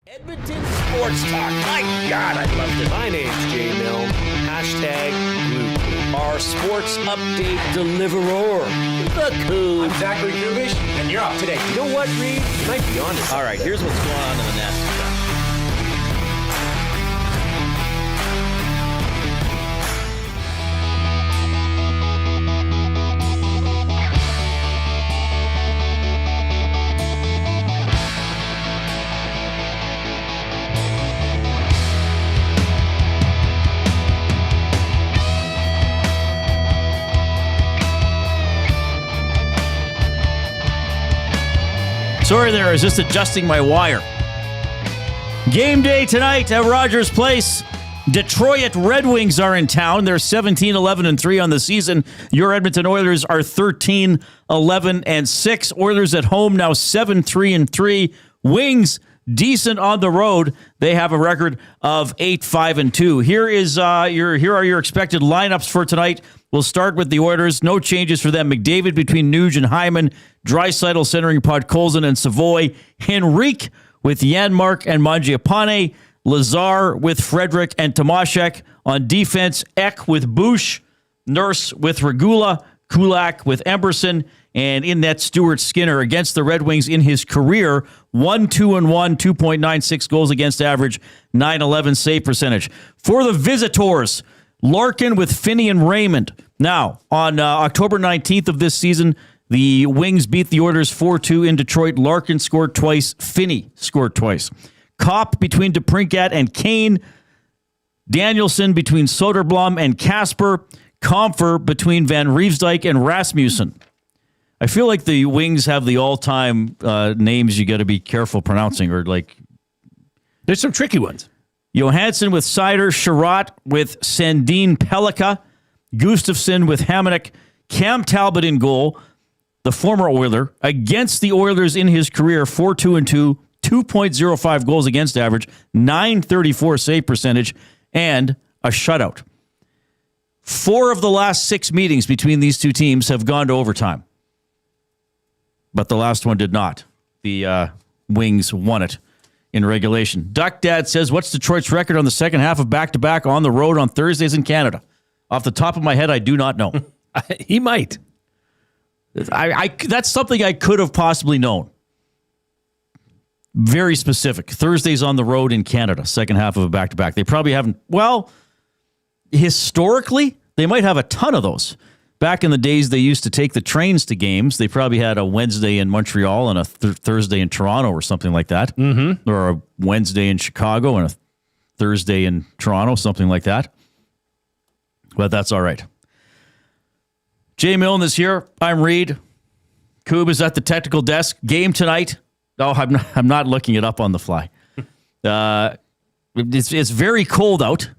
Edmonton Sports Talk. My God, I loved it. My name's Jay Milne. #Blue. Our sports update deliverer, the Coon. I'm Zachary Kubish, and you're up today. You know what, Reid? You might be on to something. All right, here's what's going on in the Nasty Chat. Sorry there, I was just adjusting my wire. Game day tonight at Rogers Place. Detroit Red Wings are in town. They're 17-11-3 on the season. Your Edmonton Oilers are 13-11-6. Oilers at home now 7-3-3. Wings decent on the road. They have a record of 8-5-2. Here are your expected lineups for tonight. We'll start with the Oilers. No changes for them. McDavid between Nuge and Hyman. Draisaitl centering Podkolzin and Savoy. Henrique with Janmark and Mangiapane. Lazar with Frederick and Tomashek. On defense, Ek with Bush. Nurse with Regula. Kulak with Emberson. And in net, Stuart Skinner against the Red Wings in his career. 1-2-1, 2.96 goals against average, 911 save percentage. For the visitors, Larkin with Finney and Raymond. Now, on October 19th of this season, the Wings beat the Oilers 4-2 in Detroit. Larkin scored twice. Finney scored twice. Kopp between DePrincat and Kane. Danielson between Soderblom and Kasper. Comfer between Van Riemsdyk and Rasmussen. I feel like the Wings have the all-time names you got to be careful pronouncing, or like There's some tricky ones. Johansson with Seider, Sherratt with Sandin Pellikka, Gustafsson with Hamonic, Cam Talbot in goal, the former Oiler, against the Oilers in his career, 4-2-2, 2.05 goals against average, 934 save percentage, and a shutout. 4 of the last 6 meetings between these two teams have gone to overtime. But the last one did not. The Wings won it in regulation. Duck Dad says, what's Detroit's record on the second half of back-to-back on the road on Thursdays in Canada? Off the top of my head, I do not know. He might. That's something I could have possibly known. Very specific. Thursdays on the road in Canada, second half of a back-to-back. They probably haven't. Well, historically, they might have a ton of those. Back in the days, they used to take the trains to games. They probably had a Wednesday in Montreal and a Thursday in Toronto or something like that. Mm-hmm. Or a Wednesday in Chicago and a Thursday in Toronto, something like that. But that's all right. Jay Milne is here. I'm Reid. Coob is at the technical desk. Game tonight. Oh, I'm not looking it up on the fly. It's very cold out.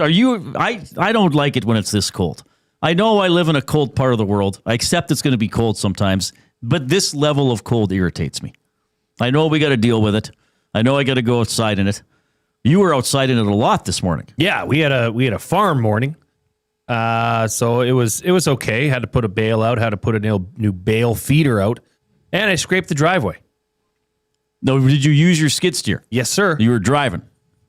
Are you? I don't like it when it's this cold. I know I live in a cold part of the world. I accept it's going to be cold sometimes, but this level of cold irritates me. I know we got to deal with it. I know I got to go outside in it. You were outside in it a lot this morning. Yeah, we had a farm morning, so it was okay. Had to put a bale out. Had to put a new bale feeder out, and I scraped the driveway. No, did you use your skid steer? Yes, sir. You were driving.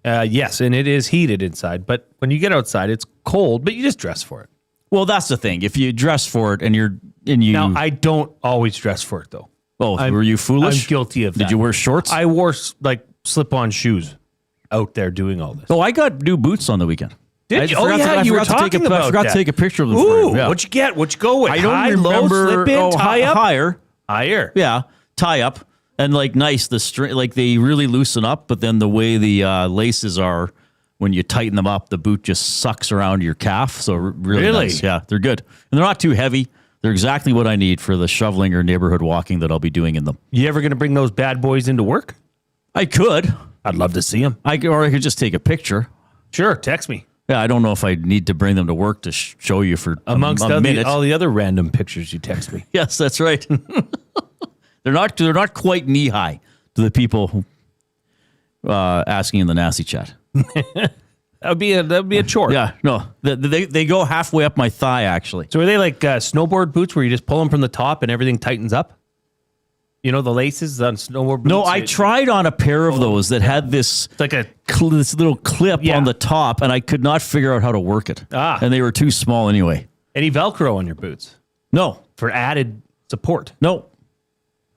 Yes, and it is heated inside. But when you get outside, it's cold. But you just dress for it. Well, that's the thing. If you dress for it and you now, I don't always dress for it though. Oh, were you foolish? I'm guilty of that. Did you wear shorts? I wore like slip-on shoes out there doing all this. Oh, I got new boots on the weekend. Did you? You were talking about that. I forgot to take a picture of them. Ooh, yeah. What'd you get? What'd you go with? I don't High, remember. Low, slip in, tie up? Higher. Yeah, tie up. And like nice, the string, like they really loosen up, but then the way the laces are, when you tighten them up, the boot just sucks around your calf. So really nice. Yeah, they're good. And they're not too heavy. They're exactly what I need for the shoveling or neighborhood walking that I'll be doing in them. You ever going to bring those bad boys into work? I could. I'd love to see them. Or I could just take a picture. Sure, text me. Yeah, I don't know if I need to bring them to work to show you for amongst a minute. all the other random pictures you text me. Yes, that's right. They're not quite knee high to the people asking in the nasty chat. That'd be a chore. Yeah, no, they go halfway up my thigh actually. So are they like snowboard boots where you just pull them from the top and everything tightens up? You know the laces on snowboard boots? No, I tried on a pair of those that had this It's like a this little clip on the top, and I could not figure out how to work it. And they were too small anyway. any Velcro on your boots No, for added support. no.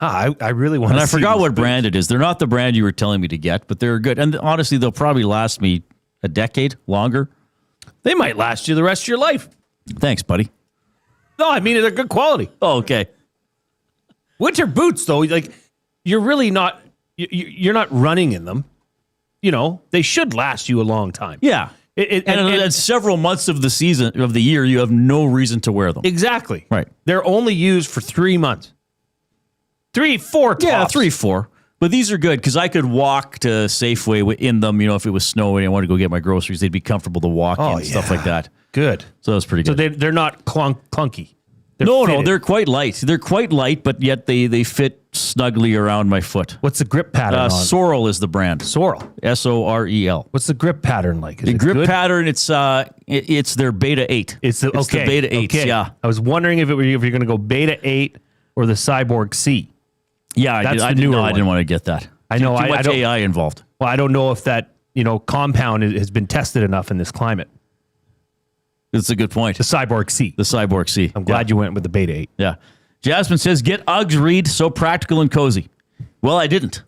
I really want. And I forgot what brand it is. They're not the brand you were telling me to get, but they're good. And honestly, they'll probably last me a decade longer. They might last you the rest of your life. Thanks, buddy. No, I mean they're good quality. Oh, okay. Winter boots, though, like you're really not. You're not running in them. You know they should last you a long time. Yeah. And several months of the season of the year, you have no reason to wear them. Exactly. Right. They're only used for 3 months. 3, 4 tops. Yeah, 3, 4. But these are good because I could walk to Safeway in them. You know, if it was snowing and I wanted to go get my groceries, they'd be comfortable to walk in, stuff like that. Good. So that was pretty good. So they're not clunky. No, they're quite light. They're quite light, but yet they fit snugly around my foot. What's the grip pattern on? Sorel is the brand. Sorel. Sorel. What's the grip pattern like? Is The it grip good? pattern, it's their Beta 8. It's the Beta 8, okay. yeah. I was wondering if you're going to go Beta 8 or the Cyborg C. Yeah, I didn't want to get that. I know. Too much I don't, AI involved. Well, I don't know if that compound has been tested enough in this climate. That's a good point. The Cyborg C. The Cyborg C. I'm glad you went with the Beta 8. Yeah. Jasmine says, get Uggs, Reid, so practical and cozy. Well, I didn't.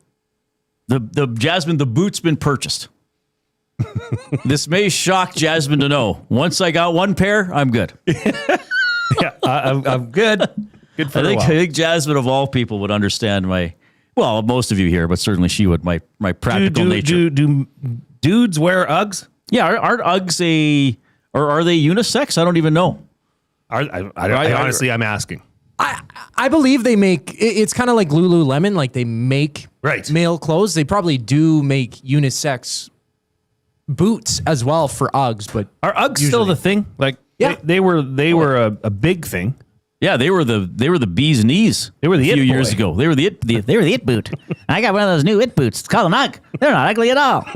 The Jasmine, the boot's been purchased. This may shock Jasmine to know. Once I got one pair, I'm good. Yeah, I'm good. Good for I think Jasmine, of all people, would understand well, most of you here, but certainly she would, my practical nature. Do dudes wear Uggs? Yeah, aren't Uggs or are they unisex? I don't even know. Honestly, I'm asking. I believe they make it's kind of like Lululemon, like they make male clothes. They probably do make unisex boots as well for Uggs, but are Uggs still the thing? Like they were a big thing. Yeah, they were the bee's knees. They were the a few it years boy. ago. They were the it boot. I got one of those new it boots. It's called an Ugg. They're not ugly at all.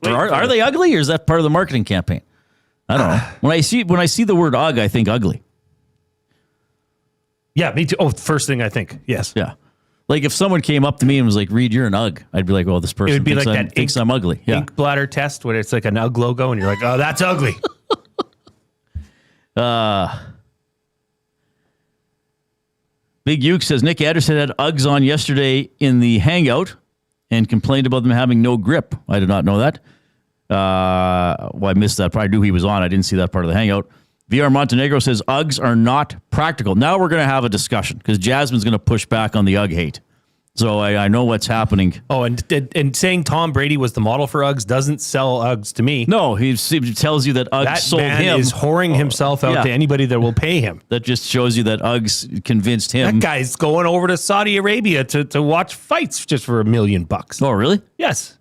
Are they ugly, or is that part of the marketing campaign? I don't know. When I see the word Ugg, I think ugly. Yeah, me too. Oh, first thing I think. Yes. Yeah. Like if someone came up to me and was like, "Reid, you're an Ugg," I'd be like, "Well, this person thinks I'm ugly." Yeah. Ink bladder test where it's like an Ugg logo, and you're like, "Oh, that's ugly." Big Uke says Nick Anderson had Uggs on yesterday in the hangout and complained about them having no grip. I did not know that. Well, I missed that part. I knew he was on. I didn't see that part of the hangout. VR Montenegro says Uggs are not practical. Now we're going to have a discussion because Jasmine's going to push back on the Ugg hate. So I know what's happening. Oh, and saying Tom Brady was the model for Uggs doesn't sell Uggs to me. No, he tells you that Uggs sold him. That man is whoring himself out to anybody that will pay him. That just shows you that Uggs convinced him. That guy's going over to Saudi Arabia to watch fights just for $1 million. Oh, really? Yes.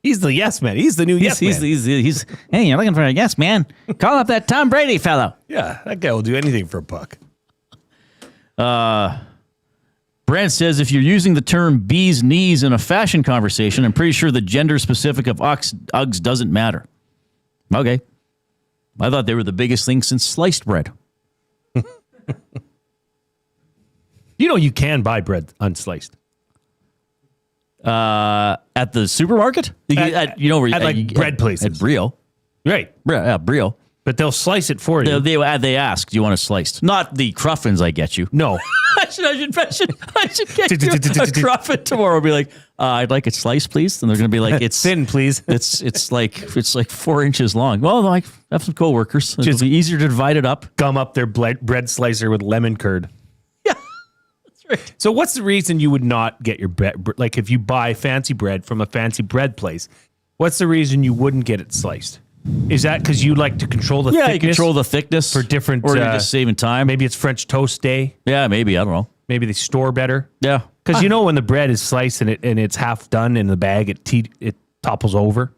He's the yes man. He's the new yes man. He's hey, you're looking for a yes man? Call up that Tom Brady fellow. Yeah, that guy will do anything for a buck. Brent says if you're using the term bee's knees in a fashion conversation, I'm pretty sure the gender specific of Uggs doesn't matter. Okay. I thought they were the biggest thing since sliced bread. You can buy bread unsliced. At the supermarket? Bread places. At Brio. Right. Brio. But they'll slice it for you. They ask, do you want it sliced? Not the cruffins I get you. No. I should get you a cruffin tomorrow. I'll be like, I'd like it sliced, please. And they're going to be like, it's thin, please. It's like 4 inches long. Well, I have some coworkers. It'll be easier to divide it up. Gum up their bread slicer with lemon curd. Yeah, that's right. So what's the reason you would not get your bread? Like if you buy fancy bread from a fancy bread place, what's the reason you wouldn't get it sliced? Is that because you like to control the thickness? Yeah, you control the thickness. For different... Or you're just saving time. Maybe it's French toast day. Yeah, maybe. I don't know. Maybe they store better. Yeah. Because when the bread is sliced and it's half done in the bag, it topples over.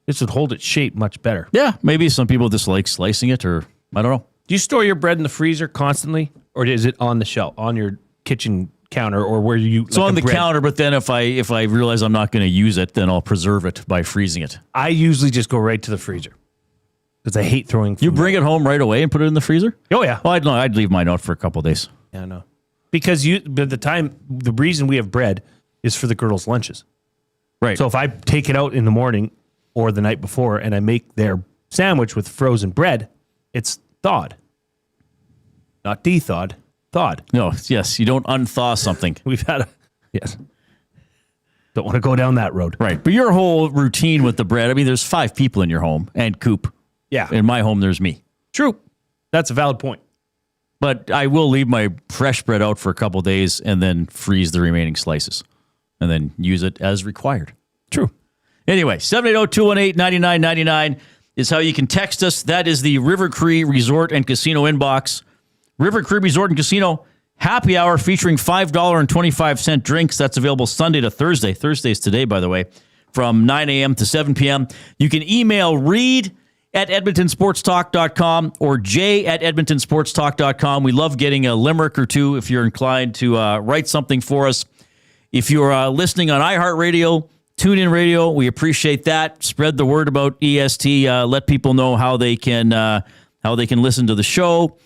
This would hold its shape much better. Yeah, maybe some people just like slicing it, or I don't know. Do you store your bread in the freezer constantly? Or is it on the shelf, on your kitchen counter, or where you... It's on the counter, but then if I realize I'm not going to use it, then I'll preserve it by freezing it. I usually just go right to the freezer. Because I hate throwing food. You bring it home right away and put it in the freezer? Oh, yeah. Well, I'd leave mine out for a couple of days. Yeah, no. Because the reason we have bread is for the girls' lunches. Right. So if I take it out in the morning or the night before and I make their sandwich with frozen bread, it's thawed. Not de-thawed, thawed. No, yes, you don't unthaw something. Yes. Don't want to go down that road. Right. But your whole routine with the bread, I mean, there's 5 people in your home and Coop. Yeah. In my home, there's me. True. That's a valid point. But I will leave my fresh bread out for a couple of days and then freeze the remaining slices and then use it as required. True. Anyway, 780-218-9999 is how you can text us. That is the River Cree Resort and Casino inbox. River Cree Resort and Casino happy hour featuring $5.25 drinks. That's available Sunday to Thursday. Thursday's today, by the way, from 9 a.m. to 7 p.m. You can email Reid at edmontonsportstalk.com or Jay at edmontonsportstalk.com. We love getting a limerick or two if you're inclined to write something for us. If you're listening on iHeartRadio, TuneIn Radio, we appreciate that. Spread the word about EST. Let people know how they can listen to the show,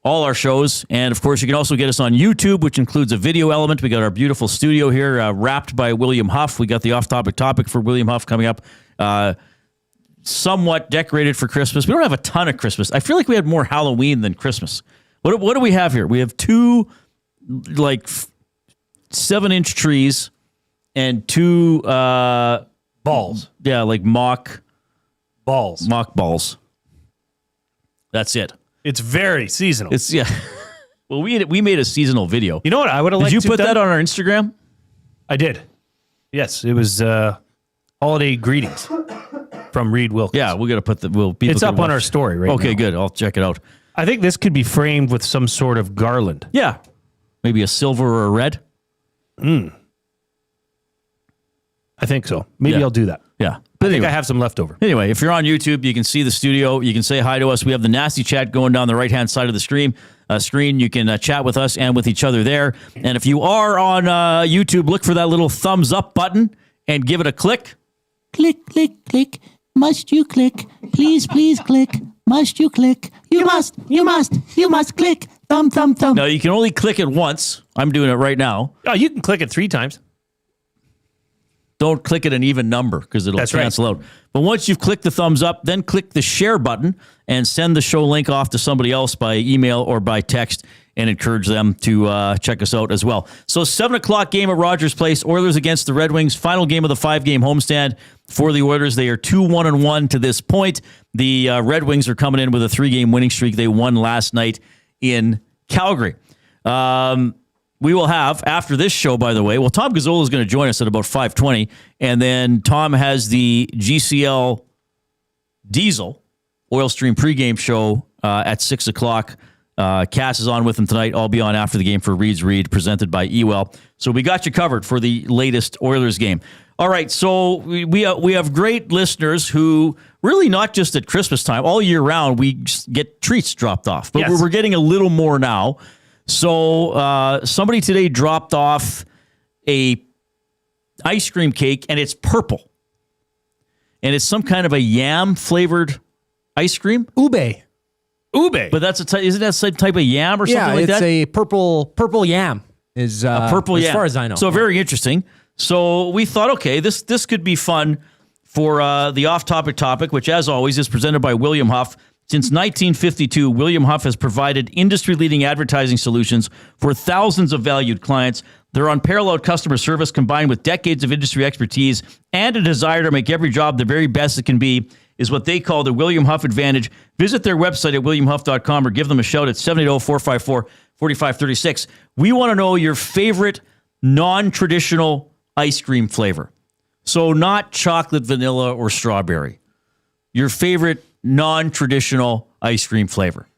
all our shows. And, of course, you can also get us on YouTube, which includes a video element. We got our beautiful studio here wrapped by William Huff. We got the off-topic topic for William Huff coming up. Somewhat decorated for Christmas. We don't have a ton of Christmas. I feel like we had more Halloween than Christmas. What do we have here? We have 2 7-inch trees and 2 balls. Yeah, like mock balls. That's it. It's very seasonal. Well, we made a seasonal video. You know what I would have liked to to put that on our Instagram? I did. Yes, it was holiday greetings from Reid Wilkins. Yeah, we're gonna put it's up on our story right now. Okay, good. I'll check it out. I think this could be framed with some sort of garland. Yeah, maybe a silver or a red. I think so. Maybe I'll do that. Yeah. But I think I have some leftover. Anyway, if you're on YouTube, you can see the studio. You can say hi to us. We have the nasty chat going down the right-hand side of the screen. You can chat with us and with each other there. And if you are on YouTube, look for that little thumbs up button and give it a click. Click, click, click. Must you click? Please, please click. Must you click? You must click. Thumb, thumb, thumb. Now, you can only click it once. I'm doing it right now. Oh, you can click it 3 times. Don't click it an even number because it'll cancel out. But once you've clicked the thumbs up, then click the share button and send the show link off to somebody else by email or by text and encourage them to check us out as well. So 7 o'clock game at Rogers Place, Oilers against the Red Wings. Final game of the 5-game homestand for the Oilers. They are 2-1-1 to this point. The Red Wings are coming in with a 3-game winning streak. They won last night in Calgary. We will have, after this show, by the way, Tom Gazola is going to join us at about 5:20, and then Tom has the GCL Diesel Oil Stream pregame show at 6 o'clock. Cass is on with him tonight. I'll be on after the game for Reid's Read, presented by Ewell. So we got you covered for the latest Oilers game. All right, so we have great listeners who really not just at Christmas time, all year round, we get treats dropped off. But we're getting a little more now. So somebody today dropped off a ice cream cake, and it's purple. And it's some kind of a yam-flavored ice cream. Ube. But isn't that some type of yam or something like that? Yeah, it's a purple yam. A purple yam. As far as I know. So very interesting. So we thought, okay, this could be fun for the off-topic topic, which, as always, is presented by William Huff. Since 1952, William Huff has provided industry-leading advertising solutions for thousands of valued clients. Their unparalleled customer service, combined with decades of industry expertise and a desire to make every job the very best it can be, is what they call the William Huff Advantage. Visit their website at williamhuff.com or give them a shout at 780-454-4536. We want to know your favorite non-traditional ice cream flavor. So not chocolate, vanilla, or strawberry. Your favorite non-traditional ice cream flavor.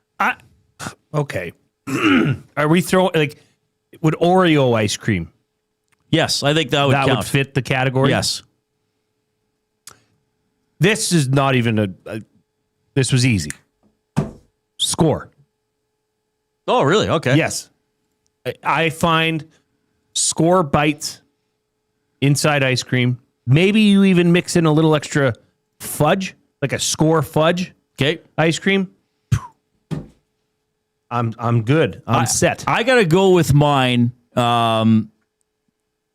Okay. Are we throwing, would Oreo ice cream? Yes, I think that would count. That would fit the category? Yes. This is not even this was easy. Score. Oh, really? Okay. Yes. I find Score bites inside ice cream. Maybe you even mix in a little extra fudge, like a Score fudge. Okay. Ice cream. I'm good. I'm set. I got to go with mine.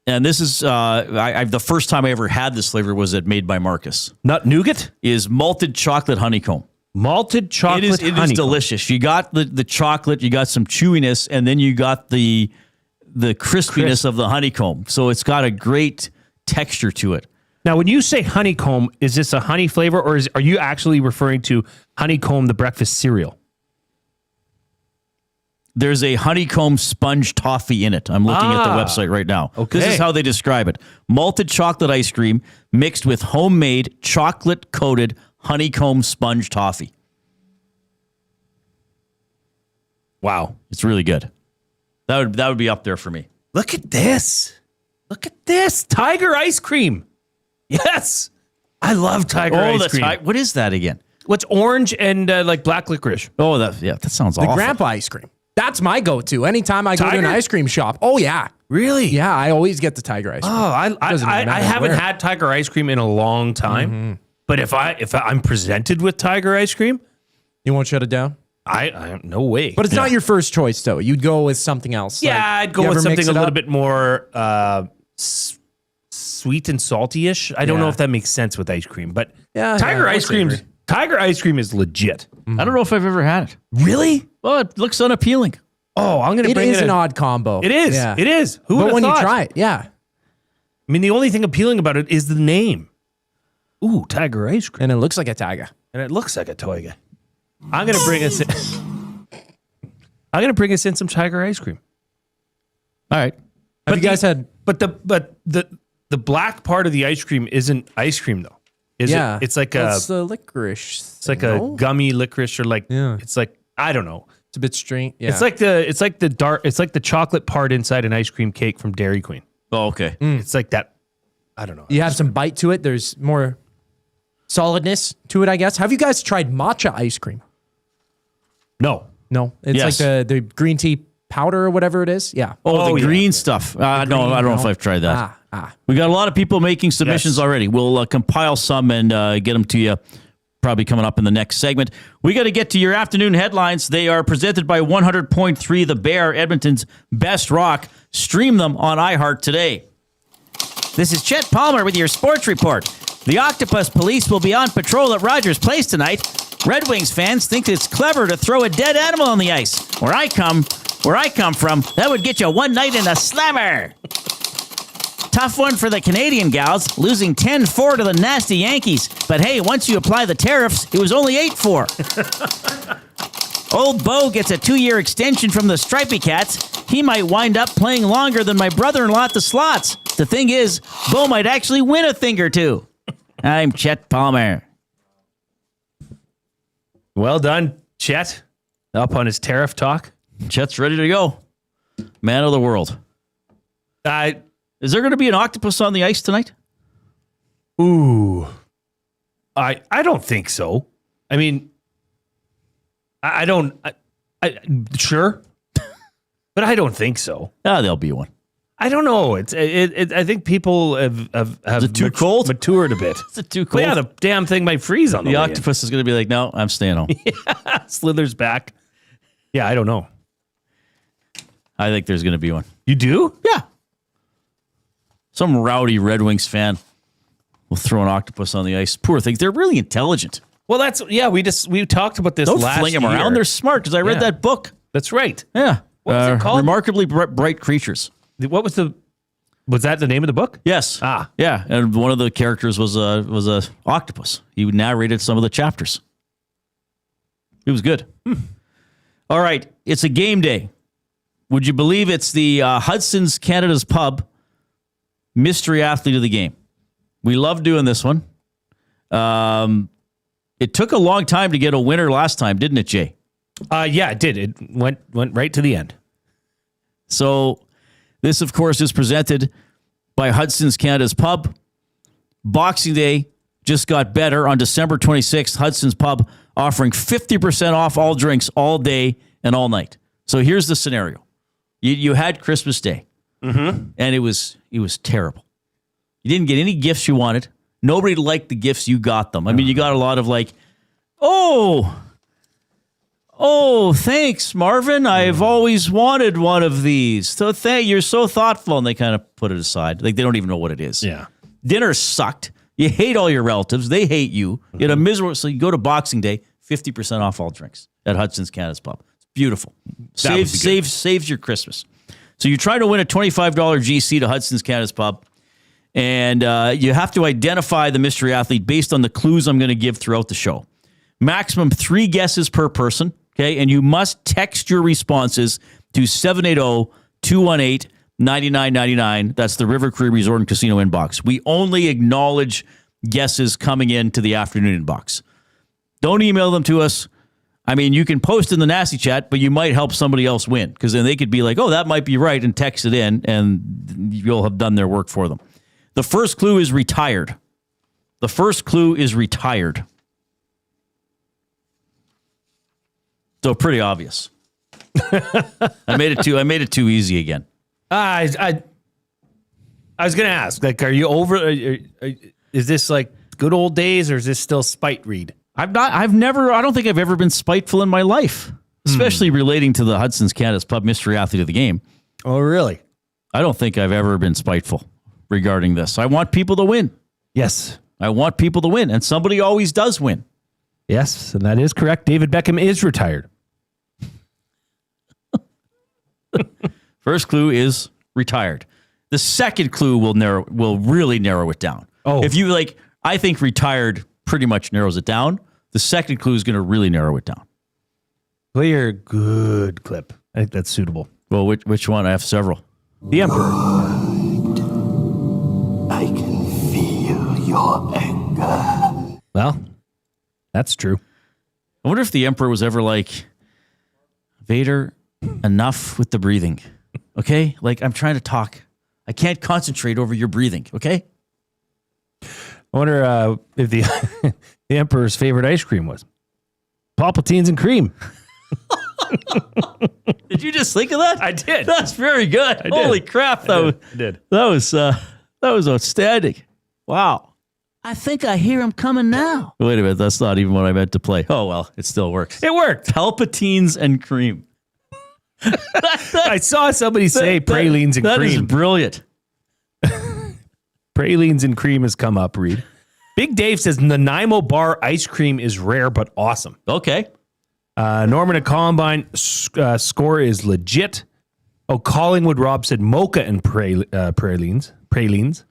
And this is the first time I ever had this flavor was at Made by Marcus. Nut nougat? Is malted chocolate honeycomb. Malted chocolate It is delicious. You got the chocolate, you got some chewiness, and then you got the crispiness of the honeycomb. So it's got a great texture to it. Now, when you say honeycomb, is this a honey flavor, or are you actually referring to honeycomb, the breakfast cereal? There's a honeycomb sponge toffee in it. I'm looking at the website right now. Okay. This is how they describe it. Malted chocolate ice cream mixed with homemade chocolate-coated honeycomb sponge toffee. Wow. It's really good. That would be up there for me. Look at this. Look at this. Tiger ice cream. Yes. I love tiger ice cream. What is that again? What's orange and like black licorice? Oh, that sounds awful. The grandpa ice cream. That's my go-to. Anytime I go to an ice cream shop. Oh, yeah. Really? Yeah, I always get the tiger ice cream. Oh, I haven't had tiger ice cream in a long time. Mm-hmm. But if I'm presented with tiger ice cream, you won't shut it down? I no way. But it's not your first choice, though. You'd go with something else. Yeah, I'd go with something a little bit more sweet and salty-ish. I don't know if that makes sense with ice cream, but tiger ice cream is legit. Mm-hmm. I don't know if I've ever had it. Really? Well, it looks unappealing. Oh, I'm going to bring it. It is an odd combo. It is. Yeah. It is. Who would have when thought? You try it, yeah. I mean, the only thing appealing about it is the name. Ooh, tiger ice cream. And it looks like a tiger. And it looks like a toiga. I'm going to bring us in. I'm going to bring us in some tiger ice cream. All right. Have you guys had? But the black part of the ice cream isn't ice cream though. Is it? It's like it's the licorice. It's like a gummy licorice, or like it's like, I don't know. It's a bit strange. Yeah. It's like the chocolate part inside an ice cream cake from Dairy Queen. Oh, okay. It's like that. I don't know. You have some bite to it. There's more solidness to it, I guess. Have you guys tried matcha ice cream? No. It's like the green tea powder or whatever it is. Yeah. Oh, the green stuff. No, I don't know if I've tried that. We got a lot of people making submissions already. We'll compile some and get them to you probably coming up in the next segment. We got to get to your afternoon headlines. They are presented by 100.3 The Bear, Edmonton's best rock. Stream them on iHeart today. This is Chet Palmer with your sports report. The Octopus Police will be on patrol at Rogers Place tonight. Red Wings fans think it's clever to throw a dead animal on the ice. Where I come from, that would get you one night in a slammer. Tough one for the Canadian gals, losing 10-4 to the nasty Yankees. But hey, once you apply the tariffs, it was only 8-4. Old Bo gets a 2-year extension from the Stripey Cats. He might wind up playing longer than my brother-in-law at the slots. The thing is, Bo might actually win a thing or two. I'm Chet Palmer. Well done, Chet. Up on his tariff talk. Chet's ready to go. Man of the world. Is there going to be an octopus on the ice tonight? Ooh. I don't think so. I mean, I don't. Sure. But I don't think so. There'll be one. I don't know. I think people have Is it too cold? Matured a bit. Is it too cold? Well, yeah, the damn thing might freeze on the way octopus is going to be like, no, I'm staying home. Slithers back. Yeah, I don't know. I think there's going to be one. You do? Yeah. Some rowdy Red Wings fan will throw an octopus on the ice. Poor things. They're really intelligent. Well, we talked about this Don't last year. fling them around. They're smart because I read that book. That's right. Yeah. What was it called? Remarkably Bright Creatures. What was that the name of the book? Yes. Yeah. And one of the characters was a octopus. He narrated some of the chapters. It was good. All right. It's a game day. Would you believe it's the Hudson's Canada's Pub mystery athlete of the game? We love doing this one. It took a long time to get a winner last time, didn't it, Jay? Yeah, it did. It went right to the end. So this, of course, is presented by Hudson's Canada's Pub. Boxing Day just got better on December 26th. Hudson's Pub offering 50% off all drinks all day and all night. So here's the scenario. You had Christmas Day, and it was terrible. You didn't get any gifts you wanted. Nobody liked the gifts you got them. I mean, you got a lot of like, oh, Oh, thanks, Marvin. I've always wanted one of these. So you're so thoughtful. And they kind of put it aside. Like they don't even know what it is. Yeah. Dinner sucked. You hate all your relatives. They hate you. You had a miserable. So you go to Boxing Day, 50% off all drinks at Hudson's Canada's Pub. It's beautiful. Saves your Christmas. So you try to win a $25 GC to Hudson's Canada's Pub. And you have to identify the mystery athlete based on the clues I'm going to give throughout the show. Maximum 3 guesses per person, okay? And you must text your responses to 780-218-9999. That's the River Cree Resort and Casino inbox. We only acknowledge guesses coming into the afternoon inbox. Don't email them to us. I mean, you can post in the nasty chat, but you might help somebody else win because then they could be like, oh, that might be right, and text it in, and you'll have done their work for them. The first clue is retired. So pretty obvious. I made it too easy again. I was going to ask, like, are you over? Is this like good old days, or is this still spite Reid? I don't think I've ever been spiteful in my life, especially relating to the Hudson's Canada's Pub mystery athlete of the game. Oh, really? I don't think I've ever been spiteful regarding this. I want people to win. Yes. I want people to win, and somebody always does win. Yes, and that is correct. David Beckham is retired. First clue is retired. The second clue will really narrow it down. Oh. If you I think retired pretty much narrows it down. The second clue is going to really narrow it down. Play your good clip. I think that's suitable. Well, which one? I have several. The Emperor. I can feel your anger. Well, that's true. I wonder if the Emperor was ever like, Vader, enough with the breathing. Okay? Like, I'm trying to talk. I can't concentrate over your breathing. Okay? I wonder if the the Emperor's favorite ice cream was Palpatines and cream. Did you just think of that? I did. That's very good. Holy crap. I did. That was outstanding. Wow. I think I hear him coming now. Wait a minute. That's not even what I meant to play. Oh, well, it still works. It worked. Palpatines and cream. I saw somebody say pralines and cream. That is brilliant. Pralines and cream has come up, Reid. Big Dave says Nanaimo bar ice cream is rare but awesome. Okay. Norman at Columbine score is legit. Oh, Collingwood Rob said mocha and pralines. Pralines.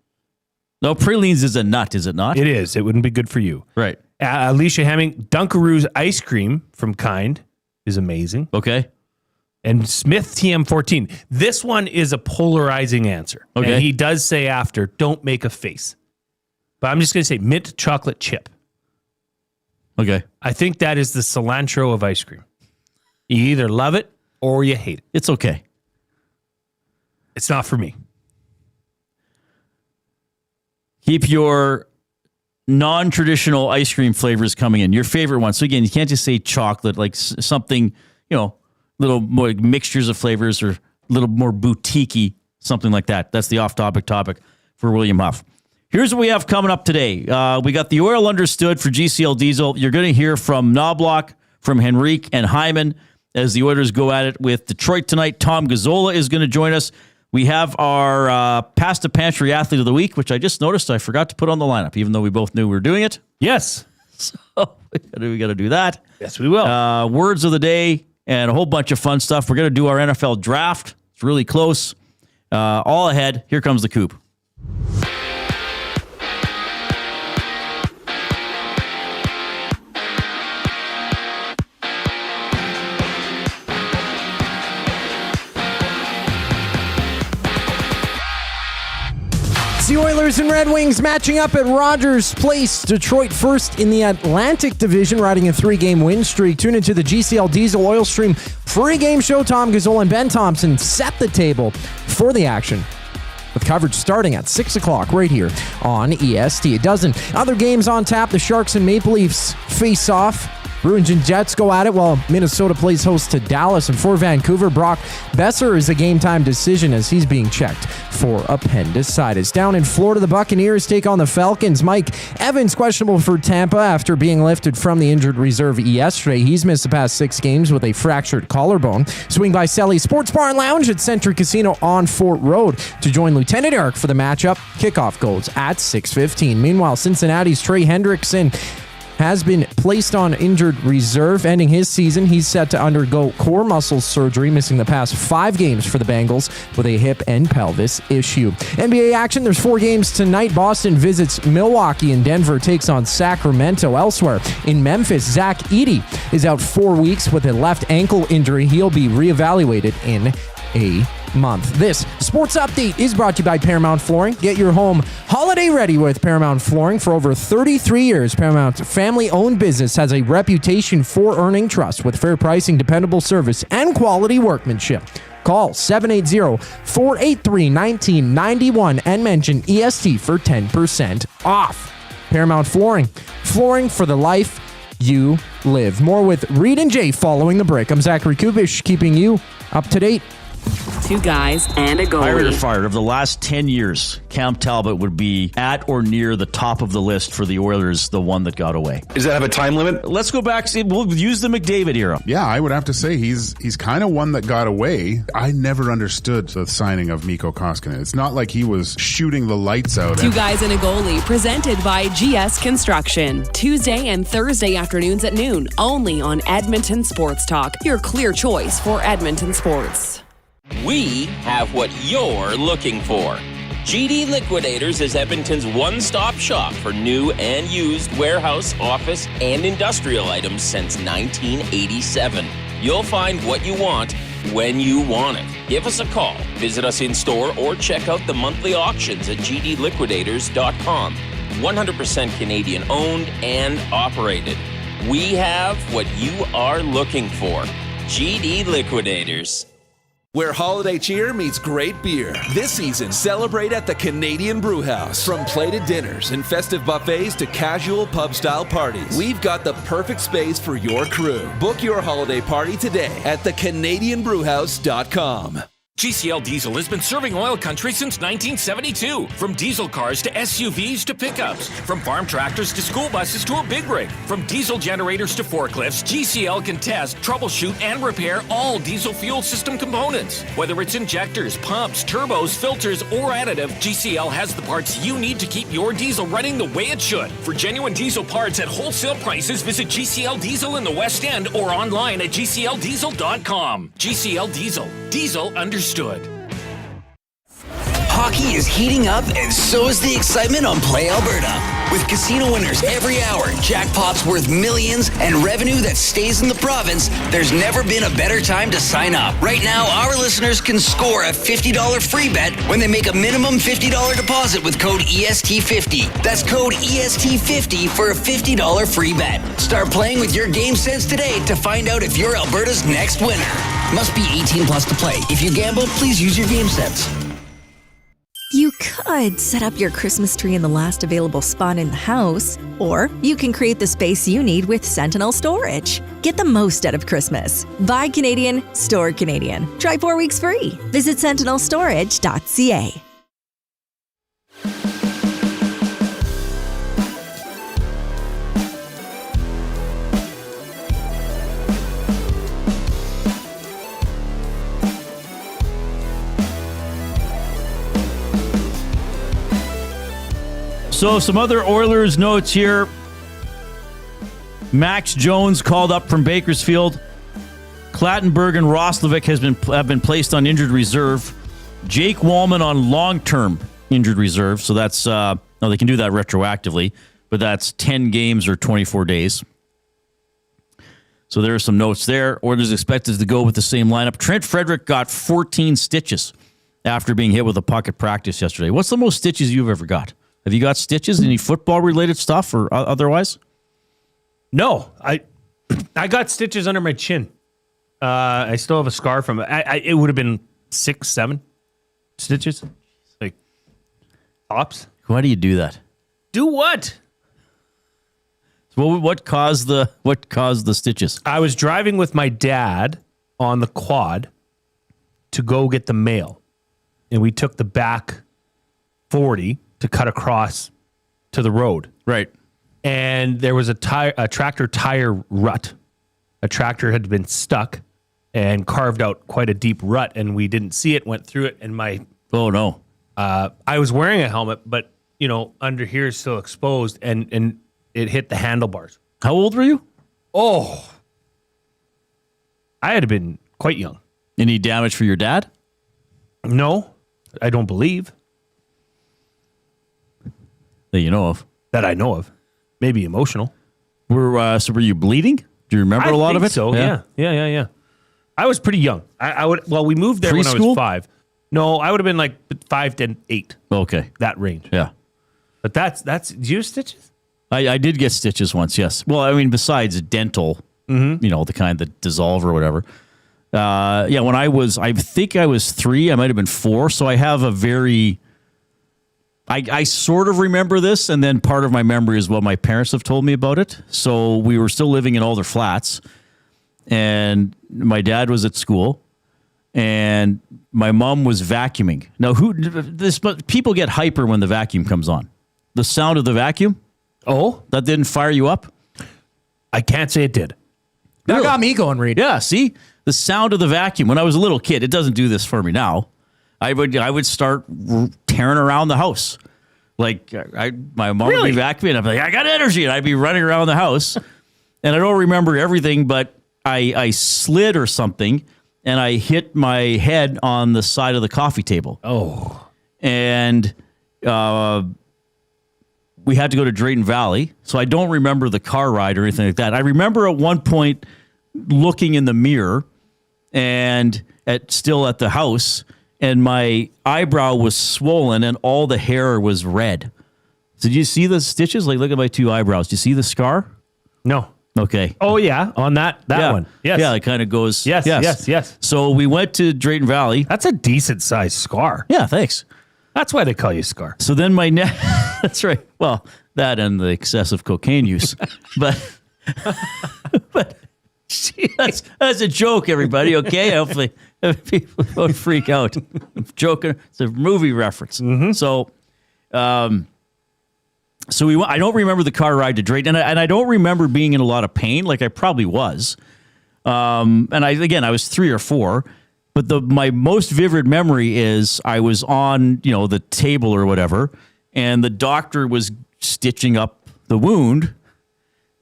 No, pralines is a nut, is it not? It is. It wouldn't be good for you. Right. Alicia Hemming, Dunkaroo's ice cream from Kind is amazing. Okay. And Smith TM14. This one is a polarizing answer. Okay. And he does say after, don't make a face. But I'm just going to say mint chocolate chip. Okay. I think that is the cilantro of ice cream. You either love it or you hate it. It's okay. It's not for me. Keep your non-traditional ice cream flavors coming in. Your favorite one. So again, you can't just say chocolate, like something, little more mixtures of flavors or a little more boutique-y, something like that. That's the off-topic topic for William Huff. Here's what we have coming up today. We got the Oil Understood for GCL Diesel. You're going to hear from Knoblauch, from Henrique, and Hyman as the Oilers go at it with Detroit tonight. Tom Gazola is going to join us. We have our Pasta Pantry Athlete of the Week, which I just noticed I forgot to put on the lineup, even though we both knew we were doing it. Yes. So we got to do that. Yes, we will. Words of the day and a whole bunch of fun stuff. We're going to do our NFL draft. It's really close. All ahead. Here comes the Coop. The Oilers and Red Wings matching up at Rogers Place. Detroit first in the Atlantic Division, riding a 3-game win streak. Tune into the GCL Diesel Oil Stream pregame show. Tom Gazola and Ben Thompson set the table for the action, with coverage starting at 6 o'clock right here on EST. A dozen other games on tap. The Sharks and Maple Leafs face off Bruins and Jets go at it while Minnesota plays host to Dallas. And for Vancouver, Brock Besser is a game-time decision as he's being checked for appendicitis. Down in Florida, the Buccaneers take on the Falcons. Mike Evans questionable for Tampa after being lifted from the injured reserve yesterday. He's missed the past 6 games with a fractured collarbone. Swing by Sally's Sports Bar and Lounge at Century Casino on Fort Road to join Lieutenant Eric for the matchup. Kickoff goes at 6:15. Meanwhile, Cincinnati's Trey Hendrickson has been placed on injured reserve, ending his season. He's set to undergo core muscle surgery, missing the past 5 games for the Bengals with a hip and pelvis issue. NBA action, there's 4 games tonight. Boston visits Milwaukee and Denver takes on Sacramento. Elsewhere in Memphis, Zach Edey is out 4 weeks with a left ankle injury. He'll be reevaluated in a month. This sports update is brought to you by Paramount Flooring. Get your home holiday ready with Paramount Flooring. For over 33 years, Paramount's family-owned business has a reputation for earning trust with fair pricing, dependable service, and quality workmanship. Call 780-483-1991 and mention EST for 10% off. Paramount Flooring. Flooring for the life you live. More with Reid and Jay following the break. I'm Zachary Kubish, keeping you up to date. 2 guys and a goalie. Hired or fired. Of the last 10 years, Cam Talbot would be at or near the top of the list for the Oilers, the one that got away. Does that have a time limit? Let's go back. We'll use the McDavid era. Yeah, I would have to say he's kind of one that got away. I never understood the signing of Mikko Koskinen. It's not like he was shooting the lights out. 2 guys and a goalie, presented by GS Construction. Tuesday and Thursday afternoons at noon, only on Edmonton Sports Talk, your clear choice for Edmonton sports. We have what you're looking for. GD Liquidators is Edmonton's one-stop shop for new and used warehouse, office, and industrial items since 1987. You'll find what you want when you want it. Give us a call, visit us in-store, or check out the monthly auctions at gdliquidators.com. 100% Canadian-owned and operated. We have what you are looking for. GD Liquidators. Where holiday cheer meets great beer. This season, celebrate at the Canadian Brewhouse. From plated dinners and festive buffets to casual pub-style parties, we've got the perfect space for your crew. Book your holiday party today at thecanadianbrewhouse.com. GCL Diesel has been serving oil country since 1972. From diesel cars to SUVs to pickups. From farm tractors to school buses to a big rig. From diesel generators to forklifts, GCL can test, troubleshoot, and repair all diesel fuel system components. Whether it's injectors, pumps, turbos, filters, or additive, GCL has the parts you need to keep your diesel running the way it should. For genuine diesel parts at wholesale prices, visit GCL Diesel in the West End or online at gcldiesel.com. GCL Diesel. Diesel understood. Hockey is heating up, and so is the excitement on Play Alberta. With casino winners every hour, jackpots worth millions, and revenue that stays in the province, there's never been a better time to sign up. Right now, our listeners can score a $50 free bet when they make a minimum $50 deposit with code EST50. That's code EST50 for a $50 free bet. Start playing with your game sense today to find out if you're Alberta's next winner. Must be 18 plus to play. If you gamble, please use your game sense. You could set up your Christmas tree in the last available spot in the house, or you can create the space you need with Sentinel Storage. Get the most out of Christmas. Buy Canadian, store Canadian. Try 4 weeks free. Visit sentinelstorage.ca. So some other Oilers notes here. Max Jones called up from Bakersfield. Clattenburg and Roslovic have been placed on injured reserve. Jake Wallman on long-term injured reserve. So that's, no, they can do that retroactively, but that's 10 games or 24 days. So there are some notes there. Oilers expected to go with the same lineup. Trent Frederick got 14 stitches after being hit with a puck at practice yesterday. What's the most stitches you've ever got? Have you got stitches? Any football-related stuff or otherwise? No, I got stitches under my chin. I still have a scar from it. It would have been 6, 7 stitches, like tops. Why do you do that? Do what? What caused the stitches? I was driving with my dad on the quad to go get the mail, and we took the back 40 to cut across to the road. Right. And there was a tractor tire rut. A tractor had been stuck and carved out quite a deep rut, and we didn't see it, went through it, and oh no. I was wearing a helmet, but under here is still exposed, and it hit the handlebars. How old were you? Oh, I had been quite young. Any damage for your dad? No, I don't believe. That you know of. That I know of. Maybe emotional. Were you bleeding? Do you remember a lot of it? So yeah. I was pretty young. We moved there when I was 5. No, I would have been like 5 to 8. Okay. That range. Yeah. But do you have stitches? I did get stitches once, yes. Well, I mean, besides dental, the kind that dissolve or whatever. When I think I was 3, I might have been 4. So I have a very, I sort of remember this. And then part of my memory is what my parents have told me about it. So we were still living in Alder Flats, and my dad was at school, and my mom was vacuuming. Now, people get hyper when the vacuum comes on. The sound of the vacuum. Oh, that didn't fire you up? I can't say it did. That got me going, Reid. Yeah, see? The sound of the vacuum. When I was a little kid, it doesn't do this for me now. I would start tearing around the house. Like, my mom would be vacuuming, and I'd be like, I got energy, and I'd be running around the house. And I don't remember everything, but I slid or something, and I hit my head on the side of the coffee table. Oh. And we had to go to Drayton Valley, so I don't remember the car ride or anything like that. I remember at one point looking in the mirror and still at the house, and my eyebrow was swollen and all the hair was red. Did you see the stitches? Like, look at my 2 eyebrows. Do you see the scar? No. Okay. Oh, yeah, on that one. Yes. Yeah, it kind of goes. Yes. So we went to Drayton Valley. That's a decent-sized scar. Yeah, thanks. That's why they call you Scar. So then my neck, that's right. Well, that and the excessive cocaine use. but that's a joke, everybody, okay? Hopefully people don't freak out. I'm joking. It's a movie reference. Mm-hmm. So we went, I don't remember the car ride to Drayton, and I don't remember being in a lot of pain, like I probably was. And I was 3 or 4. But my most vivid memory is I was on, the table or whatever, and the doctor was stitching up the wound,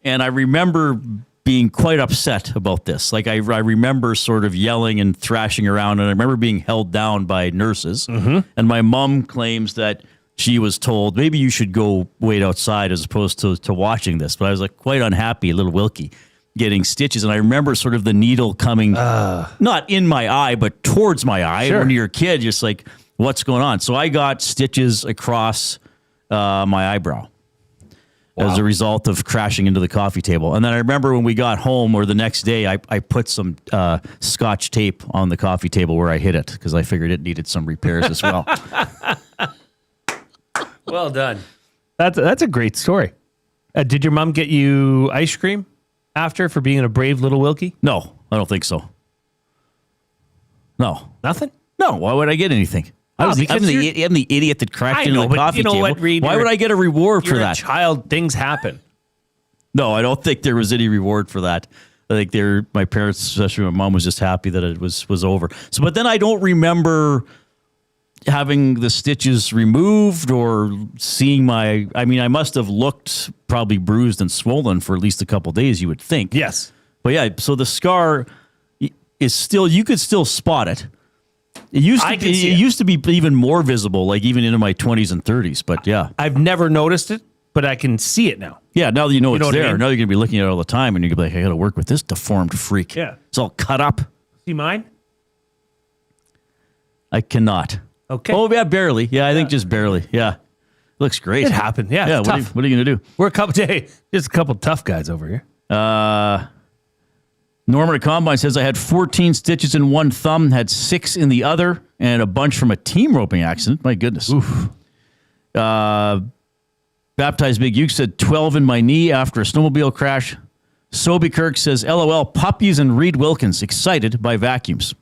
and I remember being quite upset about this. Like I remember sort of yelling and thrashing around, and I remember being held down by nurses. Mm-hmm. And my mom claims that she was told, maybe you should go wait outside as opposed to watching this. But I was like quite unhappy, little Wilkie, getting stitches. And I remember sort of the needle coming, not in my eye, but towards my eye. Sure. When you're a kid, just like, what's going on? So I got stitches across my eyebrow as a result of crashing into the coffee table. And then I remember when we got home, or the next day, I put some Scotch tape on the coffee table where I hit it, because I figured it needed some repairs as well. Well done. That's a great story. Did your mom get you ice cream after for being a brave little Wilkie? No, I don't think so. No. Nothing? No, why would I get anything? I'm the idiot that crashed into the coffee table. What, Reid? Why would I get a reward for that? You're a child. Things happen. No, I don't think there was any reward for that. I think my parents, especially my mom, was just happy that it was over. So, but then I don't remember having the stitches removed or seeing I must have looked probably bruised and swollen for at least a couple of days, you would think. Yes. But yeah, so the scar is still, you could still spot it. It used to be even more visible, like even into my 20s and 30s. But yeah, I've never noticed it, but I can see it now. Yeah, now that you know it's there, I mean? now you're going to be looking at it all the time, and you're going to be like, I got to work with this deformed freak. Yeah. It's all cut up. See mine? I cannot. Okay. Oh, yeah, barely. Yeah, I think just barely. Yeah. Looks great. It happened. Yeah, Yeah, it's what are you going to do? We're just a couple tough guys over here. Norman at Combine says, I had 14 stitches in one thumb, had 6 in the other, and a bunch from a team roping accident. My goodness. Oof. Baptized Big Uke said 12 in my knee after a snowmobile crash. Sobe Kirk says, LOL, puppies and Reid Wilkins excited by vacuums.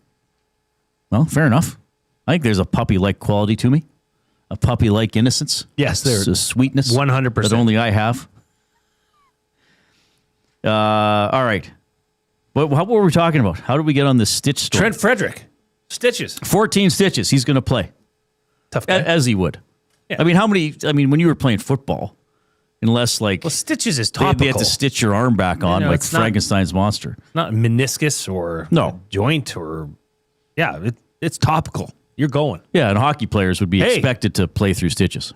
Well, fair enough. I think there's a puppy-like quality to me. A puppy-like innocence. Yes, there's a sweetness. 100%. That only I have. All right. What were we talking about? How did we get on this stitch story? Trent Frederick. Stitches. 14 stitches. He's going to play. Tough guy. As he would. Yeah. I mean, when you were playing football, unless like... Well, stitches is topical. They had to stitch your arm back on like Frankenstein's monster. Not meniscus or joint or... Yeah, it's topical. You're going. Yeah, and hockey players would be expected to play through stitches.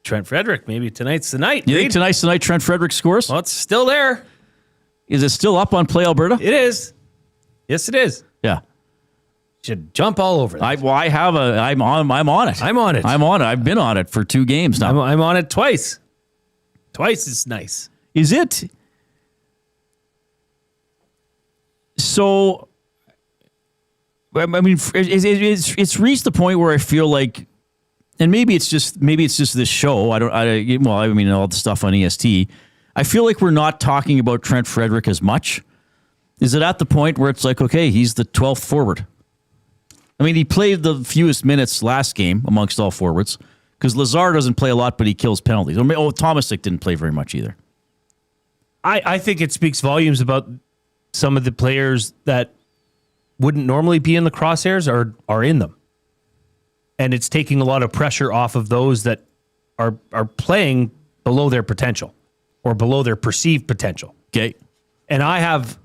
Trent Frederick, maybe tonight's the night. You think tonight's the night Trent Frederick scores? Well, it's still there. Is it still up on Play Alberta? It is. Yes, it is. Yeah. Should jump all over that. I'm on it. I'm on it. I'm on it. I've been on it for 2 games now. I'm on it twice. Twice is nice. Is it? So, I mean, it's reached the point where I feel like, and maybe it's just this show. all the stuff on EST. I feel like we're not talking about Trent Frederick as much. Is it at the point where it's like, okay, he's the 12th forward? I mean, he played the fewest minutes last game amongst all forwards because Lazar doesn't play a lot, but he kills penalties. Tomasic didn't play very much either. I think it speaks volumes about some of the players that wouldn't normally be in the crosshairs are in them. And it's taking a lot of pressure off of those that are playing below their potential or below their perceived potential. Okay. And I have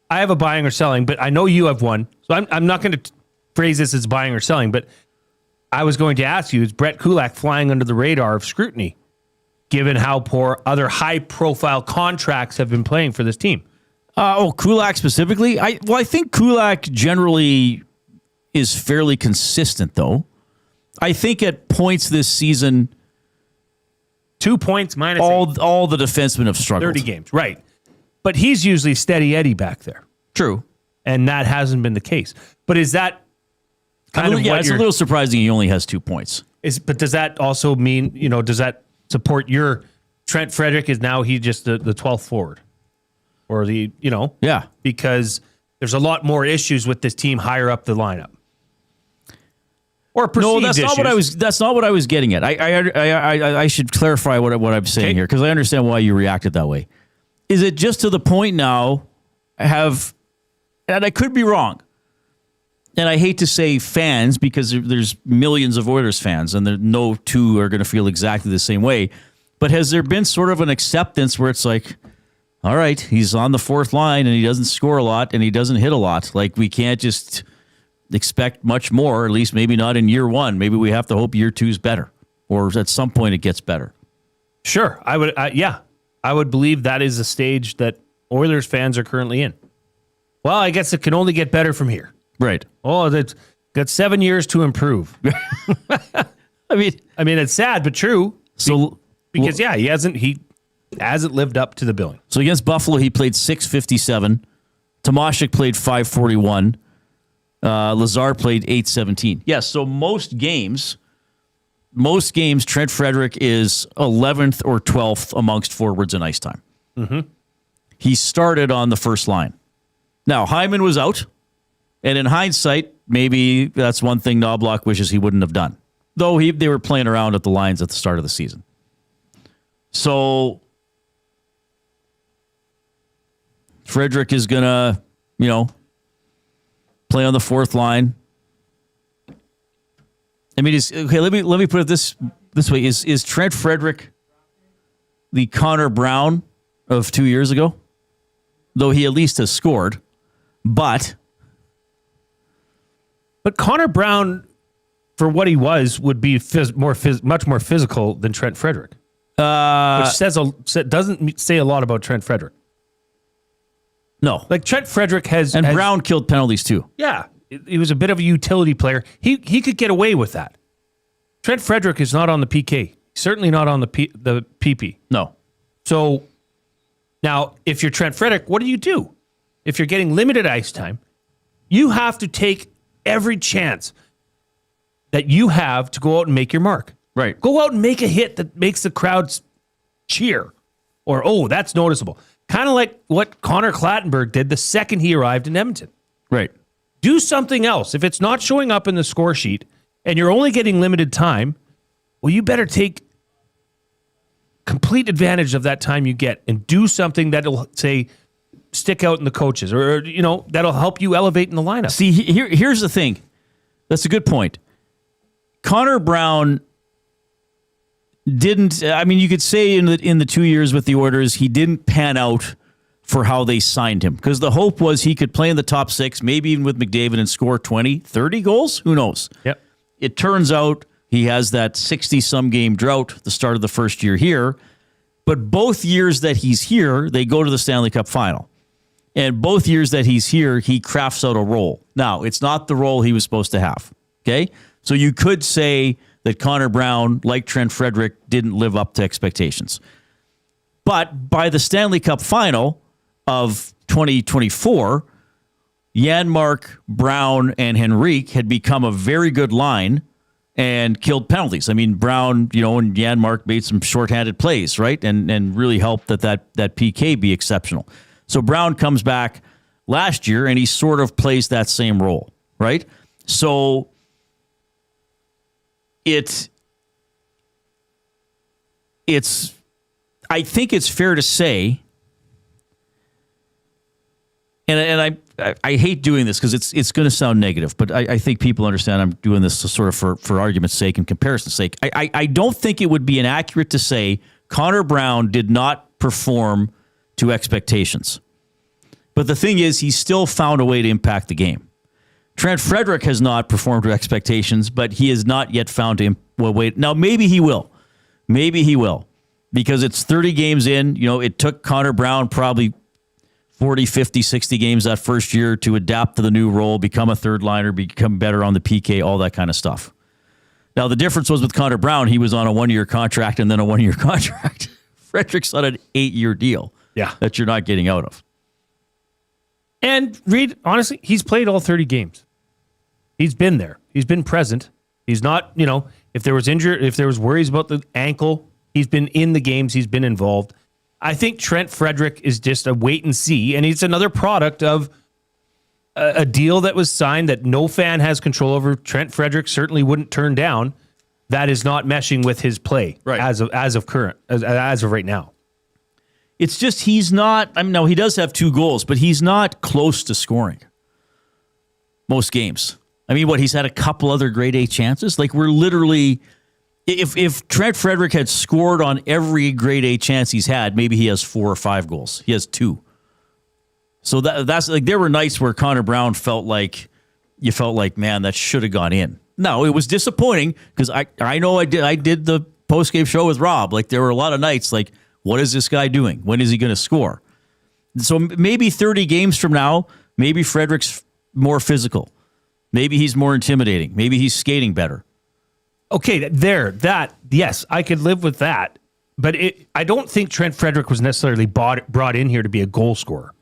a buying or selling, but I know you have one. So I'm not going to phrase this as buying or selling, but I was going to ask you, is Brett Kulak flying under the radar of scrutiny, given how poor other high-profile contracts have been playing for this team? Kulak specifically? I think Kulak generally is fairly consistent, though. I think at points this season, 2 points minus all the defensemen have struggled. 30 games, right. But he's usually steady Eddie back there. True. And that hasn't been the case. But is that it's a little surprising he only has 2 points. But does that also mean, does that support your Trent Frederick is now he just the 12th forward? Or Yeah. Because there's a lot more issues with this team higher up the lineup. Or perceived that's issues. not what I was getting at. I should clarify what I'm saying here because I understand why you reacted that way. Is it just to the point now? And I could be wrong. And I hate to say fans because there's millions of Oilers fans, and no two are going to feel exactly the same way. But has there been sort of an acceptance where it's like, all right, he's on the 4th line and he doesn't score a lot and he doesn't hit a lot. Like we can't just expect much more, at least maybe not in year 1. Maybe we have to hope year 2 is better, or at some point it gets better. Sure, I would believe that is a stage that Oilers fans are currently in. Well, I guess it can only get better from here. Right. Oh, that's got 7 years to improve. I mean, it's sad but true. So because he hasn't lived up to the billing. So against Buffalo, he played .657. Tomasic played .541. Lazar played .817. Yes, so most games, Trent Frederick is 11th or 12th amongst forwards in ice time. Mm-hmm. He started on the first line. Now, Hyman was out, and in hindsight, maybe that's one thing Knoblauch wishes he wouldn't have done, though they were playing around at the lines at the start of the season. So Frederick is going to, play on the 4th line. I mean, let me put it this way. Is Trent Frederick the Connor Brown of 2 years ago? Though he at least has scored. But Connor Brown, for what he was, would be much more physical than Trent Frederick. Which doesn't say a lot about Trent Frederick. No. Like Trent Frederick has... And Brown killed penalties too. Yeah. He was a bit of a utility player. He could get away with that. Trent Frederick is not on the PK. Certainly not on the PP. No. So now, if you're Trent Frederick, what do? If you're getting limited ice time, you have to take every chance that you have to go out and make your mark. Right. Go out and make a hit that makes the crowd cheer or, oh, that's noticeable. Kind of like what Connor Clattenburg did the second he arrived in Edmonton. Right. Do something else. If it's not showing up in the score sheet and you're only getting limited time, well, you better take complete advantage of that time you get and do something that'll, say, stick out in the coaches or that'll help you elevate in the lineup. See, here's the thing. That's a good point. Connor Brown didn't, you could say in the 2 years with the Oilers, he didn't pan out for how they signed him because the hope was he could play in the top six, maybe even with McDavid and score 20, 30 goals. Who knows? Yep. It turns out he has that 60-some game drought at the start of the first year here. But both years that he's here, they go to the Stanley Cup final. And both years that he's here, he crafts out a role. Now, it's not the role he was supposed to have. Okay? So you could say that Connor Brown, like Trent Frederick, didn't live up to expectations. But by the Stanley Cup final of 2024, Janmark, Brown, and Henrique had become a very good line and killed penalties. Brown, and Janmark made some shorthanded plays, right? And really helped that PK be exceptional. So Brown comes back last year and he sort of plays that same role, right? So it's I think it's fair to say, and I hate doing this because it's going to sound negative, but I think people understand I'm doing this sort of for argument's sake and comparison's sake. I don't think it would be inaccurate to say Connor Brown did not perform to expectations. But the thing is, he still found a way to impact the game. Trent Frederick has not performed to expectations, but he has not yet found a way. Now, maybe he will. Maybe he will. Because it's 30 games in. It took Connor Brown probably 40, 50, 60 games that first year to adapt to the new role, become a third liner, become better on the PK, all that kind of stuff. Now, the difference was with Connor Brown, he was on a 1-year contract and then a 1-year contract. Frederick's on an 8-year deal that you're not getting out of. And Reid, honestly, he's played all 30 games. He's been there. He's been present. He's not, if there was worries about the ankle, he's been in the games. He's been involved. I think Trent Frederick is just a wait and see, and he's another product of a deal that was signed that no fan has control over. Trent Frederick certainly wouldn't turn down. That is not meshing with his play as of right now. It's just he's not. No, he does have 2 goals, but he's not close to scoring most games. He's had a couple other grade A chances. Like, we're literally, if Trent Frederick had scored on every grade A chance he's had, maybe he has 4 or 5 goals. He has 2. So that's like, there were nights where Connor Brown felt like, man, that should have gone in. No, it was disappointing because I know I did the post-game show with Rob. Like, there were a lot of nights like, what is this guy doing? When is he going to score? So maybe 30 games from now, maybe Frederick's more physical. Maybe he's more intimidating. Maybe he's skating better. Okay, yes, I could live with that. But I don't think Trent Frederick was necessarily brought in here to be a goal scorer.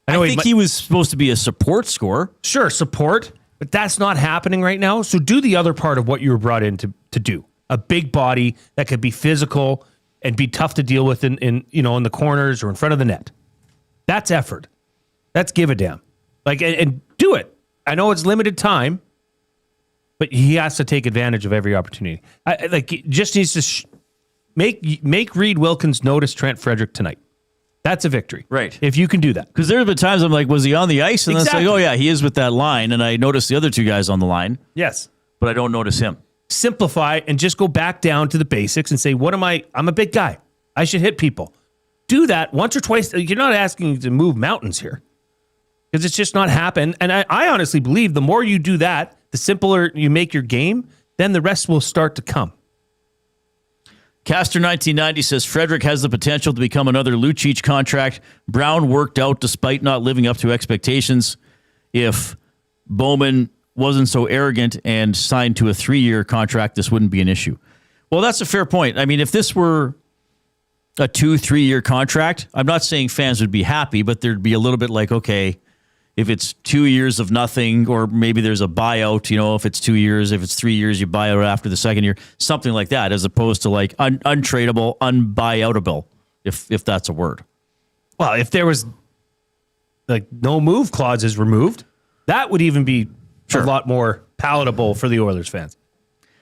I think he was supposed to be a support scorer. Sure, support, but that's not happening right now. So do the other part of what you were brought in to do. A big body that could be physical and be tough to deal with in the corners or in front of the net. That's effort. That's give a damn. And do it. I know it's limited time, but he has to take advantage of every opportunity. Just needs to make Reid Wilkins notice Trent Frederick tonight. That's a victory. Right. If you can do that. Because there have been times I'm like, was he on the ice? And then it's like, oh yeah, he is with that line. And I noticed the other 2 guys on the line. Yes. But I don't notice him. Simplify and just go back down to the basics and say, what am I? I'm a big guy. I should hit people. Do that once or twice. You're not asking to move mountains here because it's just not happened. And I honestly believe the more you do that, the simpler you make your game, then the rest will start to come. Caster 1990 says Frederick has the potential to become another Lucic contract. Brown worked out despite not living up to expectations. If Bowman wasn't so arrogant and signed to a 3-year contract, this wouldn't be an issue. Well, that's a fair point. If this were a 2-3 year contract, I'm not saying fans would be happy, but there'd be a little bit like, okay, if it's 2 years of nothing, or maybe there's a buyout, if it's 2 years, if it's 3 years, you buy out after the second year, something like that, as opposed to like untradeable, unbuyoutable, if that's a word. Well, if there was like no move clauses removed, that would even be a lot more palatable for the Oilers fans.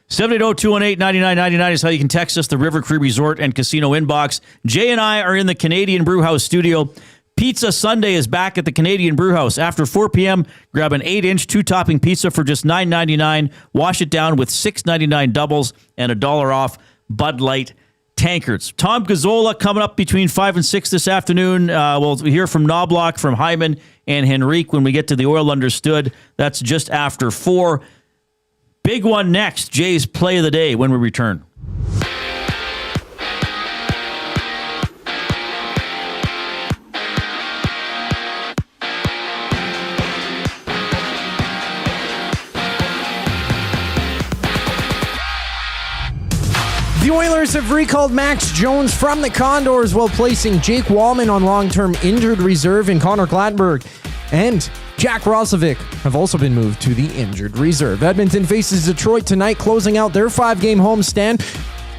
780-218-9999 is how you can text us, the River Cree Resort and Casino inbox. Jay and I are in the Canadian Brewhouse studio. Pizza Sunday is back at the Canadian Brewhouse. After 4 p.m., grab an 8-inch, 2-topping pizza for just $9.99. Wash it down with $6.99 doubles and $1 off Bud Light tankards. Tom Gazzola coming up between 5 and 6 this afternoon. We'll hear from Knoblauch, from Hyman, and Henrique when we get to the Oil Understood. That's just after 4. Big one next, Jay's Play of the Day when we return. The Oilers have recalled Max Jones from the Condors while placing Jake Wallman on long-term injured reserve, and Connor Glattenberg and Jack Roslovic have also been moved to the injured reserve. Edmonton faces Detroit tonight, closing out their 5-game homestand.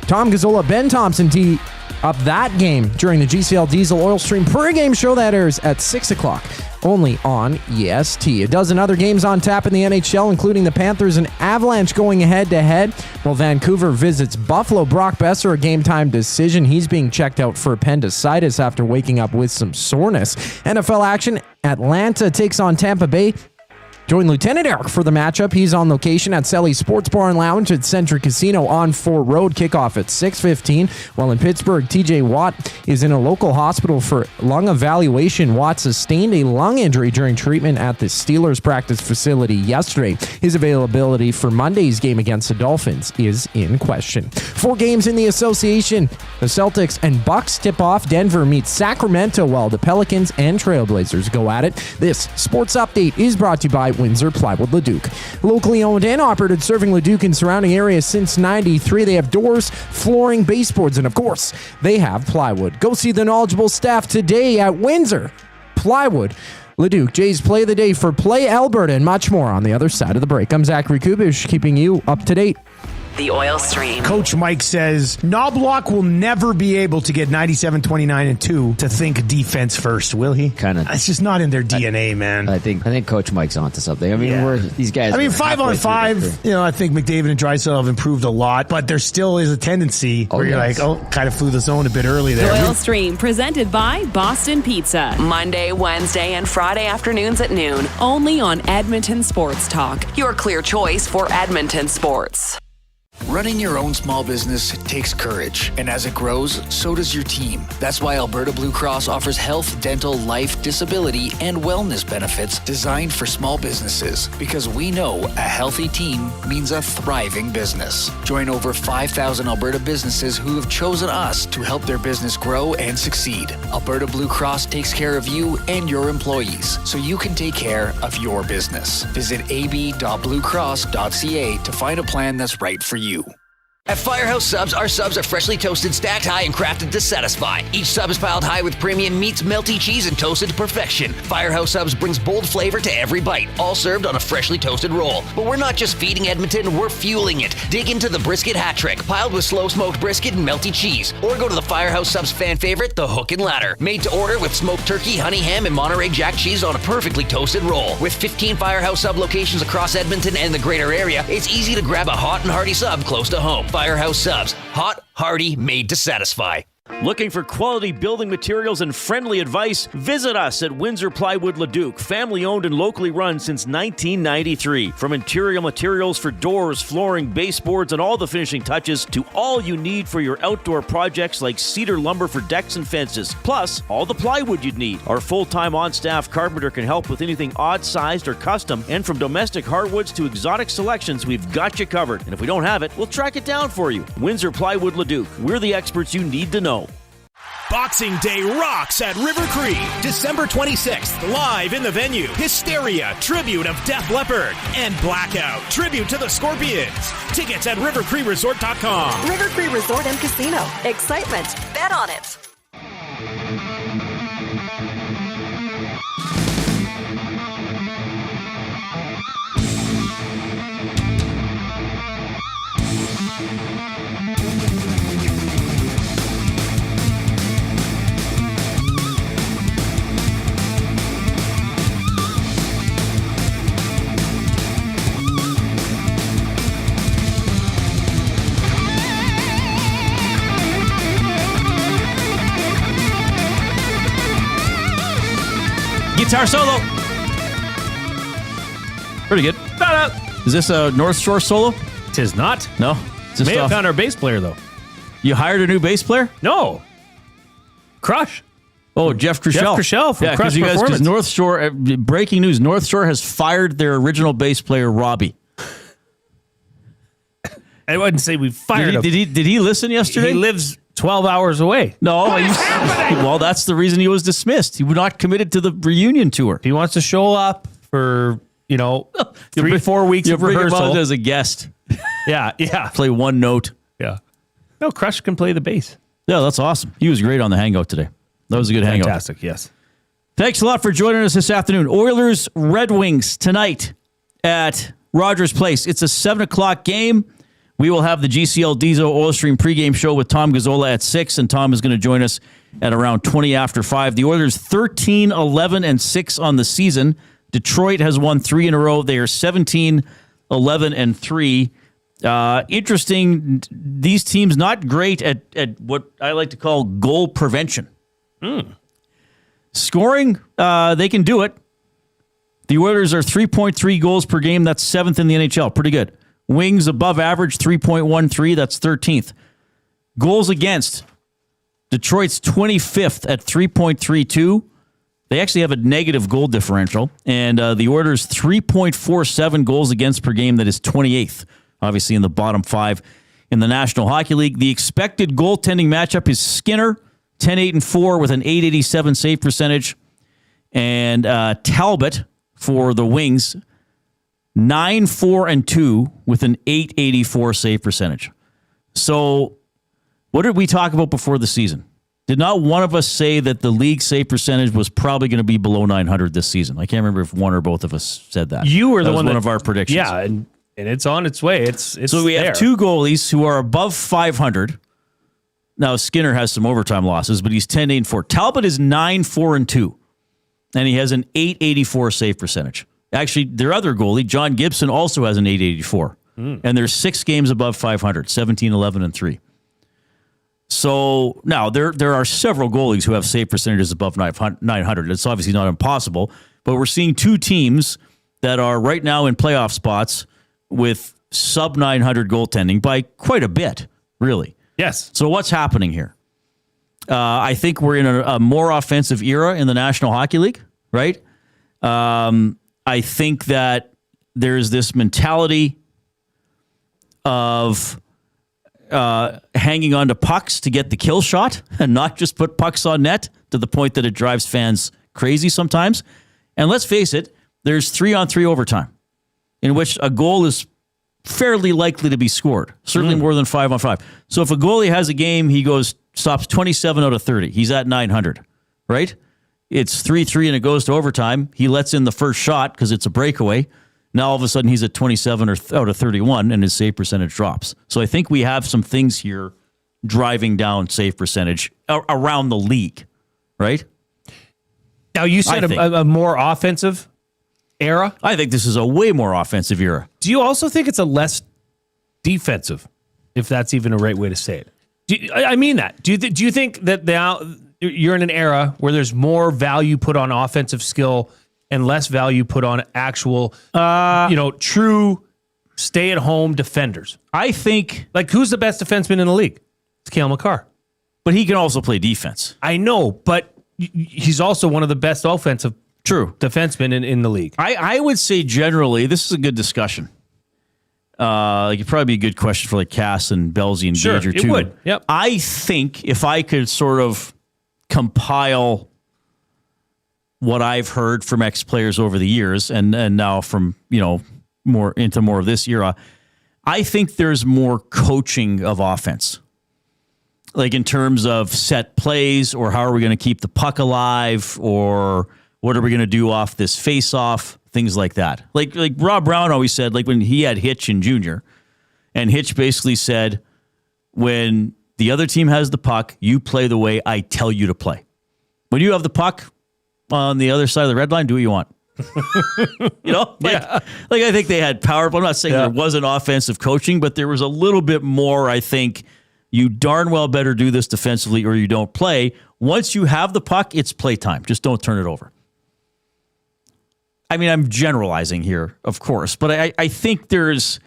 Tom Gazzola, Ben Thompson tee up that game during the GCL Diesel Oil Stream pregame show that airs at 6 o'clock, only on EST. A dozen other games on tap in the NHL, including the Panthers and Avalanche going head-to-head, while Vancouver visits Buffalo. Brock Besser, a game-time decision. He's being checked out for appendicitis after waking up with some soreness. NFL action, Atlanta takes on Tampa Bay. Join Lieutenant Eric for the matchup. He's on location at Selly's Sports Bar and Lounge at Centric Casino on Fort Road. Kickoff at 6:15. While in Pittsburgh, TJ Watt is in a local hospital for lung evaluation. Watt sustained a lung injury during treatment at the Steelers practice facility yesterday. His availability for Monday's game against the Dolphins is in question. 4 games in the association. The Celtics and Bucks tip off. Denver meets Sacramento while the Pelicans and Trailblazers go at it. This sports update is brought to you by Windsor Plywood Leduc. Locally owned and operated, serving Leduc and surrounding areas since '93. They have doors, flooring, baseboards, and of course, they have plywood. Go see the knowledgeable staff today at Windsor Plywood Leduc. Jay's Play of the Day for Play Alberta and much more on the other side of the break. I'm Zachary Kubish, keeping you up to date. The Oil Stream. Coach Mike says Knoblauch will never be able to get 97, 29, and 2 to think defense first, will he? Kind of. It's just not in their DNA, man. I think Coach Mike's onto something. I mean, these guys. I mean, 5-on-5. I think McDavid and Draisaitl have improved a lot, but there still is a tendency where you're like, kind of flew the zone a bit early there. The Oil Stream, presented by Boston Pizza. Monday, Wednesday, and Friday afternoons at noon. Only on Edmonton Sports Talk. Your clear choice for Edmonton sports. Running your own small business takes courage, and as it grows, so does your team. That's why Alberta Blue Cross offers health, dental, life, disability, and wellness benefits designed for small businesses, because we know a healthy team means a thriving business. Join over 5,000 Alberta businesses who have chosen us to help their business grow and succeed. Alberta Blue Cross takes care of you and your employees, so you can take care of your business. Visit ab.bluecross.ca to find a plan that's right for you. At Firehouse Subs, our subs are freshly toasted, stacked high, and crafted to satisfy. Each sub is piled high with premium meats, melty cheese, and toasted to perfection. Firehouse Subs brings bold flavor to every bite, all served on a freshly toasted roll. But we're not just feeding Edmonton, we're fueling it. Dig into the brisket hat trick, piled with slow-smoked brisket and melty cheese. Or go to the Firehouse Subs fan favorite, the Hook and Ladder. Made to order with smoked turkey, honey ham, and Monterey Jack cheese on a perfectly toasted roll. With 15 Firehouse Sub locations across Edmonton and the greater area, it's easy to grab a hot and hearty sub close to home. Firehouse Subs. Hot, hearty, made to satisfy. Looking for quality building materials and friendly advice? Visit us at Windsor Plywood Leduc, family owned and locally run since 1993. From interior materials for doors, flooring, baseboards, and all the finishing touches to all you need for your outdoor projects like cedar lumber for decks and fences, plus all the plywood you'd need. Our full-time on-staff carpenter can help with anything odd-sized or custom, and from domestic hardwoods to exotic selections, we've got you covered. And if we don't have it, we'll track it down for you. Windsor Plywood Leduc. We're the experts you need to know. Boxing Day rocks at River Cree. December 26th, live in the venue. Hysteria, tribute of Def Leppard. And Blackout, tribute to the Scorpions. Tickets at rivercreeresort.com. River Cree Resort and Casino. Excitement. Bet on it. guitar solo. Pretty good. Is this a North Shore solo? Tis not. No. May have found our bass player, though. You hired a new bass player? No. Crush. Oh, Jeff Crushell. Jeff Crushell from Crush Performance. Because North Shore, breaking news, North Shore has fired their original bass player, Robbie. I wouldn't say we fired him. Did he listen yesterday? He lives 12 hours away. No. Well, that's the reason he was dismissed. He was not committed to the reunion tour. He wants to show up for, 3-4 weeks of bring rehearsal. him on as a guest. Yeah. Play one note. Yeah. No, Crush can play the bass. Yeah, that's awesome. He was great on the Hangout today. That was a good hangout. Fantastic, yes. Thanks a lot for joining us this afternoon. Oilers Red Wings tonight at Rogers Place. It's a 7 o'clock game. We will have the GCL Diesel Oil Stream pregame show with Tom Gazola at 6, and Tom is going to join us at around 20 after 5. The Oilers 13, 11, and 6 on the season. Detroit has won 3 in a row. They are 17, 11, and 3. Interesting, these teams not great at what I like to call goal prevention. Scoring, they can do it. The Oilers are 3.3 goals per game. That's 7th in the NHL. Pretty good. Wings above average, 3.13. That's 13th. Goals against. Detroit's 25th at 3.32. They actually have a negative goal differential. And the Oilers, 3.47 goals against per game. That is 28th. Obviously in the bottom 5 in the National Hockey League. The expected goaltending matchup is Skinner, 10-8-4 with an .887 save percentage. And Talbot for the Wings, 9-4-2 with an .884 save percentage. So what did we talk about before the season? Did not one of us say that the league save percentage was probably going to be below 900 this season? I can't remember if one or both of us said that. You were the one one of our predictions. Yeah, and it's on its way. It's so we have 2 goalies who are above 500. Now, Skinner has some overtime losses, but he's 10-8-4. Talbot is 9-4-2, and he has an .884 save percentage. Actually, their other goalie, John Gibson, also has an .884, and they're 6 games above 500, 17, 11, and 3. So now there are several goalies who have save percentages above 900. It's obviously not impossible, but we're seeing 2 teams that are right now in playoff spots with sub 900 goaltending by quite a bit, really. Yes. So what's happening here? I think we're in a more offensive era in the National Hockey League, right? I think that there's this mentality of hanging on to pucks to get the kill shot and not just put pucks on net to the point that it drives fans crazy sometimes. And let's face it, there's 3-on-3 overtime in which a goal is fairly likely to be scored, certainly more than 5-on-5. So if a goalie has a game, he stops 27 out of 30. He's at 900, right? It's 3-3 and it goes to overtime. He lets in the first shot because it's a breakaway. Now all of a sudden he's at 27 out of 31 and his save percentage drops. So I think we have some things here driving down save percentage around the league, right? Now you said a more offensive era? I think this is a way more offensive era. Do you also think it's a less defensive, if that's even a right way to say it? I mean that. Do you think that now you're in an era where there's more value put on offensive skill and less value put on actual, true stay-at-home defenders? I think... Like, who's the best defenseman in the league? It's Cale Makar. But he can also play defense. I know, but he's also one of the best offensive defensemen in the league. I would say generally, this is a good discussion. It'd probably be a good question for like Cass and Belzy and Gager too. It would. Yep. I think if I could sort of compile what I've heard from ex-players over the years and now from, more of this era, I think there's more coaching of offense. Like in terms of set plays or how are we going to keep the puck alive or what are we going to do off this face-off, things like that. Like Rob Brown always said, like when he had Hitch in junior, and Hitch basically said, when the other team has the puck, you play the way I tell you to play. When you have the puck on the other side of the red line, do what you want. Like I think they had power. I'm not saying there wasn't offensive coaching, but there was a little bit more, I think, you darn well better do this defensively or you don't play. Once you have the puck, it's playtime. Just don't turn it over. I mean, I'm generalizing here, of course, but I think there's.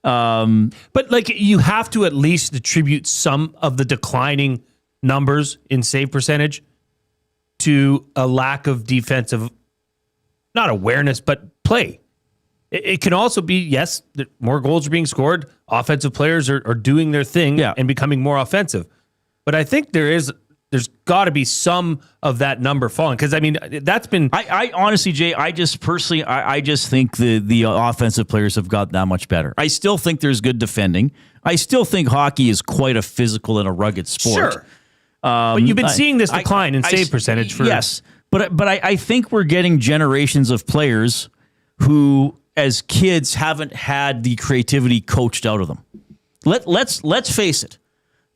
But like you have to at least attribute some of the declining numbers in save percentage to a lack of defensive, not awareness, but play. It can also be, yes, more goals are being scored. Offensive players are doing their thing and becoming more offensive. But I think there's got to be some of that number falling. Because, I mean, that's been... I honestly, Jay, I just think the offensive players have got that much better. I still think there's good defending. I still think hockey is quite a physical and a rugged sport. Sure. But you've been seeing this decline in save percentage for... Yes, but I think we're getting generations of players who, as kids, haven't had the creativity coached out of them. Let's face it.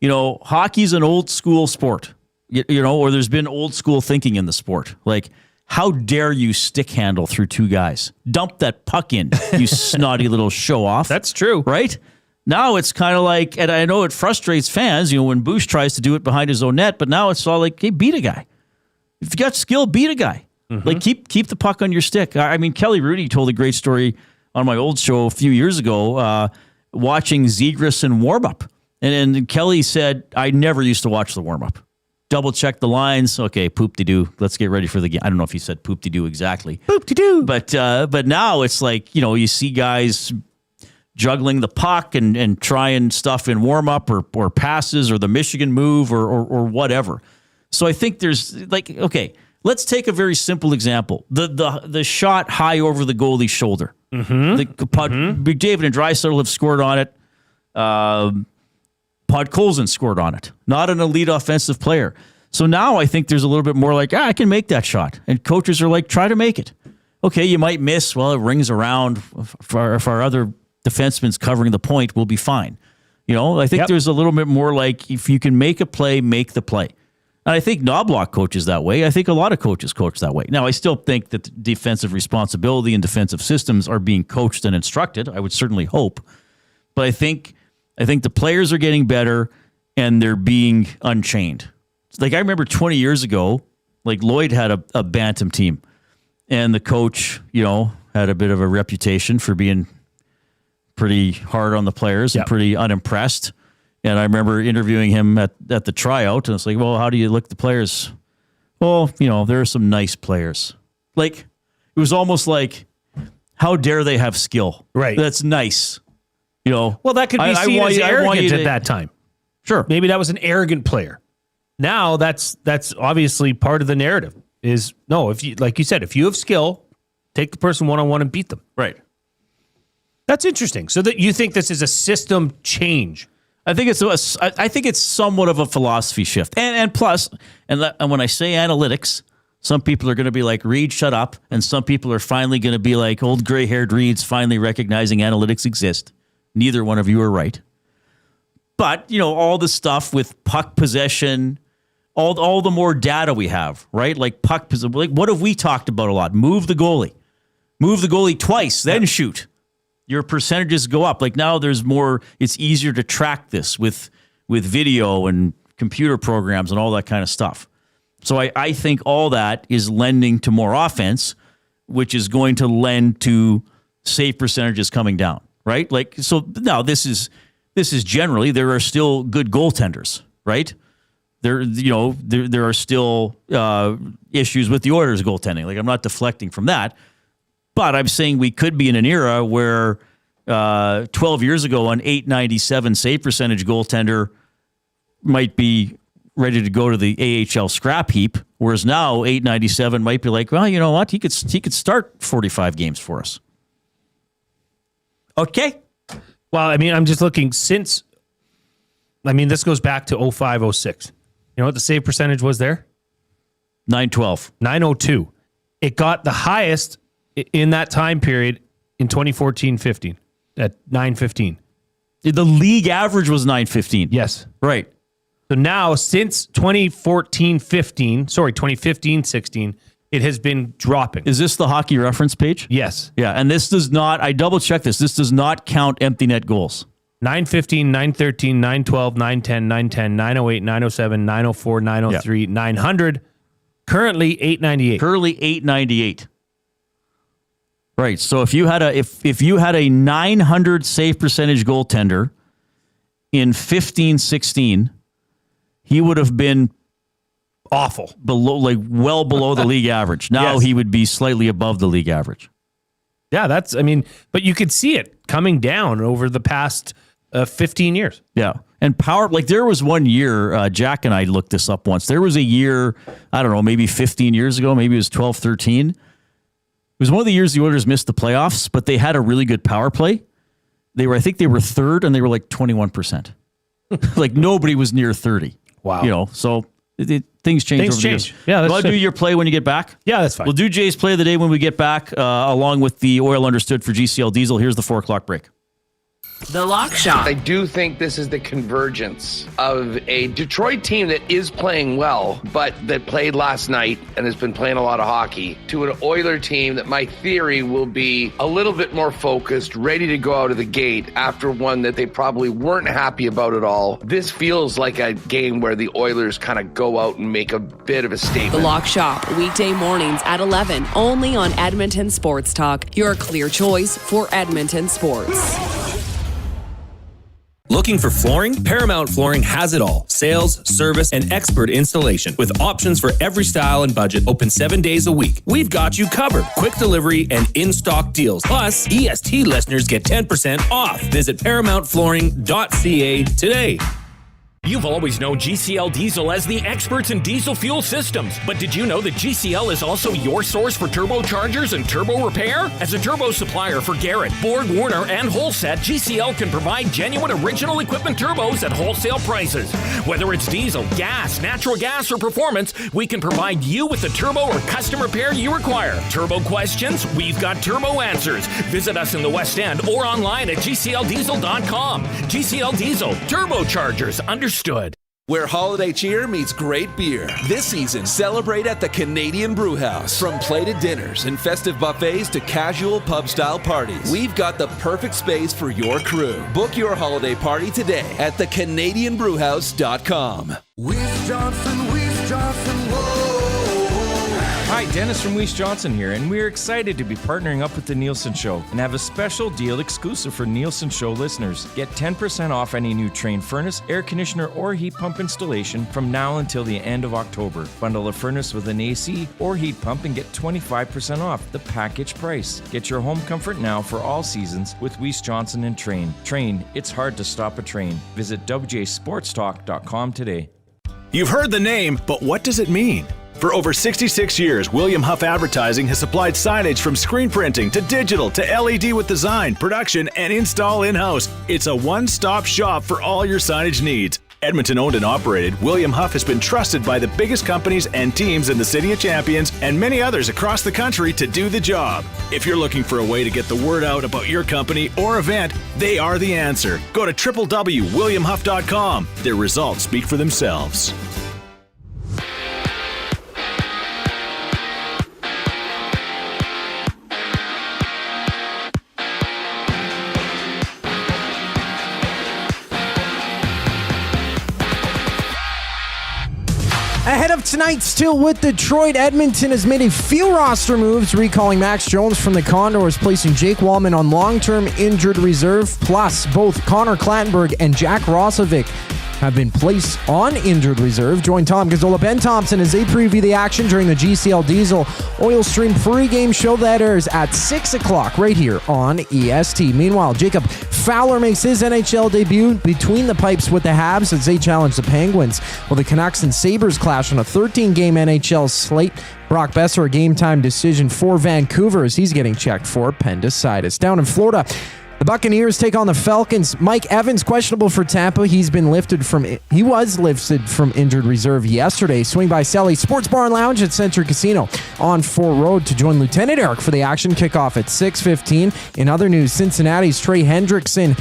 You know, hockey's an old school sport. You know, or there's been old school thinking in the sport. Like, how dare you stick handle through two guys? Dump that puck in, you snotty little show off. That's true. Right? Now it's kind of like, and I know it frustrates fans, you know, when Bush tries to do it behind his own net, but now it's all like, hey, beat a guy. If you got skill, beat a guy. Mm-hmm. Like, keep the puck on your stick. I mean, Kelly Rudy told a great story on my old show a few years ago, watching Zegras in warm-up. And Kelly said, I never used to watch the warm-up. Double check the lines. Okay, poop-de-doo. Let's get ready for the game. I don't know if he said poop-de-doo exactly. Poop-de-doo. But now it's like, you know, you see guys juggling the puck and trying stuff in warm-up or passes or the Michigan move or whatever. So I think there's like, okay, let's take a very simple example. The shot high over the goalie's shoulder. Mm-hmm. The puck, McDavid and Draisaitl have scored on it. Podkolzin scored on it. Not an elite offensive player. So now I think there's a little bit more like, I can make that shot. And coaches are like, try to make it. Okay, you might miss. Well, it rings around. If our other defenseman's covering the point, we'll be fine. You know, I think there's a little bit more like, if you can make a play, make the play. And I think Knoblauch coaches that way. I think a lot of coaches coach that way. Now, I still think that defensive responsibility and defensive systems are being coached and instructed. I would certainly hope. But I think the players are getting better and they're being unchained. Like, I remember 20 years ago, like Lloyd had a bantam team and the coach, you know, had a bit of a reputation for being pretty hard on the players and pretty unimpressed. And I remember interviewing him at the tryout and it's like, well, how do you look at the players? Well, you know, there are some nice players. Like, it was almost like, how dare they have skill? Right. That's nice. You know, well, that could be seen as arrogant at that time. Sure. Maybe that was an arrogant player. Now that's obviously part of the narrative is, no, if you, like you said, if you have skill, take the person one-on-one and beat them. Right. That's interesting. So that you think this is a system change. I think it's somewhat of a philosophy shift. And plus, and when I say analytics, some people are going to be like, Reid, shut up. And some people are finally going to be like, old gray-haired Reid's finally recognizing analytics exist. Neither one of you are right. But, you know, all the stuff with puck possession, all the more data we have, right? Like puck possession. Like, what have we talked about a lot? Move the goalie. Move the goalie twice, then shoot. Your percentages go up. Like, now there's more, it's easier to track this with video and computer programs and all that kind of stuff. So I think all that is lending to more offense, which is going to lend to save percentages coming down. Right? Like, so now this is generally, there are still good goaltenders, right? There are still issues with the Oilers goaltending. Like, I'm not deflecting from that, but I'm saying we could be in an era where 12 years ago, an .897 save percentage goaltender might be ready to go to the AHL scrap heap, whereas now .897 might be like, well, you know what? He could start 45 games for us. Okay. Well, I mean, I'm just looking this goes back to 05-06. You know what the save percentage was there? 912. 902. It got the highest in that time period in 2014-15 at 915. The league average was 915. Yes. Right. So now, since 2015-16, it has been dropping. Is this the hockey reference page? Yes. Yeah, and this does not, I double checked this does not count empty net goals. 915, 913, 912, 910, 910, 908, 907, 904, 903, 900. Currently 898. Currently 898. Right. So if you had a 900 save percentage goaltender in 15-16, he would have been awful, well below the league average. Now he would be slightly above the league average. Yeah, but you could see it coming down over the past 15 years. Yeah. And there was one year, Jack and I looked this up once. There was a year, I don't know, maybe 15 years ago, maybe it was 12, 13. It was one of the years the Oilers missed the playoffs, but they had a really good power play. I think they were third, and they were like 21%. Like nobody was near 30. Wow. So things change. Things over change. The years. Yeah, that's I'll do your play when you get back. Yeah, that's fine. We'll do Jay's play of the day when we get back, along with the Oil Understood for GCL Diesel. Here's the 4 o'clock break. The Lock Shop. I do think this is the convergence of a Detroit team that is playing well, but that played last night and has been playing a lot of hockey, to an Oiler team that my theory will be a little bit more focused, ready to go out of the gate after one that they probably weren't happy about at all. This feels like a game where the Oilers kind of go out and make a bit of a statement. The Lock Shop, weekday mornings at 11, only on Edmonton Sports Talk, your clear choice for Edmonton sports. Looking for flooring? Paramount Flooring has it all. Sales, service, and expert installation with options for every style and budget. Open 7 days a week. We've got you covered. Quick delivery and in-stock deals. Plus, EST listeners get 10% off. Visit ParamountFlooring.ca today. You've always known GCL Diesel as the experts in diesel fuel systems. But did you know that GCL is also your source for turbochargers and turbo repair? As a turbo supplier for Garrett, Borg Warner, and Holset, GCL can provide genuine original equipment turbos at wholesale prices. Whether it's diesel, gas, natural gas, or performance, we can provide you with the turbo or custom repair you require. Turbo questions? We've got turbo answers. Visit us in the West End or online at GCLDiesel.com. GCL Diesel, turbochargers, understood. Where holiday cheer meets great beer. This season, celebrate at the Canadian Brewhouse. From plated dinners and festive buffets to casual pub-style parties, we've got the perfect space for your crew. Book your holiday party today at thecanadianbrewhouse.com. Weiss Johnson, whoa. Hi, Dennis from Weiss Johnson here, and we're excited to be partnering up with the Nielsen Show and have a special deal exclusive for Nielsen Show listeners. Get 10% off any new Trane furnace, air conditioner, or heat pump installation from now until the end of October. Bundle a furnace with an AC or heat pump and get 25% off the package price. Get your home comfort now for all seasons with Weiss Johnson and Trane. Trane, it's hard to stop a train. Visit WJSportsTalk.com today. You've heard the name, but what does it mean? For over 66 years, William Huff Advertising has supplied signage from screen printing to digital to LED with design, production, and install in-house. It's a one-stop shop for all your signage needs. Edmonton owned and operated, William Huff has been trusted by the biggest companies and teams in the City of Champions and many others across the country to do the job. If you're looking for a way to get the word out about your company or event, they are the answer. Go to www.williamhuff.com. Their results speak for themselves. Ahead of tonight's Still with Detroit, Edmonton has made a few roster moves, recalling Max Jones from the Condors, placing Jake Wallman on long-term injured reserve. Plus, both Connor Clattenburg and Jack Rossovic have been placed on injured reserve. Join Tom Gazola, Ben Thompson as they preview the action during the GCL Diesel Oil Stream pregame show that airs at 6 o'clock right here on EST. Meanwhile, Jacob Fowler makes his NHL debut between the pipes with the Habs as they challenge the Penguins, while the Canucks and Sabres clash on a 13-game NHL slate. Brock Besser, a game-time decision for Vancouver as he's getting checked for appendicitis. Down in Florida, the Buccaneers take on the Falcons. Mike Evans questionable for Tampa. He was lifted from injured reserve yesterday. Swing by Sally's Sports Bar and Lounge at Century Casino on Fort Road to join Lieutenant Eric for the action. Kickoff at 6:15. In other news, Cincinnati's Trey Hendrickson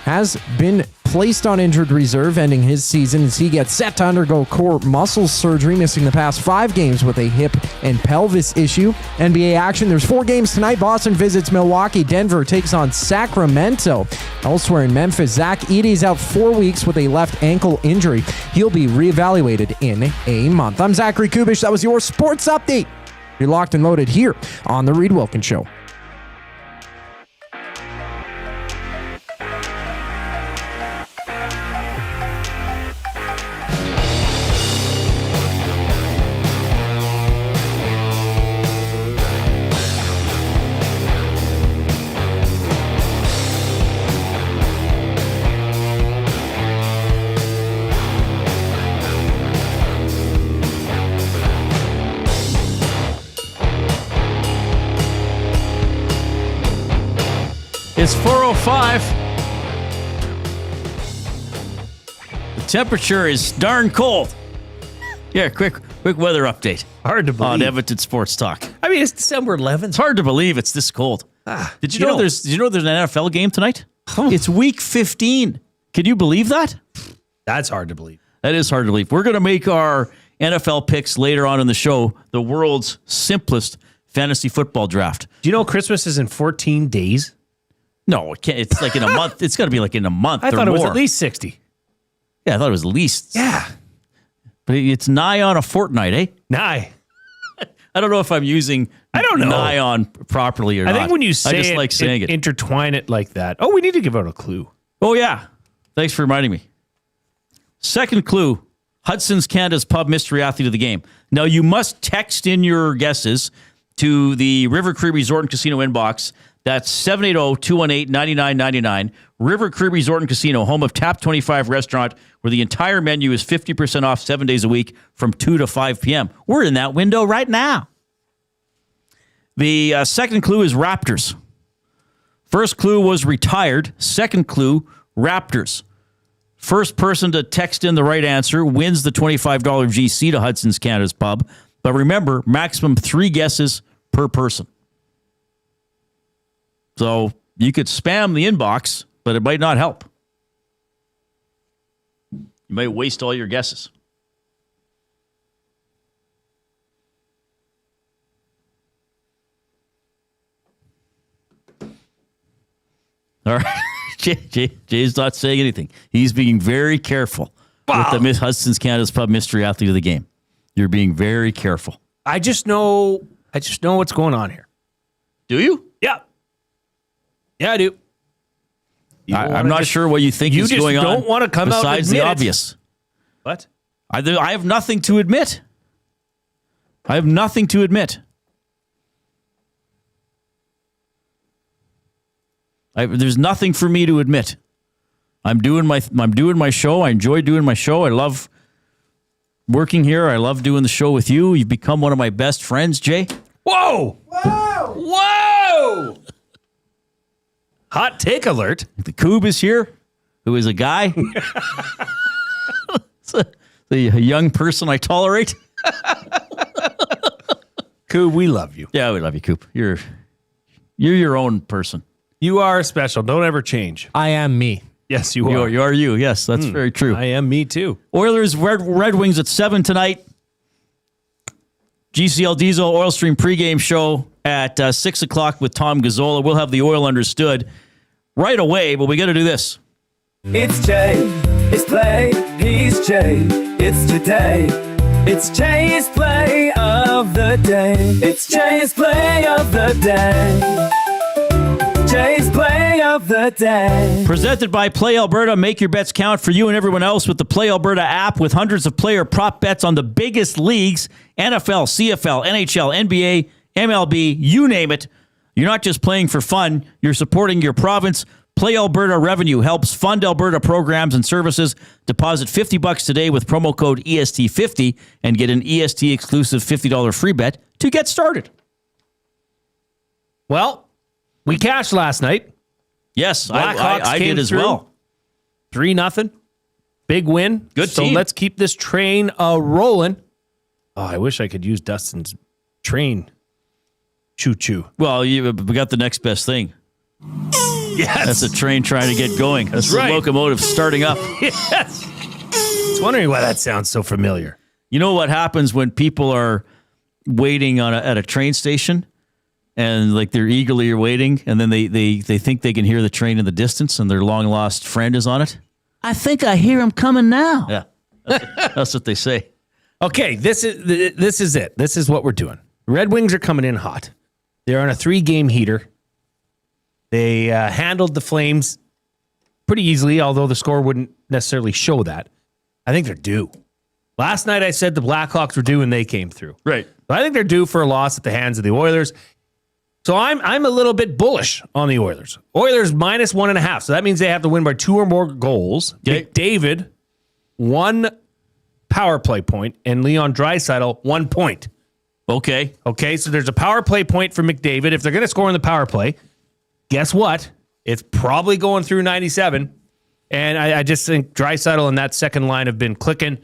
has been placed on injured reserve, ending his season as he gets set to undergo core muscle surgery, missing the past 5 games with a hip and pelvis issue. NBA action, there's 4 games tonight. Boston visits Milwaukee. Denver takes on Sacramento. Elsewhere in Memphis, Zach Edey's out 4 weeks with a left ankle injury. He'll be reevaluated in a month. I'm Zachary Kubish. That was your sports update. You're locked and loaded here on The Reid Wilkins Show. It's 4:05. The temperature is darn cold. Yeah, quick weather update. Hard to believe. On Edmonton Sports Talk. I mean, it's December 11th. It's hard to believe it's this cold. Did you know there's an NFL game tonight? It's week 15. Can you believe that? That's hard to believe. That is hard to believe. We're going to make our NFL picks later on in the show, the world's simplest fantasy football draft. Do you know Christmas is in 14 days? No, it can't. It's like in a month. It's got to be like in a month. I thought it was at least 60. Yeah, I thought it was at least. Yeah. But it's nigh on a fortnight, eh? Nigh. I don't know if I'm using nigh on properly or not. I think when you say I just like saying it. Intertwine it like that. Oh, we need to give out a clue. Oh, yeah. Thanks for reminding me. Second clue, Hudson's Canada's Pub Mystery Athlete of the Game. Now, you must text in your guesses to the River Cree Resort and Casino inbox. That's 780-218-9999. River Cree Resort and Casino, home of Tap 25 Restaurant, where the entire menu is 50% off 7 days a week from 2 to 5 p.m. We're in that window right now. The second clue is Raptors. First clue was retired. Second clue, Raptors. First person to text in the right answer wins the $25 GC to Hudson's Canada's Pub. But remember, maximum 3 guesses per person. So you could spam the inbox, but it might not help. You might waste all your guesses. All right. Jay's not saying anything. He's being very careful with the Miss Hudson's Canada's Pub Mystery Athlete of the Game. You're being very careful. I just know what's going on here. Do you? Yeah. Yeah, I do. I'm not sure what you think is going on. You just don't want to come out and besides admit the it. obvious. What? I have nothing to admit. I have nothing to admit. There's nothing for me to admit. I'm doing my show. I enjoy doing my show. I love working here. I love doing the show with you. You've become one of my best friends, Jay. Whoa! Whoa! Whoa! Hot take alert. The Coob is here, who is a guy. a young person I tolerate. Coob, we love you. Yeah, we love you, Coob. You're your own person. You are special. Don't ever change. I am me. Yes, you are. You are you. Yes, that's very true. I am me too. Oilers Red Wings at 7 tonight. GCL Diesel Oil Stream pregame show at 6 o'clock with Tom Gazola. We'll have the Oil understood right away, but we got to do this. It's Jay. It's play. He's Jay. It's today. It's Jay's play of the day. It's Jay's play of the day. Jay's play of the day. Presented by Play Alberta. Make your bets count for you and everyone else with the Play Alberta app with hundreds of player prop bets on the biggest leagues, NFL, CFL, NHL, NBA, MLB, you name it. You're not just playing for fun. You're supporting your province. Play Alberta Revenue helps fund Alberta programs and services. Deposit $50 today with promo code EST50 and get an EST exclusive $50 free bet to get started. Well, we cashed last night. Yes, I did as well. 3-0. Big win. Good so team. Let's keep this train rolling. Oh, I wish I could use Dustin's train. Choo-choo. Well, we got the next best thing. Yes. That's a train trying to get going. That's right. The locomotive starting up. Yes. I was wondering why that sounds so familiar. You know what happens when people are waiting at a train station? And like they're eagerly waiting, and then they think they can hear the train in the distance, and their long lost friend is on it. I think I hear him coming now. Yeah, that's what they say. Okay, this is it. This is what we're doing. Red Wings are coming in hot. They're on a 3-game heater. They handled the Flames pretty easily, although the score wouldn't necessarily show that. I think they're due. Last night I said the Blackhawks were due, and they came through. Right. But I think they're due for a loss at the hands of the Oilers. So I'm a little bit bullish on the Oilers. Oilers minus 1.5. So that means they have to win by 2 or more goals. Okay. McDavid, 1 power play point, and Leon Draisaitl, 1 point. Okay. Okay, so there's a power play point for McDavid. If they're going to score in the power play, guess what? It's probably going through 97. And I just think Draisaitl and that second line have been clicking.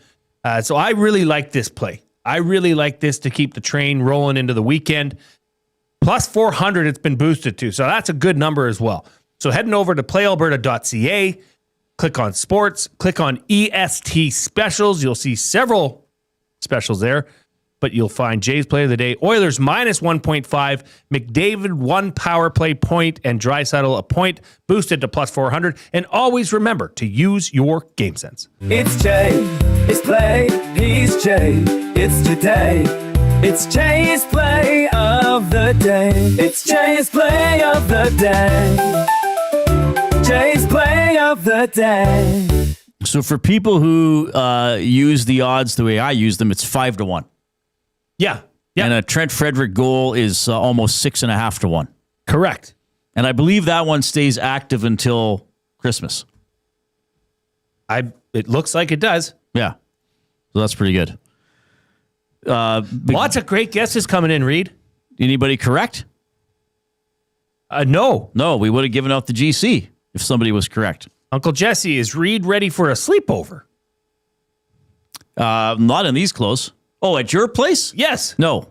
So I really like this play. I really like this to keep the train rolling into the weekend. Plus 400 it's been boosted to. So that's a good number as well. So heading over to playalberta.ca, click on sports, click on EST specials. You'll see several specials there, but you'll find Jay's play of the day. Oilers minus 1.5, McDavid 1 power play point, and Draisaitl a point, boosted to plus 400. And always remember to use your game sense. It's Jay, it's play, he's Jay, it's today. It's Jay's play of the day. It's Jay's play of the day. Jay's play of the day. So for people who use the odds the way I use them, it's 5-1. Yeah. And a Trent Frederick goal is almost 6.5-1. Correct. And I believe that one stays active until Christmas. It looks like it does. Yeah. So that's pretty good. Lots of great guesses coming in, Reid. Anybody correct? No. No, we would have given out the GC if somebody was correct. Uncle Jesse, is Reid ready for a sleepover? Not in these clothes. Oh, at your place? Yes. No.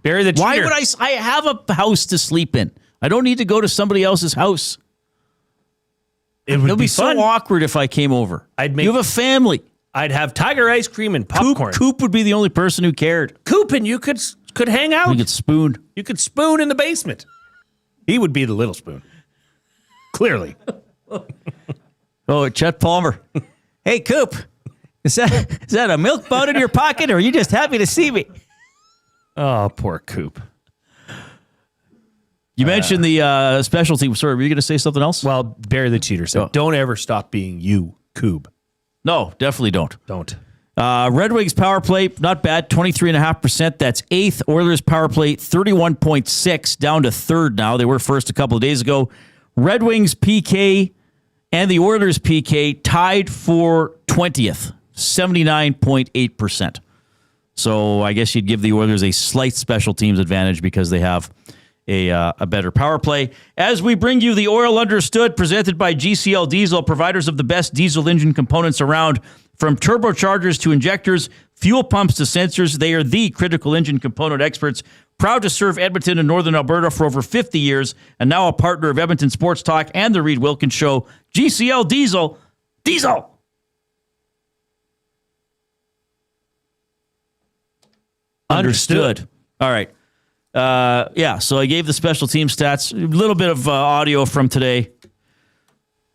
Bury the cheater. Why would I have a house to sleep in. I don't need to go to somebody else's house. It'll be fun. so awkward if I came over. You have a family. I'd have Tiger ice cream and popcorn. Coop would be the only person who cared. Coop and you could hang out. We could spoon. You could spoon in the basement. He would be the little spoon. Clearly. Oh, Chet Palmer. Hey, Coop. Is that a milk bone in your pocket, or are you just happy to see me? Oh, poor Coop. You mentioned the special team. Sorry, were you going to say something else? Well, Barry the Cheater said, don't ever stop being you, Coop. No, definitely don't. Don't. Red Wings power play, not bad, 23.5%. That's 8th. Oilers power play, 31.6, down to 3rd now. They were first a couple of days ago. Red Wings PK and the Oilers PK tied for 20th, 79.8%. So I guess you'd give the Oilers a slight special teams advantage because they have a better power play. As we bring you the Oil Understood, presented by GCL Diesel, providers of the best diesel engine components around. From turbochargers to injectors, fuel pumps to sensors, they are the critical engine component experts. Proud to serve Edmonton and Northern Alberta for over 50 years, and now a partner of Edmonton Sports Talk and the Reid Wilkins Show. GCL Diesel. Diesel! Understood. All right. So I gave the special team stats. A little bit of audio from today.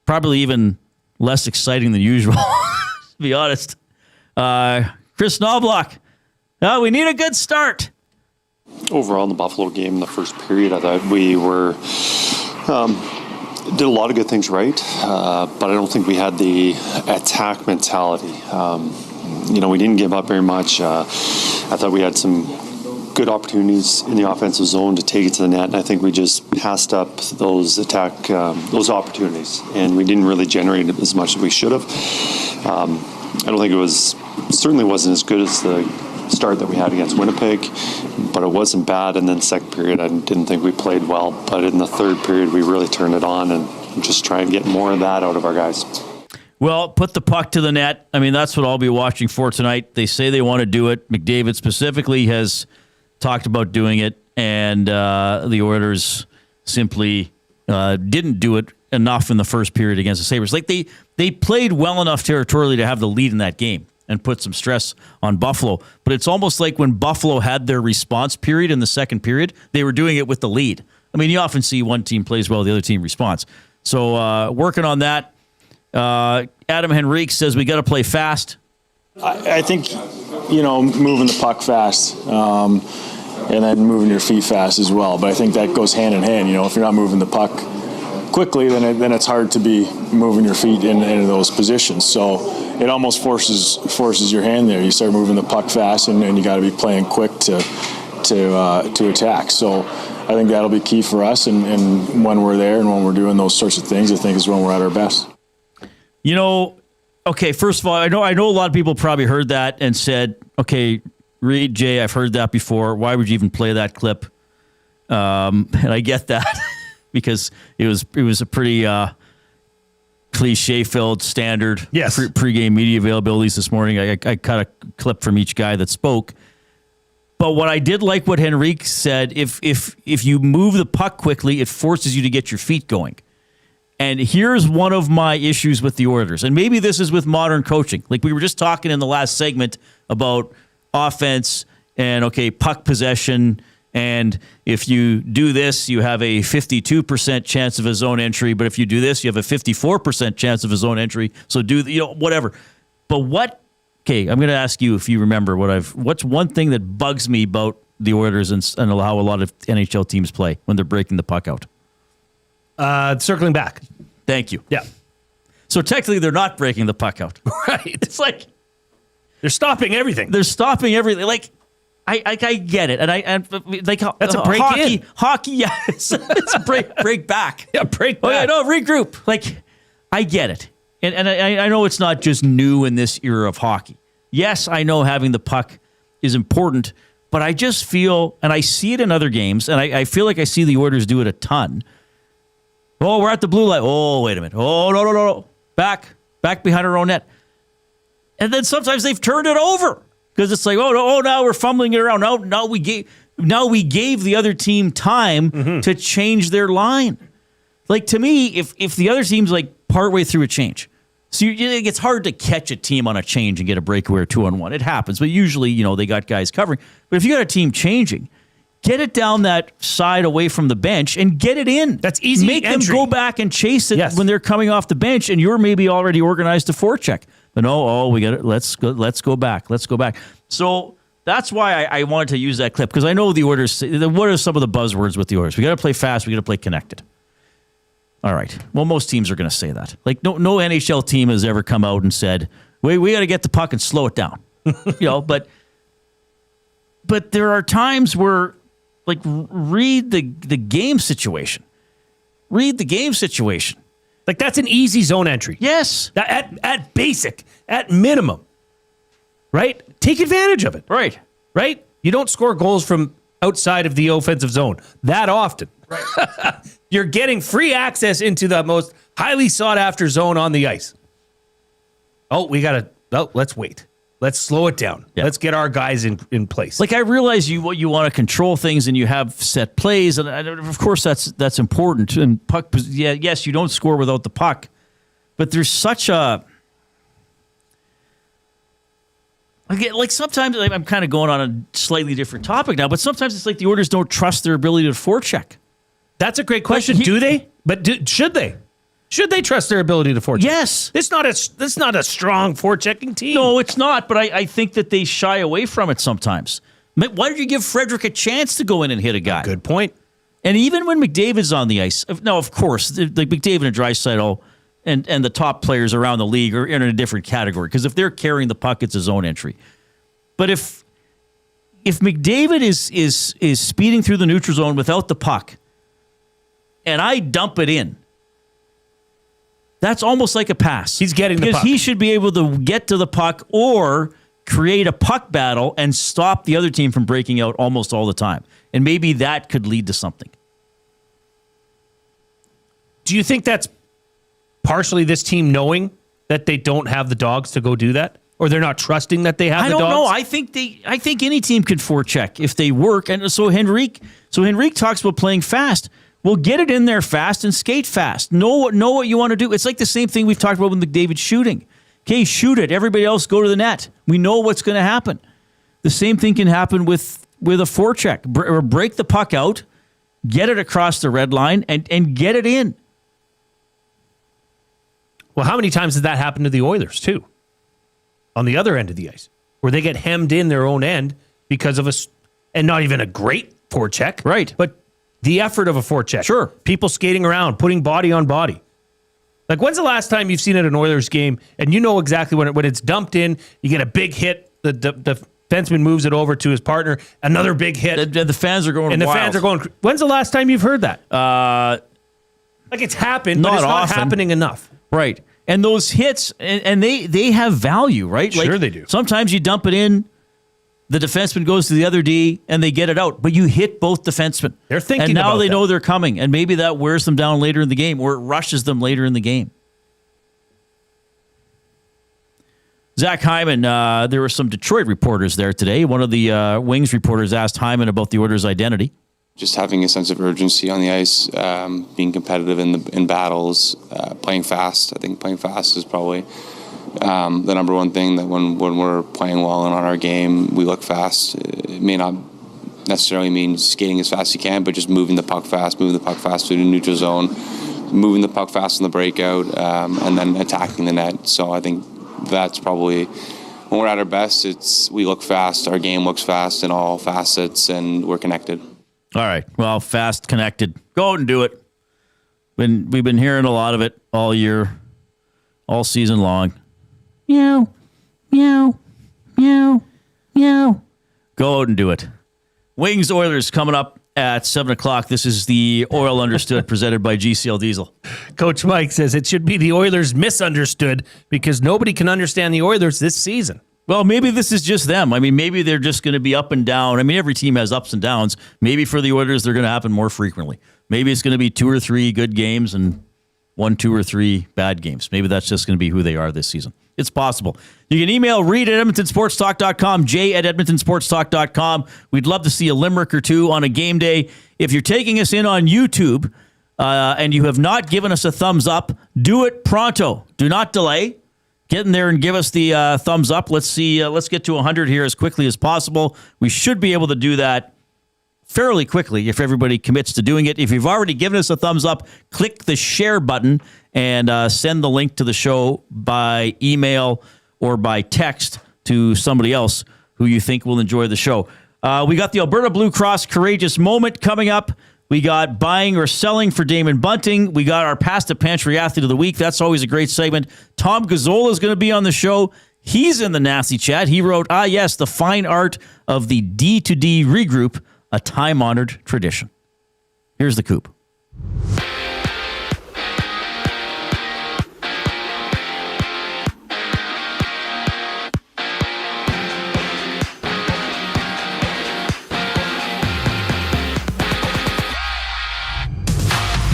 Probably even less exciting than usual, to be honest. Kris Knoblauch. We need a good start. Overall, in the Buffalo game, in the first period, I thought we were did a lot of good things right, but I don't think we had the attack mentality. We didn't give up very much. I thought we had some good opportunities in the offensive zone to take it to the net, and I think we just passed up those opportunities, and we didn't really generate as much as we should have. I don't think certainly wasn't as good as the start that we had against Winnipeg, but it wasn't bad. And then second period, I didn't think we played well, but in the third period, we really turned it on and just try and get more of that out of our guys. Well, put the puck to the net. I mean, that's what I'll be watching for tonight. They say they want to do it. McDavid specifically has talked about doing it, and the Oilers simply didn't do it enough in the first period against the Sabres. Like they played well enough territorially to have the lead in that game and put some stress on Buffalo. But it's almost like when Buffalo had their response period in the second period, they were doing it with the lead. I mean, you often see one team plays well, the other team responds. So working on that. Adam Henrique says we got to play fast. I think, moving the puck fast and then moving your feet fast as well. But I think that goes hand in hand. If you're not moving the puck quickly, then it's hard to be moving your feet into those positions. So it almost forces your hand there. You start moving the puck fast, and you got to be playing quick to attack. So I think that'll be key for us. And when we're there and when we're doing those sorts of things, I think is when we're at our best. Okay, first of all, I know a lot of people probably heard that and said, okay, Reid, Jay, I've heard that before. Why would you even play that clip? And I get that. because it was a pretty cliche-filled standard pregame media availabilities this morning. I cut a clip from each guy that spoke. But what I did like what Henrique said, if you move the puck quickly, it forces you to get your feet going. And here's one of my issues with the Oilers. And maybe this is with modern coaching. Like we were just talking in the last segment about offense and, puck possession. And if you do this, you have a 52% chance of a zone entry. But if you do this, you have a 54% chance of a zone entry. So whatever. But what... Okay, I'm going to ask you if you remember what's one thing that bugs me about the Oilers and how a lot of NHL teams play when they're breaking the puck out? Circling back. Thank you. Yeah. So technically, they're not breaking the puck out. Right. It's like they're stopping everything. They're stopping everything. Like I get it, and like that's a break in. Hockey, yeah, it's break back. Yeah, break back. Okay, no, regroup. Like I get it, and I know it's not just new in this era of hockey. Yes, I know having the puck is important, but I just feel, and I see it in other games, and I feel like I see the Oilers do it a ton. Oh, we're at the blue line. Oh, wait a minute. Oh, no. Back behind our own net. And then sometimes they've turned it over because it's like, now we're fumbling it around. Now we gave the other team time to change their line. Like to me, if the other team's like partway through a change, so it's hard to catch a team on a change and get a breakaway or 2-on-1. It happens, but usually, they got guys covering. But if you got a team changing, get it down that side away from the bench and get it in. That's easy. Make entry. them go back and chase it when they're coming off the bench, and you're maybe already organized to forecheck. But we got it. Let's go back. So that's why I wanted to use that clip, because I know the Oilers. What are some of the buzzwords with the Oilers? We got to play fast. We got to play connected. All right. Well, most teams are going to say that. Like no NHL team has ever come out and said, we got to get the puck and slow it down. But there are times where, like, read the game situation. Read the game situation. Like, that's an easy zone entry. Yes. At basic, at minimum. Right? Take advantage of it. Right. Right? You don't score goals from outside of the offensive zone that often. Right. You're getting free access into the most highly sought-after zone on the ice. Let's wait. Let's slow it down. Yeah. Let's get our guys in place. Like, I realize you want to control things and you have set plays, and of course that's important. And puck, yes, you don't score without the puck, but there's such a like sometimes I'm kind of going on a slightly different topic now, but sometimes it's like the Oilers don't trust their ability to forecheck. That's a great question. Do they? But should they? Should they trust their ability to forecheck? Yes. It's not a strong forechecking team. No, it's not, but I think that they shy away from it sometimes. Why did you give Frederick a chance to go in and hit a guy? Good point. And even when McDavid's on the ice, now, of course, like McDavid and Draisaitl and the top players around the league are in a different category, because if they're carrying the puck, it's a zone entry. But if McDavid is speeding through the neutral zone without the puck, and I dump it in, that's almost like a pass. He's getting the puck. Because he should be able to get to the puck or create a puck battle and stop the other team from breaking out almost all the time. And maybe that could lead to something. Do you think that's partially this team knowing that they don't have the dogs to go do that? Or they're not trusting that they have the dogs? I don't know. I think any team can forecheck if they work. And so Henrique talks about playing fast. Well, get it in there fast and skate fast. Know what you want to do. It's like the same thing we've talked about with McDavid shooting. Okay, shoot it. Everybody else go to the net. We know what's going to happen. The same thing can happen with a forecheck. Break the puck out, get it across the red line, and get it in. Well, how many times did that happen to the Oilers, too? On the other end of the ice, where they get hemmed in their own end because of and not even a great forecheck. Right. But the effort of a forecheck. Sure. People skating around, putting body on body. Like, when's the last time you've seen at an Oilers game and you know exactly when it's dumped in, you get a big hit, the defenseman moves it over to his partner, another big hit. The fans are going and wild. The fans are going. When's the last time you've heard that? Like, it's happened, but it's not happening enough. Right. And those hits, and they have value, right? Sure they do. Sometimes you dump it in the defenseman goes to the other D and they get it out, but you hit both defensemen. They're thinking and now about they that. know they're coming, and maybe that wears them down later in the game, or it rushes them later in the game. Zach Hyman, there were some Detroit reporters there today. One of the Wings reporters asked Hyman about the Oilers' identity. Just having a sense of urgency on the ice, being competitive in battles, playing fast. I think playing fast is probably the number one thing, that when we're playing well and on our game, we look fast. It may not necessarily mean skating as fast as you can, but just moving the puck fast through the neutral zone, moving the puck fast in the breakout, and then attacking the net. So I think that's probably, when we're at our best, we look fast, our game looks fast in all facets, and we're connected. All right. Well, fast, connected. Go out and do it. We've been hearing a lot of it all year, all season long. Meow, meow, meow, meow. Go out and do it. Wings Oilers coming up at 7 o'clock. This is the Oil Understood presented by GCL Diesel. Coach Mike says it should be the Oilers misunderstood because nobody can understand the Oilers this season. Well, maybe this is just them. I mean, maybe they're just going to be up and down. I mean, every team has ups and downs. Maybe for the Oilers, they're going to happen more frequently. Maybe it's going to be 2 or 3 good games and 1, 2, or 3 bad games. Maybe that's just going to be who they are this season. It's possible. You can email Reid at EdmontonSportsTalk.com, Jay at EdmontonSportsTalk.com. We'd love to see a limerick or two on a game day. If you're taking us in on YouTube and you have not given us a thumbs up, do it pronto. Do not delay. Get in there and give us the thumbs up. Let's see. Let's get to 100 here as quickly as possible. We should be able to do that fairly quickly if everybody commits to doing it. If you've already given us a thumbs up, click the share button and send the link to the show by email or by text to somebody else who you think will enjoy the show. We got the Alberta Blue Cross Courageous Moment coming up. We got buying or selling for Damon Bunting. We got our Pasta Pantry Athlete of the Week. That's always a great segment. Tom Gazola is going to be on the show. He's in the nasty chat. He wrote, yes, the fine art of the D2D regroup, a time-honored tradition. Here's the coup.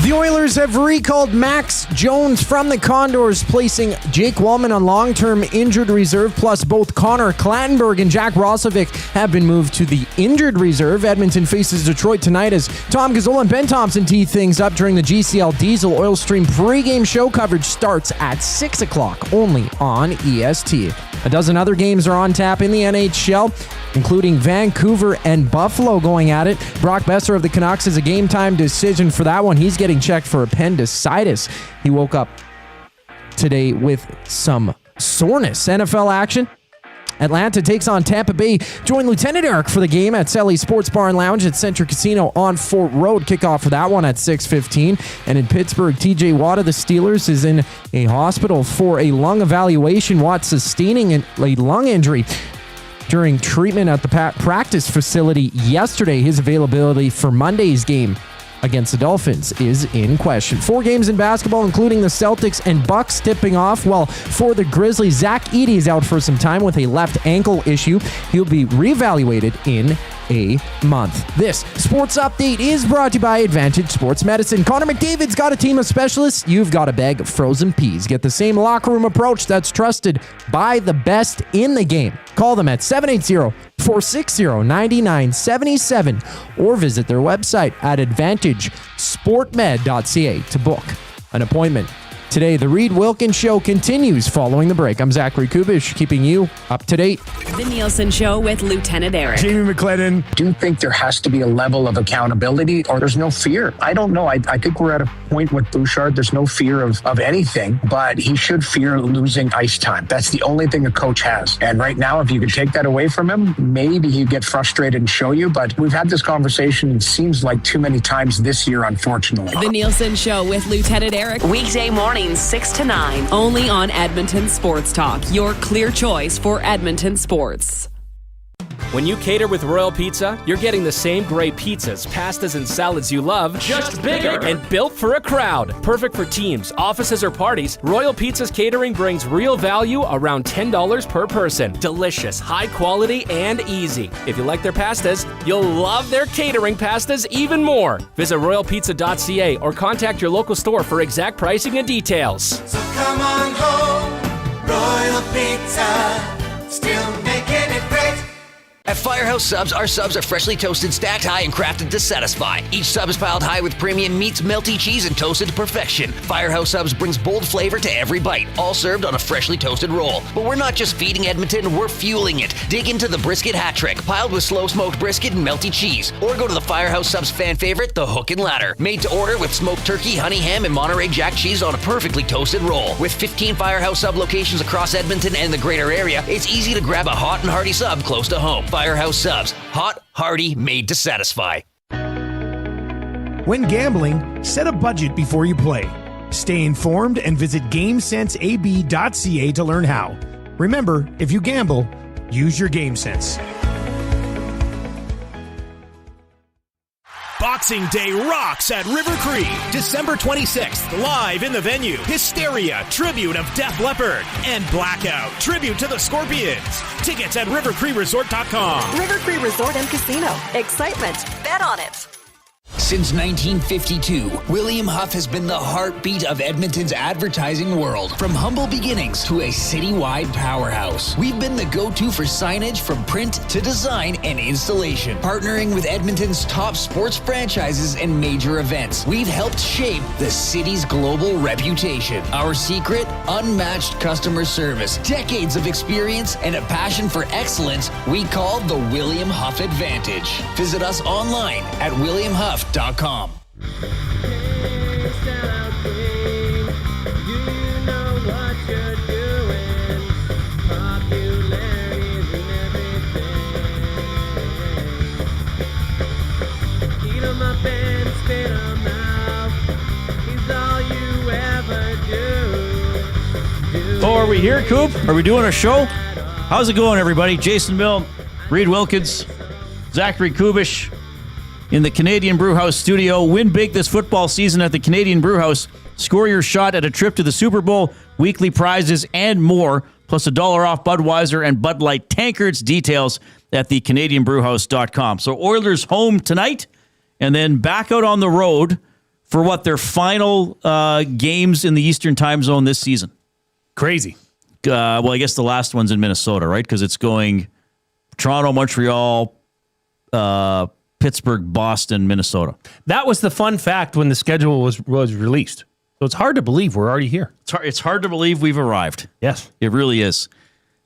The Oilers have recalled Max Jones from the Condors, placing Jake Wallman on long-term injured reserve, plus both Connor Clattenburg and Jack Roslovic have been moved to the injured reserve. Edmonton faces Detroit tonight as Tom Gazzola and Ben Thompson tee things up during the GCL Diesel Oil Stream pregame show. Coverage starts at 6 o'clock, only on EST. A dozen other games are on tap in the NHL, including Vancouver and Buffalo going at it. Brock Besser of the Canucks is a game-time decision for that one. He's getting checked for appendicitis. He woke up today with some soreness. NFL action. Atlanta takes on Tampa Bay. Join Lieutenant Eric for the game at Selly Sports Bar and Lounge at Century Casino on Fort Road. Kickoff for that one at 6:15. And in Pittsburgh, TJ Watt of the Steelers is in a hospital for a lung evaluation. Watt sustaining a lung injury during treatment at the practice facility yesterday. His availability for Monday's game against the Dolphins is in question. 4 games in basketball, including the Celtics and Bucks tipping off. Well, for the Grizzlies, Zach Edey is out for some time with a left ankle issue. He'll be reevaluated in a month. This sports update is brought to you by Advantage Sports Medicine. Connor McDavid's got a team of specialists. You've got a bag of frozen peas. Get the same locker room approach that's trusted by the best in the game. Call them at 780-460-9977 or visit their website at advantagesportmed.ca to book an appointment. Today, the Reid Wilkins Show continues following the break. I'm Zachary Kubish, keeping you up to date. The Nielsen Show with Lieutenant Eric. Jamie McLennan. Do you think there has to be a level of accountability or there's no fear? I don't know. I think we're at a point with Bouchard. There's no fear of anything, but he should fear losing ice time. That's the only thing a coach has. And right now, if you could take that away from him, maybe he'd get frustrated and show you. But we've had this conversation, it seems like too many times this year, unfortunately. The Nielsen Show with Lieutenant Eric. Weekday mornings, 6 to 9. Only on Edmonton Sports Talk. Your clear choice for Edmonton sports. When you cater with Royal Pizza, you're getting the same great pizzas, pastas, and salads you love, Just bigger. and built for a crowd. Perfect for teams, offices, or parties, Royal Pizza's catering brings real value around $10 per person. Delicious, high quality, and easy. If you like their pastas, you'll love their catering pastas even more. Visit royalpizza.ca or contact your local store for exact pricing and details. So come on home, Royal Pizza, still making it great. At Firehouse Subs, our subs are freshly toasted, stacked high, and crafted to satisfy. Each sub is piled high with premium meats, melty cheese, and toasted to perfection. Firehouse Subs brings bold flavor to every bite, all served on a freshly toasted roll. But we're not just feeding Edmonton, we're fueling it. Dig into the brisket hat trick, piled with slow-smoked brisket and melty cheese. Or go to the Firehouse Subs fan favorite, the Hook and Ladder. Made to order with smoked turkey, honey ham, and Monterey Jack cheese on a perfectly toasted roll. With 15 Firehouse Sub locations across Edmonton and the greater area, it's easy to grab a hot and hearty sub close to home. Firehouse Subs. Hot, hearty, made to satisfy. When gambling, set a budget before you play. Stay informed and visit GameSenseAB.ca to learn how. Remember, if you gamble, use your game sense. Boxing Day rocks at River Cree. December 26th, live in the venue. Hysteria, tribute of Def Leppard. And Blackout, tribute to the Scorpions. Tickets at rivercreeresort.com. River Cree Resort and Casino. Excitement. Bet on it. Since 1952, William Huff has been the heartbeat of Edmonton's advertising world. From humble beginnings to a citywide powerhouse, we've been the go-to for signage from print to design and installation. Partnering with Edmonton's top sports franchises and major events, we've helped shape the city's global reputation. Our secret? Unmatched customer service, decades of experience, and a passion for excellence we call the William Huff Advantage. Visit us online at williamhuff.com. Oh, are we here, Coop? Are we doing a show? How's it going, everybody? Jason Milne, Reid Wilkins, Zachary Kubish in the Canadian Brewhouse studio. Win big this football season at the Canadian Brewhouse. Score your shot at a trip to the Super Bowl, weekly prizes, and more, plus $1 off Budweiser and Bud Light tankards. Details at the CanadianBrewhouse.com. So Oilers home tonight, and then back out on the road for what, their final games in the Eastern time zone this season. Crazy. Well, I guess the last one's in Minnesota, right? Because it's going Toronto, Montreal, Pittsburgh, Boston, Minnesota. That was the fun fact when the schedule was released. So it's hard to believe we're already here. It's hard to believe we've arrived. Yes. It really is.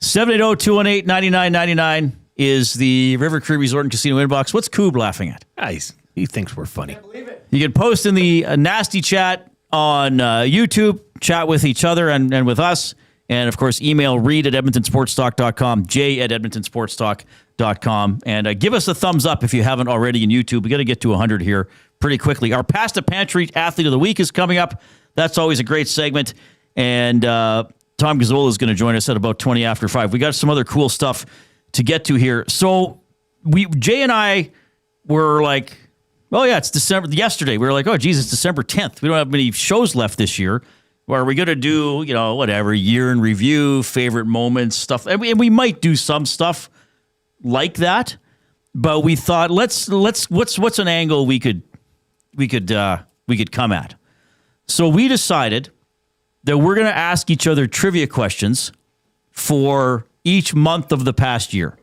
780-218-9999 is the River Cree Resort and Casino inbox. What's Coob laughing at? He thinks we're funny. You can post in the nasty chat on YouTube, chat with each other and with us. And, of course, email Reid at EdmontonSportsTalk.com, Jay at EdmontonSportsTalk.com. And give us a thumbs up if you haven't already in YouTube. We got to get to 100 here pretty quickly. Our Pasta Pantry Athlete of the Week is coming up. That's always a great segment. And Tom Gazola is going to join us at about 20 after 5. We got some other cool stuff to get to here. So Jay and I were like, oh, yeah, it's December. Yesterday, we were like, oh, geez, it's December 10th. We don't have many shows left this year. Are we going to do, whatever, year in review, favorite moments, stuff? And we might do some stuff like that, but we thought what's an angle we could come at. So we decided that we're going to ask each other trivia questions for each month of the past year.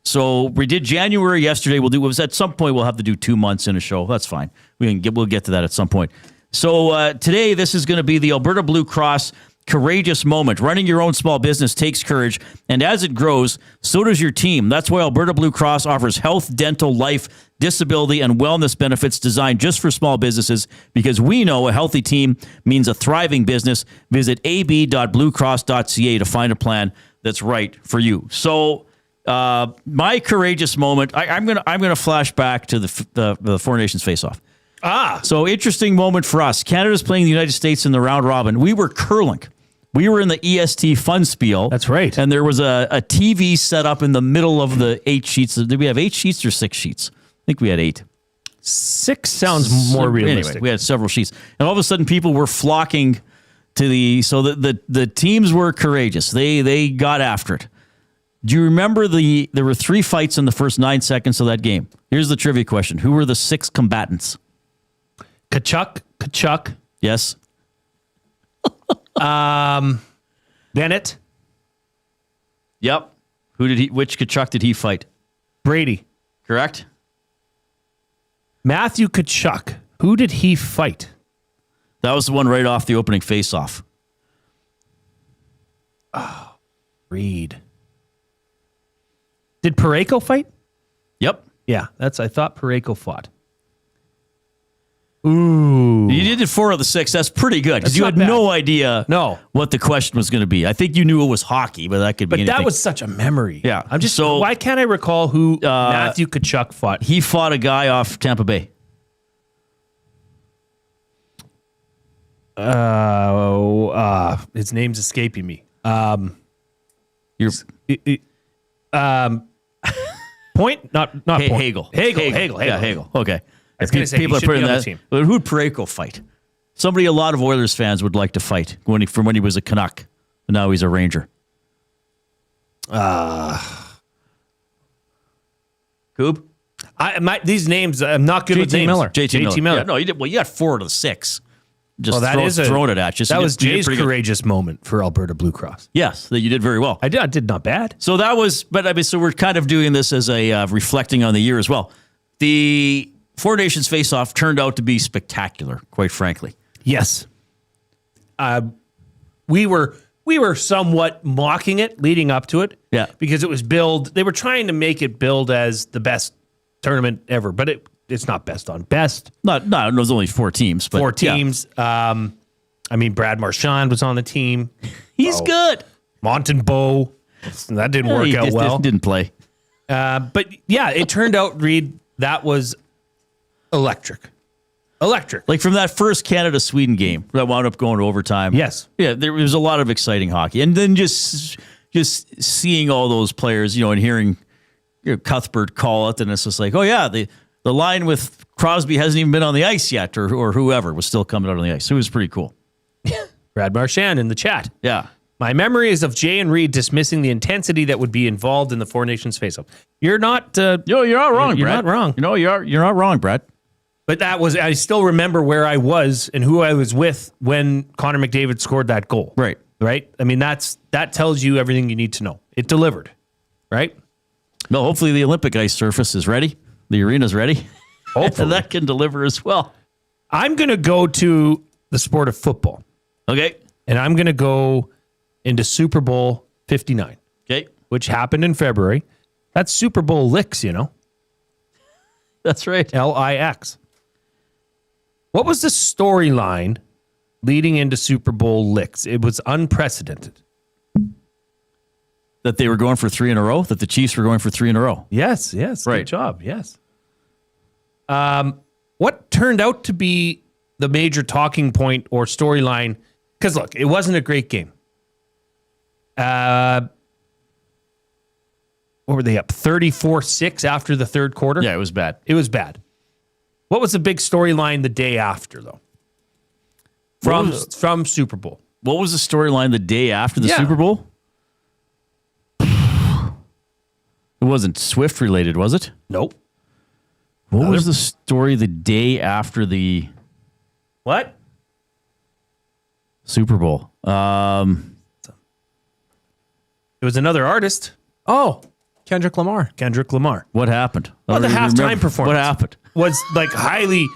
So we did January yesterday. At some point we'll have to do 2 months in a show. That's fine. We'll get to that at some point. So today, this is going to be the Alberta Blue Cross Courageous Moment. Running your own small business takes courage, and as it grows, so does your team. That's why Alberta Blue Cross offers health, dental, life, disability, and wellness benefits designed just for small businesses, because we know a healthy team means a thriving business. Visit ab.bluecross.ca to find a plan that's right for you. So my courageous moment, I'm gonna flash back to the Four Nations face-off. So interesting moment for us. Canada's playing the United States in the round robin. We were curling We were in the EST Fun Spiel. That's right. And there was a TV set up in the middle of the 8 sheets. Did we have 8 sheets or 6 sheets? I think we had 8. 6 sounds more realistic. Anyway, we had several sheets. And all of a sudden, people were flocking to so the teams were courageous. They got after it. Do you remember there were 3 fights in the first 9 seconds of that game? Here's the trivia question. Who were the 6 combatants? Kachuk. Yes. Bennett. Yep. Which Kachuk did he fight? Brady. Correct. Matthew Kachuk. Who did he fight? That was the one right off the opening face-off. Oh, Reid. Did Parayko fight? Yep. Yeah, I thought Parayko fought. Ooh. You did 4 of the 6. That's pretty good because you had no idea what the question was going to be. I think you knew it was hockey, but that could be anything. That was such a memory. Yeah. Why can't I recall who Matthew Kachuk fought? He fought a guy off Tampa Bay. His name's escaping me. Point? Not Point. Hagel. Yeah, Hagel. Okay. I was going to say, people are putting that team. But who'd Parayko fight? Somebody a lot of Oilers fans would like to fight from when he was a Canuck. But now he's a Ranger. Coop? These names, I'm not good with JT names. Miller. JT Miller. Yeah, no, you did. Well, you got 4 out of the 6. Just throwing it at you. So that was Jay's courageous moment for Alberta Blue Cross. Yes, that you did very well. I did not bad. So that was, so we're kind of doing this as a reflecting on the year as well. The Four Nations face-off turned out to be spectacular, quite frankly. Yes. We were somewhat mocking it leading up to it. Yeah. Because it was billed. They were trying to make it billed as the best tournament ever, but it's not best on best. No, it was only 4 teams. But 4 teams. Yeah. Brad Marchand was on the team. He's good. Montembeault. That didn't work out well. Didn't play. But yeah, it turned out, Reid, that was electric. Like from that first Canada-Sweden game that wound up going to overtime. Yes. Yeah, there was a lot of exciting hockey. And then just seeing all those players, and hearing Cuthbert call it, and it's just like, oh yeah, the line with Crosby hasn't even been on the ice yet, or whoever was still coming out on the ice. It was pretty cool. Brad Marchand in the chat. Yeah. My memory is of Jay and Reid dismissing the intensity that would be involved in the Four Nations face-off. You're not... you're not wrong, you're Brad. Not wrong. You're not wrong, Brad. But that was... I still remember where I was and who I was with when Connor McDavid scored that goal. Right. Right? I mean, that tells you everything you need to know. It delivered. Right? No, hopefully the Olympic ice surface is ready. The arena's ready. Hopefully. And that can deliver as well. I'm going to go to the sport of football. Okay. And I'm going to go into Super Bowl 59. Okay. Which happened in February. That's Super Bowl licks, That's right. L-I-X. What was the storyline leading into Super Bowl licks? It was unprecedented. That they were going for 3 in a row? That the Chiefs were going for 3 in a row? Yes. Right. Good job. Yes. What turned out to be the major talking point or storyline? Because look, it wasn't a great game. What were they up? 34-6 after the third quarter? Yeah, it was bad. It was bad. What was the big storyline the day after, though? From Super Bowl. What was the storyline the day after the Super Bowl? It wasn't Swift related, was it? Nope. What was the story the day after the what? Super Bowl? It was another artist. Oh, Kendrick Lamar. What happened? Well, the halftime performance. What happened? Was like highly,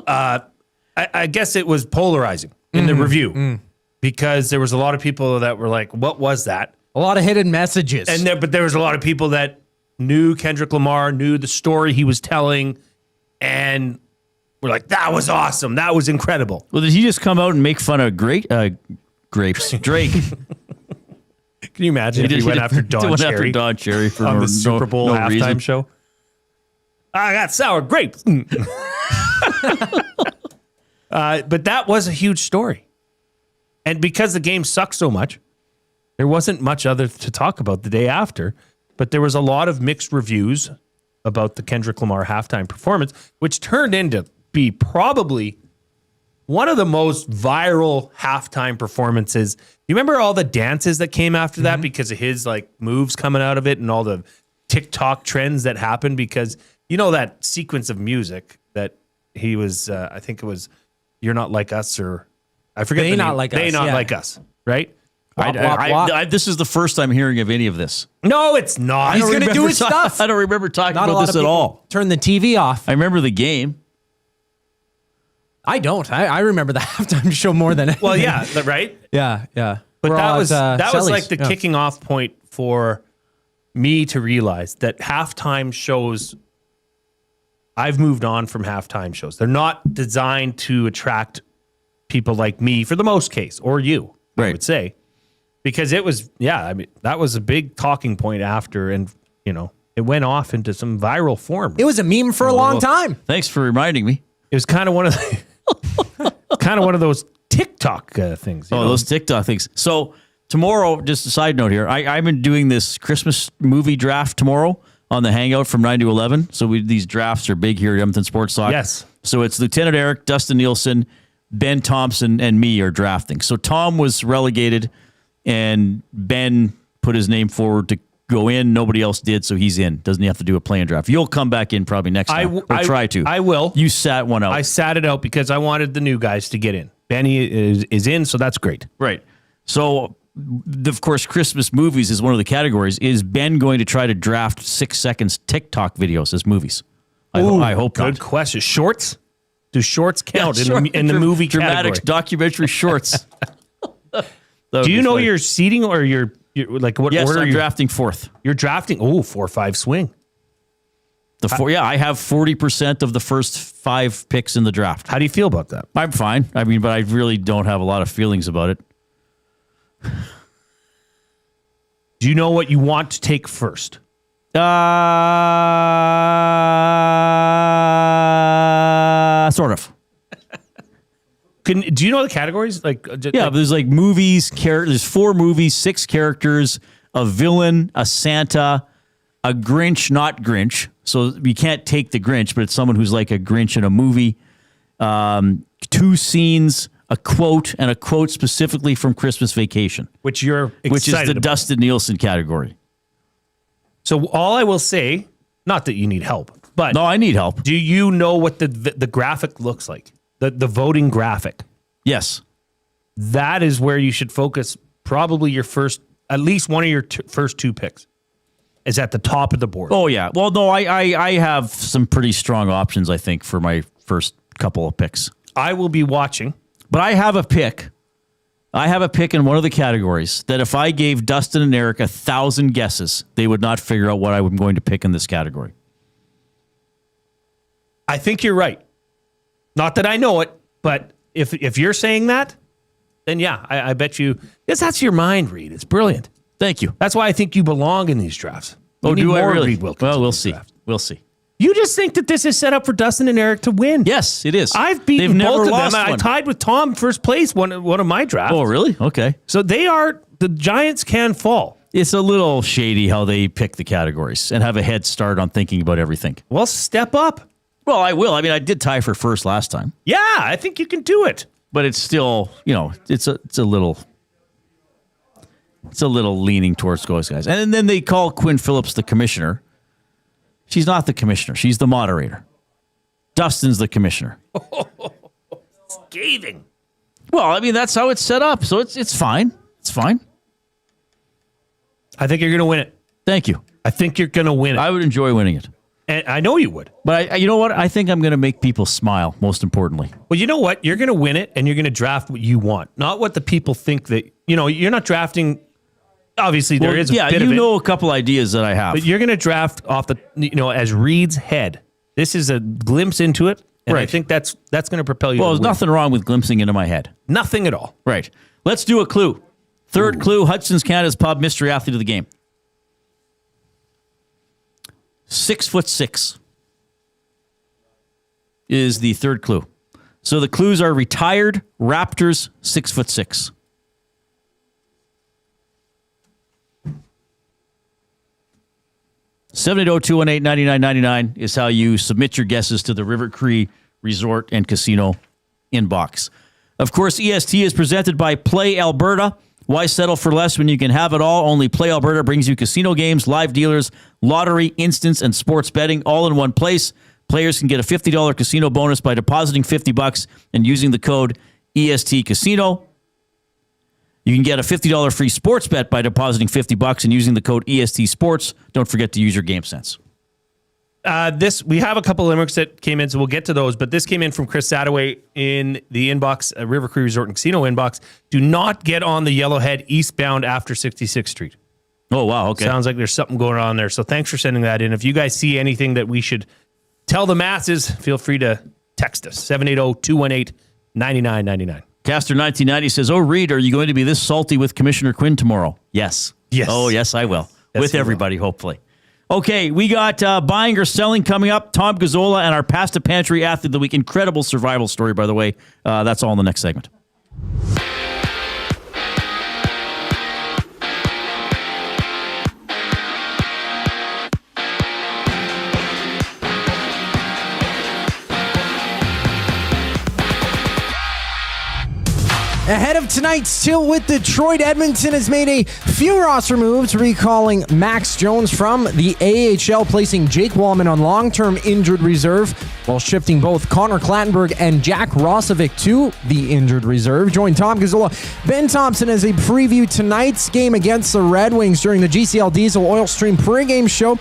I guess it was polarizing in the review because there was a lot of people that were like, what was that? A lot of hidden messages. But there was a lot of people that knew Kendrick Lamar, knew the story he was telling, and were like, that was awesome. That was incredible. Well, did he just come out and make fun of grapes? Drake. Can you imagine if he went after Don Cherry for on the Super Bowl halftime reason. show? I got sour grapes. But that was a huge story. And because the game sucked so much, there wasn't much other to talk about the day after. But there was a lot of mixed reviews about the Kendrick Lamar halftime performance, which turned into be probably one of the most viral halftime performances. You remember all the dances that came after that because of his like moves coming out of it and all the TikTok trends that happened because you know that sequence of music that he was, I think it was You're Not Like Us or I forget They the Not name. Like They Us, Not yeah. Like Us, right? This is the first I'm hearing of any of this. No, it's not. He's going to do his stuff. I don't remember talking Not a about lot this of at people all. turn the TV off. I remember the game. I don't. I remember the halftime show more than anything. Well, yeah, right? Yeah. But We're that all was at, that was Selly's. like the Yeah. kicking off point for me to realize that halftime shows, I've moved on from halftime shows. They're not designed to attract people like me for the most case, or you, I would say. Because it was, that was a big talking point after, and, it went off into some viral form. It was a meme for a long time. Thanks for reminding me. It was kind of one of those TikTok things. Those TikTok things. So tomorrow, just a side note here, I've been doing this Christmas movie draft tomorrow on the Hangout from 9 to 11. So these drafts are big here at Edmonton Sports Talk. Yes. So it's Lieutenant Eric, Dustin Nielsen, Ben Thompson, and me are drafting. So Tom was relegated, and Ben put his name forward to go in. Nobody else did, so he's in. Doesn't he have to do a play-in draft? You'll come back in probably next time, or try to. I will. You sat one out. I sat it out because I wanted the new guys to get in. Benny is in, so that's great. Right. So, of course, Christmas movies is one of the categories. Is Ben going to try to draft 6 seconds TikTok videos as movies? I hope not. Good question. Shorts? Do shorts count in the movie dramatic category? Documentary shorts. Do you know your seating or your like what yes, order? I'm you're drafting fourth. You're drafting 4-5 swing. I have 40% of the first 5 picks in the draft. How do you feel about that? I'm fine. I mean, but I really don't have a lot of feelings about it. Do you know what you want to take first? Sort of. Do you know the categories? There's like movies, there's 4 movies, 6 characters, a villain, a Santa, a Grinch, not Grinch. So you can't take the Grinch, but it's someone who's like a Grinch in a movie. 2 scenes, a quote, and a quote specifically from Christmas Vacation. Which you're excited which is the about. Dustin Nielsen category. So all I will say, not that you need help, but no, I need help. Do you know what the graphic looks like? The voting graphic. Yes. That is where you should focus probably your first, at least one of your first 2 picks is at the top of the board. Oh, yeah. Well, no, I have some pretty strong options, I think, for my first couple of picks. I will be watching. But I have a pick. I have a pick in one of the categories that if I gave Dustin and Eric 1,000 guesses, they would not figure out what I'm going to pick in this category. I think you're right. Not that I know it, but if you're saying that, then yeah, I bet you that's your mind, Reid. It's brilliant. Thank you. That's why I think you belong in these drafts. Oh, do I really? Reid Wilkins Well, we'll see. We'll see. You just think that this is set up for Dustin and Eric to win. Yes, it is. I've beaten They've never both of lost them. I one. tied with Tom first place one of my drafts. Oh, really? Okay. So the Giants can fall. It's a little shady how they pick the categories and have a head start on thinking about everything. Well, step up. Well, I will. I mean, I did tie for first last time. Yeah, I think you can do it. But it's still, it's a little leaning towards those guys. And then they call Quinn Phillips the commissioner. She's not the commissioner. She's the moderator. Dustin's the commissioner. Scathing. Well, I mean, that's how it's set up. So it's fine. It's fine. I think you're going to win it. Thank you. I think you're going to win it. I would enjoy winning it. And I know you would. But you know what? I think I'm going to make people smile, most importantly. Well, you know what? You're going to win it, and you're going to draft what you want, not what the people think that, you're not drafting. Obviously, there is a bit of it. Yeah, you know a couple ideas that I have. But you're going to draft off the, as Reid's head. This is a glimpse into it, and I think that's going to propel you. Well, to there's win. nothing wrong with glimpsing into my head. Nothing at all. Right. Let's do a clue. Third clue, Hudson's Canada's Pub mystery athlete of the game. 6'6" is the third clue. So the clues are retired Raptors 6'6". 780-218-9999 is how you submit your guesses to the River Cree Resort and Casino inbox. Of course, EST is presented by Play Alberta. Why settle for less when you can have it all? Only Play Alberta brings you casino games, live dealers, lottery, instants, and sports betting all in one place. Players can get a $50 casino bonus by depositing $50 and using the code EST Casino. You can get a $50 free sports bet by depositing $50 and using the code EST Sports. Don't forget to use your game sense. We have a couple of limericks that came in, so we'll get to those. But this came in from Chris Sadaway in the inbox, River Cree Resort and Casino inbox. Do not get on the Yellowhead eastbound after 66th Street. Oh, wow. Okay. Sounds like there's something going on there. So thanks for sending that in. If you guys see anything that we should tell the masses, feel free to text us. 780-218-9999. Caster 1990 says, "Oh, Reid, are you going to be this salty with Commissioner Quinn tomorrow?" Yes. Yes. Oh, yes, I will. Yes, with you everybody, hopefully. Okay, we got buying or selling coming up. Tom Gazzola and our Pasta Pantry Athlete of the Week. Incredible survival story, by the way. That's all in the next segment. Ahead of tonight's tilt with Detroit, Edmonton has made a few roster moves, recalling Max Jones from the AHL, placing Jake Wallman on long-term injured reserve, while shifting both Connor Clattenburg and Jack Rosovic to the injured reserve. Join Tom Gazola, Ben Thompson as a preview tonight's game against the Red Wings during the GCL Diesel Oil Stream pregame show.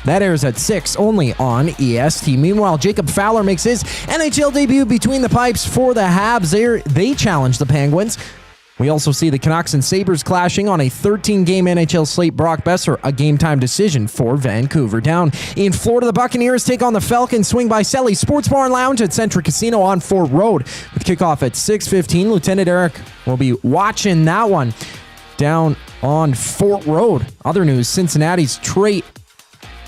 That airs at 6 only on EST. Meanwhile, Jacob Fowler makes his NHL debut between the pipes for the Habs. They challenge the Penguins. We also see the Canucks and Sabres clashing on a 13-game NHL slate. Brock Besser, a game-time decision for Vancouver. Down in Florida, the Buccaneers take on the Falcons. Swing by Selly's Sports Bar and Lounge at Centric Casino on Fort Road. With kickoff at 6:15, Lieutenant Eric will be watching that one down on Fort Road. Other news, Cincinnati's Trey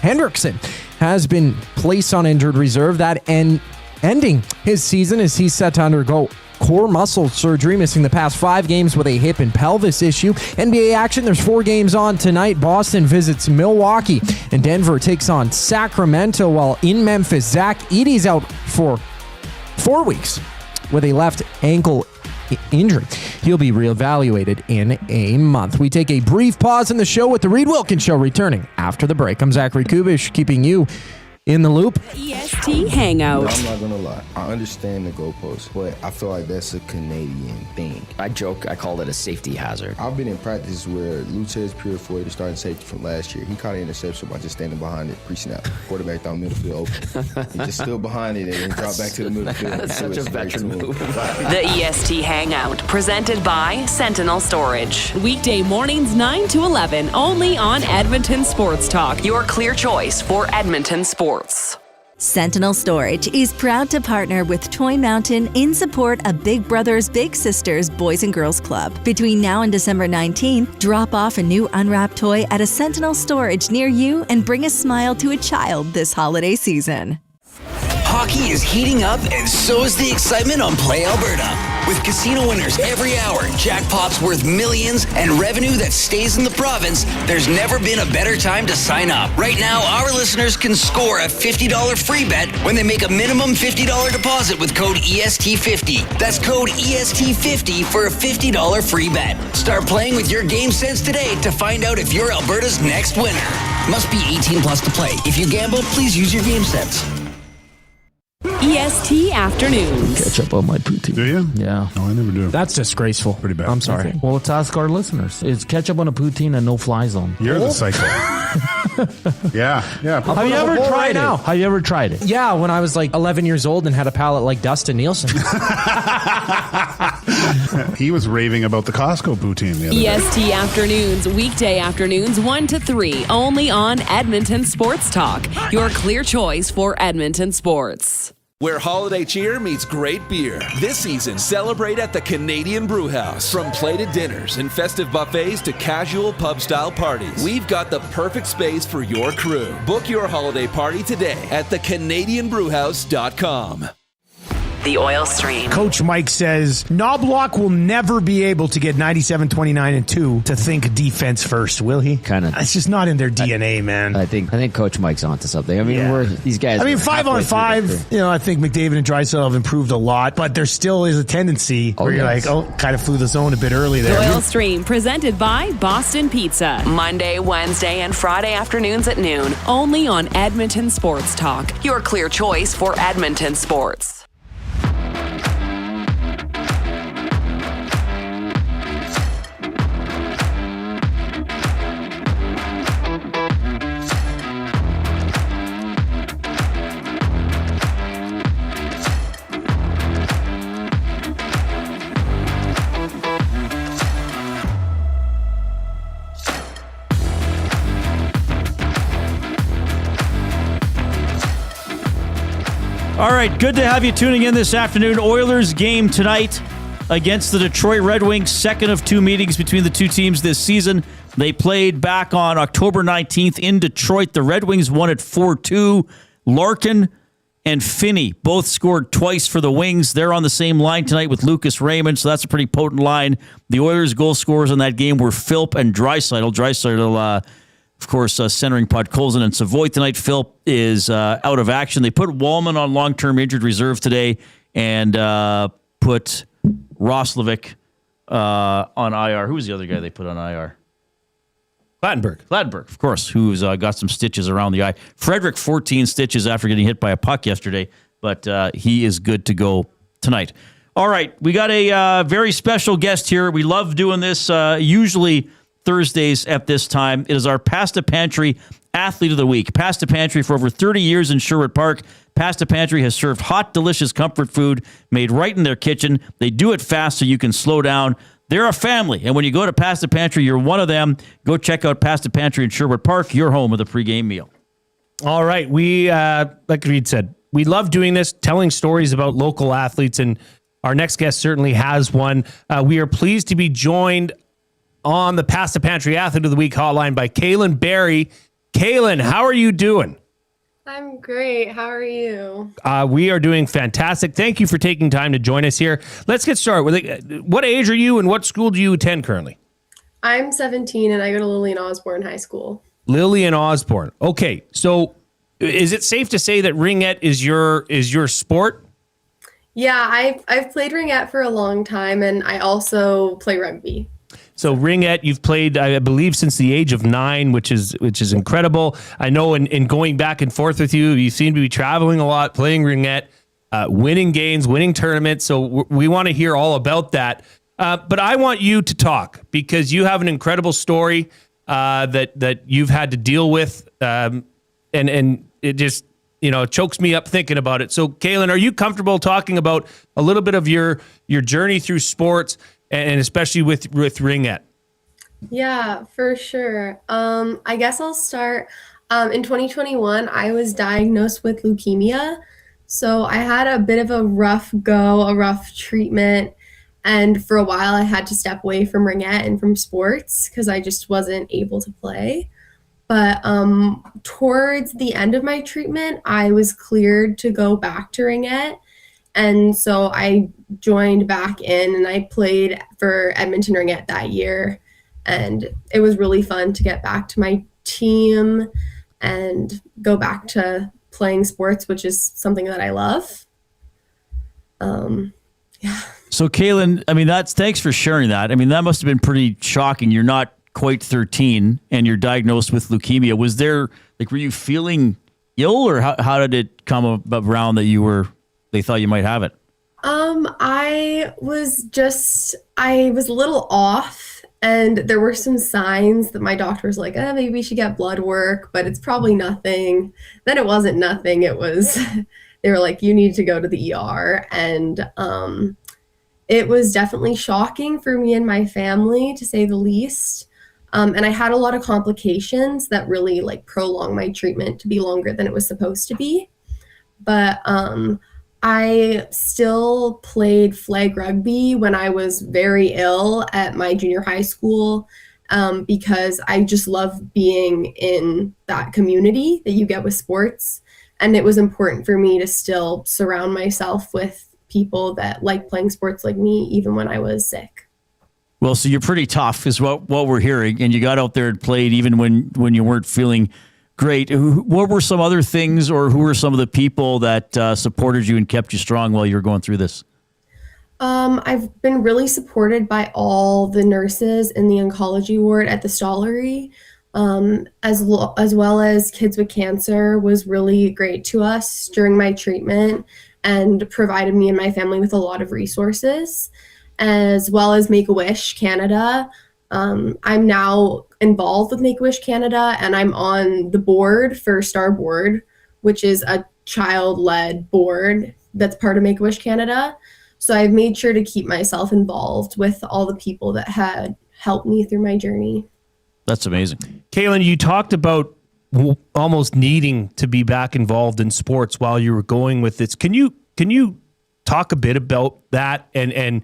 Hendrickson has been placed on injured reserve, that ending his season as he's set to undergo core muscle surgery, missing the past 5 games with a hip and pelvis issue. NBA action, there's 4 games on tonight. Boston visits Milwaukee, and Denver takes on Sacramento, while in Memphis, Zach Edey's out for 4 weeks with a left ankle injury. He'll be reevaluated in a month. We take a brief pause in the show with the Reid Wilkins Show returning after the break. I'm Zachary Kubish, keeping you in the loop. EST Hangout. I'm not gonna lie, I understand the goalpost, but I feel like that's a Canadian thing. I joke, I call it a safety hazard. I've been in practices where Lutez Purifoy, the starting safety from last year, he caught an interception by just standing behind it pre-snap. Quarterback down middle field open. He just stood behind it and then dropped back to the middle field. That's such a veteran move. The EST Hangout, presented by Sentinel Storage. Weekday mornings 9 to 11, only on Edmonton Sports Talk. Your clear choice for Edmonton sports. Sentinel Storage is proud to partner with Toy Mountain in support of Big Brothers Big Sisters Boys and Girls Club. Between now and December 19th, drop off a new unwrapped toy at a Sentinel Storage near you and bring a smile to a child this holiday season. Hockey is heating up, and so is the excitement on Play Alberta. With casino winners every hour, jackpots worth millions, and revenue that stays in the province, there's never been a better time to sign up. Right now, our listeners can score a $50 free bet when they make a minimum $50 deposit with code EST50. That's code EST50 for a $50 free bet. Start playing with your game sense today to find out if you're Alberta's next winner. Must be 18 plus to play. If you gamble, please use your game sense. EST Afternoons. Catch up on my poutine. Do you? Yeah. No, I never do. That's disgraceful. Pretty bad. I'm sorry. Well, let's ask our listeners. It's catch up on a poutine and no fly zone. You're the psycho. Yeah. Have you ever tried it? Have you ever tried it? Yeah, when I was like 11 years old and had a palate like Dustin Nielsen. He was raving about the Costco poutine the other day. EST Afternoons, weekday afternoons 1 to 3, only on Edmonton Sports Talk. Your clear choice for Edmonton sports. Where holiday cheer meets great beer. This season, celebrate at the Canadian Brewhouse. From plated dinners and festive buffets to casual pub-style parties, we've got the perfect space for your crew. Book your holiday party today at thecanadianbrewhouse.com. the Oil Stream. Coach Mike says Knoblauch will never be able to get 97, 29, and 2 to think defense first, will he? Kind of. It's just not in their DNA, man. I think Coach Mike's onto something. I mean, these guys. I mean, 5-on-5, I think McDavid and Draisaitl have improved a lot, but there still is a tendency where you're like, kind of flew the zone a bit early there. The Oil Stream, presented by Boston Pizza. Monday, Wednesday, and Friday afternoons at noon, only on Edmonton Sports Talk. Your clear choice for Edmonton sports. All right, good to have you tuning in this afternoon. Oilers game tonight against the Detroit Red Wings, second of two meetings between the two teams this season. They played back on October 19th in Detroit. The Red Wings won it 4-2. Larkin and Finney both scored twice for the Wings. They're on the same line tonight with Lucas Raymond, so that's a pretty potent line. The Oilers' goal scorers in that game were Philp and Draisaitl. Draisaitl, of course, centering Podkolzin and Savoy tonight. Philp is out of action. They put Wallman on long-term injured reserve today and put Roslovic on IR. Who was the other guy they put on IR? Clattenburg, of course, who's got some stitches around the eye. Frederick, 14 stitches after getting hit by a puck yesterday, but he is good to go tonight. All right, we got a very special guest here. We love doing this, usually Thursdays at this time. It is our Pasta Pantry Athlete of the Week. Pasta Pantry for over 30 years in Sherwood Park. Pasta Pantry has served hot, delicious comfort food made right in their kitchen. They do it fast so you can slow down. They're a family, and when you go to Pasta Pantry, you're one of them. Go check out Pasta Pantry in Sherwood Park, your home of the pregame meal. All right. We, like Reid said, we love doing this, telling stories about local athletes, and our next guest certainly has one. We are pleased to be joined on the Pasta Pantry Athlete of the Week hotline by Kaylin Berry. Kaylin, how are you doing? I'm great. How are you? We are doing fantastic. Thank you for taking time to join us here. Let's get started. What age are you and what school do you attend currently? I'm 17 and I go to Lillian Osborne High School. Lillian Osborne. Okay, so is it safe to say that ringette is your sport? Yeah, I've played ringette for a long time, and I also play rugby. So ringette, you've played, I believe, since the age of 9, which is incredible. I know in going back and forth with you, you seem to be traveling a lot, playing ringette, winning games, winning tournaments. So we want to hear all about that. But I want you to talk because you have an incredible story that you've had to deal with, and it just chokes me up thinking about it. So, Kaylin, are you comfortable talking about a little bit of your journey through sports? And especially with ringette. Yeah, for sure. I guess I'll start. In 2021, I was diagnosed with leukemia. So I had a bit of a rough treatment. And for a while, I had to step away from ringette and from sports because I just wasn't able to play. But towards the end of my treatment, I was cleared to go back to ringette. And so I joined back in and I played for Edmonton Ringette that year. And it was really fun to get back to my team and go back to playing sports, which is something that I love. Yeah. So, Kaylin, thanks for sharing that. That must have been pretty shocking. You're not quite 13 and you're diagnosed with leukemia. Was there, were you feeling ill, or how did it come around that they thought you might have it? I was a little off, and there were some signs that my doctor was like, maybe we should get blood work, but it's probably nothing. Then it wasn't nothing. It was, they were like, you need to go to the ER. And it was definitely shocking for me and my family, to say the least. And I had a lot of complications that really prolonged my treatment to be longer than it was supposed to be. But I still played flag rugby when I was very ill at my junior high school, because I just love being in that community that you get with sports. And it was important for me to still surround myself with people that like playing sports like me, even when I was sick. Well, so you're pretty tough is what we're hearing, and you got out there and played even when you weren't feeling great. What were some other things, or who were some of the people that supported you and kept you strong while you were going through this? I've been really supported by all the nurses in the oncology ward at the Stollery, as well as Kids with Cancer was really great to us during my treatment and provided me and my family with a lot of resources, as well as Make-A-Wish Canada. I'm now involved with Make-A-Wish Canada, and I'm on the board for Star Board, which is a child-led board that's part of Make-A-Wish Canada. So I've made sure to keep myself involved with all the people that had helped me through my journey. That's amazing. Kaylin, you talked about almost needing to be back involved in sports while you were going with this. Can you talk a bit about that and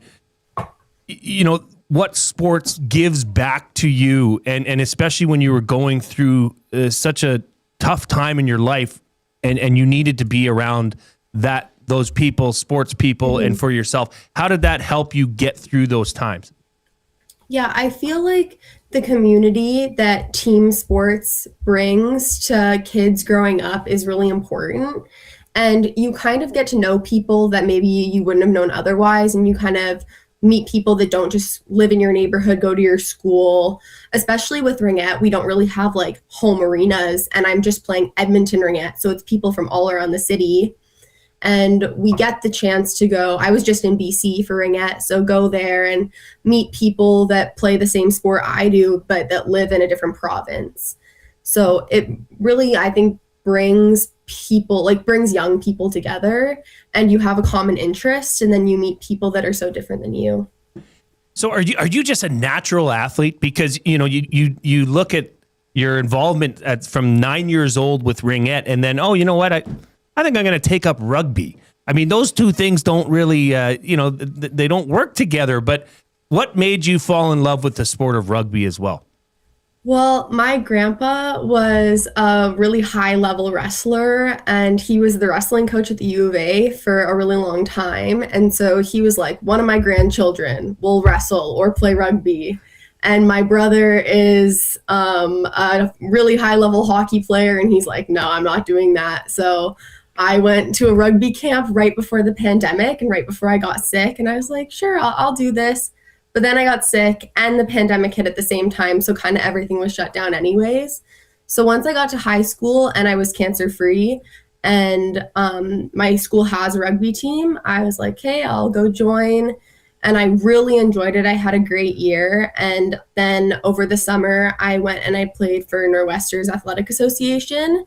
you know what sports gives back to you, and especially when you were going through such a tough time in your life, and you needed to be around those people, sports people, and for yourself. How did that help you get through those times? Yeah, I feel like the community that team sports brings to kids growing up is really important. And you kind of get to know people that maybe you wouldn't have known otherwise, and you kind of meet people that don't just live in your neighborhood, go to your school. Especially with ringette, we don't really have like home arenas, and I'm just playing Edmonton ringette, so it's people from all around the city. And we get the chance to go. I was just in BC for ringette, so go there and meet people that play the same sport I do, but that live in a different province. So it really, I think, brings young people together, and you have a common interest, and then you meet people that are so different than you. So are you just a natural athlete? Because you look at your involvement from 9 years old with ringette, and then you know what, I think I'm going to take up rugby. I mean, those two things don't really they don't work together. But what made you fall in love with the sport of rugby as well? Well, my grandpa was a really high-level wrestler, and he was the wrestling coach at the U of A for a really long time. And so he was like, one of my grandchildren will wrestle or play rugby. And my brother is a really high-level hockey player, and he's like, no, I'm not doing that. So I went to a rugby camp right before the pandemic and right before I got sick, and I was like, sure, I'll do this. But then I got sick and the pandemic hit at the same time, so kind of everything was shut down anyways. So once I got to high school and I was cancer-free, and my school has a rugby team, I was like, hey, I'll go join. And I really enjoyed it. I had a great year. And then over the summer, I went and I played for Nor'Westers Athletic Association.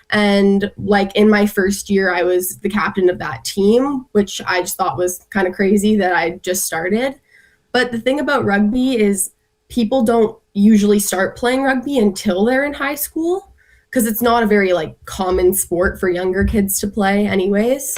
And like in my first year, I was the captain of that team, which I just thought was kind of crazy that I just started. But the thing about rugby is people don't usually start playing rugby until they're in high school, because it's not a very common sport for younger kids to play anyways.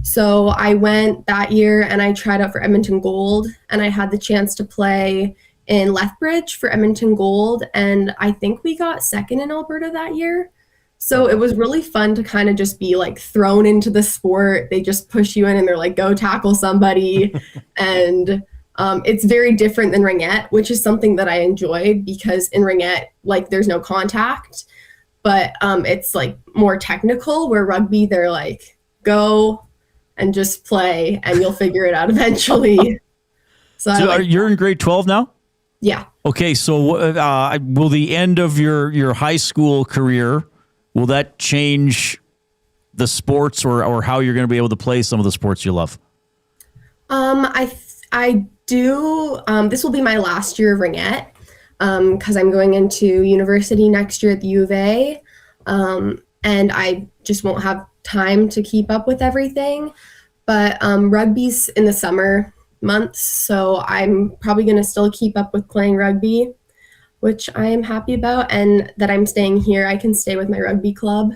So I went that year and I tried out for Edmonton Gold, and I had the chance to play in Lethbridge for Edmonton Gold. And I think we got second in Alberta that year. So it was really fun to kind of just be thrown into the sport. They just push you in and they're like, go tackle somebody. And it's very different than ringette, which is something that I enjoy, because in ringette, there's no contact, but it's more technical, where rugby, they're like, go and just play and you'll figure it out eventually. So you're in grade 12 now? Yeah. Okay. So will the end of your high school career, will that change the sports or how you're going to be able to play some of the sports you love? I do. This will be my last year of ringette, because I'm going into university next year at the U of A, and I just won't have time to keep up with everything. But rugby's in the summer months, so I'm probably going to still keep up with playing rugby, which I am happy about, and that I'm staying here. I can stay with my rugby club.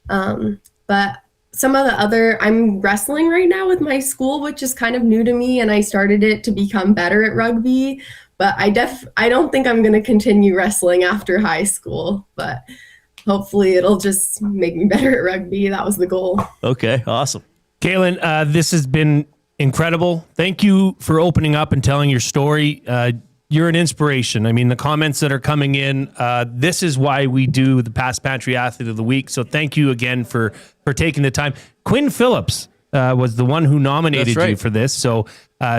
But some of the I'm wrestling right now with my school, which is kind of new to me, and I started it to become better at rugby, but I don't think I'm going to continue wrestling after high school, but hopefully it'll just make me better at rugby. That was the goal. Okay, awesome. Kaylin, this has been incredible. Thank you for opening up and telling your story. You're an inspiration. I mean, the comments that are coming in, this is why we do the Pasta Pantry Athlete of the Week. So thank you again for taking the time. Quinn Phillips was the one who nominated you for this. So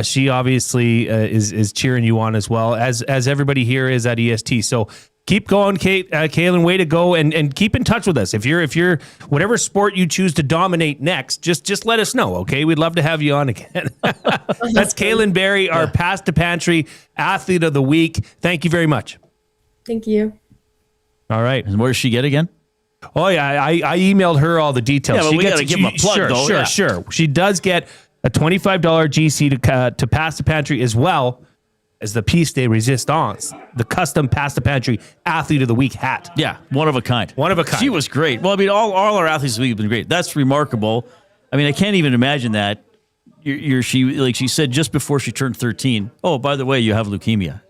she obviously is cheering you on as well, as everybody here is at EST. So keep going, Kaylin. Way to go, and keep in touch with us. If you're whatever sport you choose to dominate next, just let us know. Okay, we'd love to have you on again. That's Kaylin Berry, our Pasta Pantry Athlete of the Week. Thank you very much. Thank you. All right, and where does she get again? Oh yeah, I emailed her all the details. Yeah, but we got to give them a plug, Sure. She does get a $25 GC to Pasta Pantry as well as the piece de resistance, the custom Pasta Pantry Athlete of the Week hat. Yeah, one of a kind. One of a kind. She was great. Well, I mean, all our athletes of the week have been great. That's remarkable. I mean, I can't even imagine that. She said just before she turned 13, oh, by the way, you have leukemia.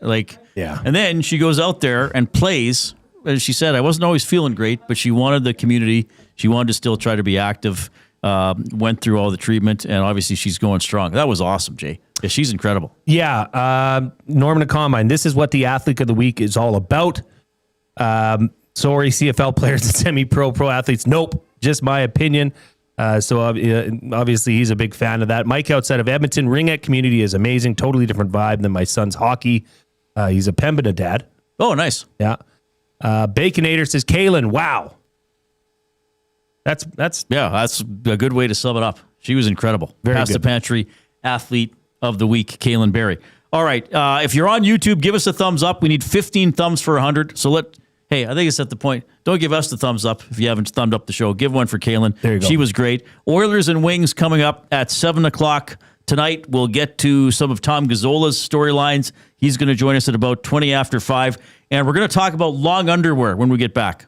Yeah. And then she goes out there and plays. As she said, I wasn't always feeling great, but she wanted the community. She wanted to still try to be active. Went through all the treatment, and obviously she's going strong. That was awesome, Jay. Yeah, she's incredible. Yeah. Norman Combine, this is what the Athlete of the Week is all about. Sorry, CFL players and semi-pro athletes. Nope, just my opinion. So obviously he's a big fan of that. Mike outside of Edmonton, Ringette community is amazing. Totally different vibe than my son's hockey. He's a Pembina dad. Oh, nice. Yeah. Baconator says, Kaylin, wow. That's a good way to sum it up. She was incredible. Very Pasta good. Pantry Athlete of the Week, Kaylin Berry. All right, if you're on YouTube, give us a thumbs up. We need 15 thumbs for 100. So I think it's at the point. Don't give us the thumbs up if you haven't thumbed up the show. Give one for Kaylin. There you go. She was great. Oilers and Wings coming up at 7 o'clock tonight. We'll get to some of Tom Gazzola's storylines. He's going to join us at about 20 after 5. And we're going to talk about long underwear when we get back.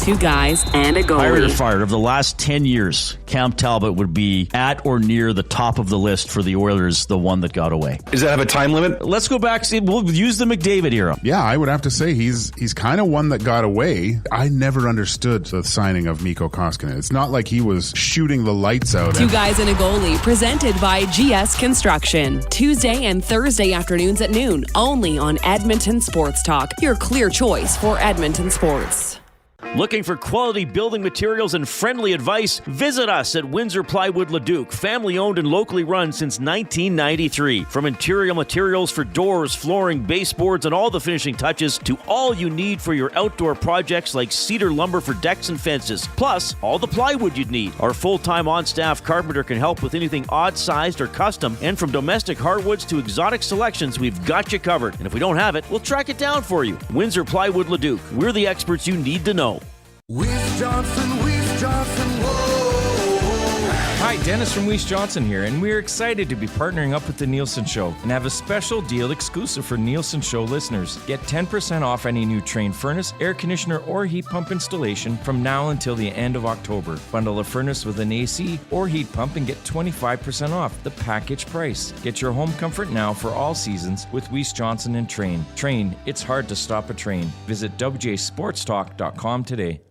Two guys and a goalie. Hired or fired. Of the last 10 years, Cam Talbot would be at or near the top of the list for the Oilers, the one that got away. Does that have a time limit? Let's go back. We'll use the McDavid era. Yeah, I would have to say he's kind of one that got away. I never understood the signing of Mikko Koskinen. It's not like he was shooting the lights out. Two guys and a goalie, presented by GS Construction. Tuesday and Thursday afternoons at noon, only on Edmonton Sports Talk, your clear choice for Edmonton sports. Looking for quality building materials and friendly advice? Visit us at Windsor Plywood Leduc, family owned and locally run since 1993. From interior materials for doors, flooring, baseboards, and all the finishing touches to all you need for your outdoor projects like cedar lumber for decks and fences. Plus, all the plywood you'd need. Our full-time on-staff carpenter can help with anything odd-sized or custom. And from domestic hardwoods to exotic selections, we've got you covered. And if we don't have it, we'll track it down for you. Windsor Plywood Leduc. We're the experts you need to know. Weiss Johnson, whoa. Hi, Dennis from Weiss Johnson here, and we're excited to be partnering up with the Nielsen Show and have a special deal exclusive for Nielsen Show listeners. Get 10% off any new Trane furnace, air conditioner, or heat pump installation from now until the end of October. Bundle a furnace with an AC or heat pump and get 25% off the package price. Get your home comfort now for all seasons with Weiss Johnson and Trane. Trane, it's hard to stop a train. Visit wjsportstalk.com today.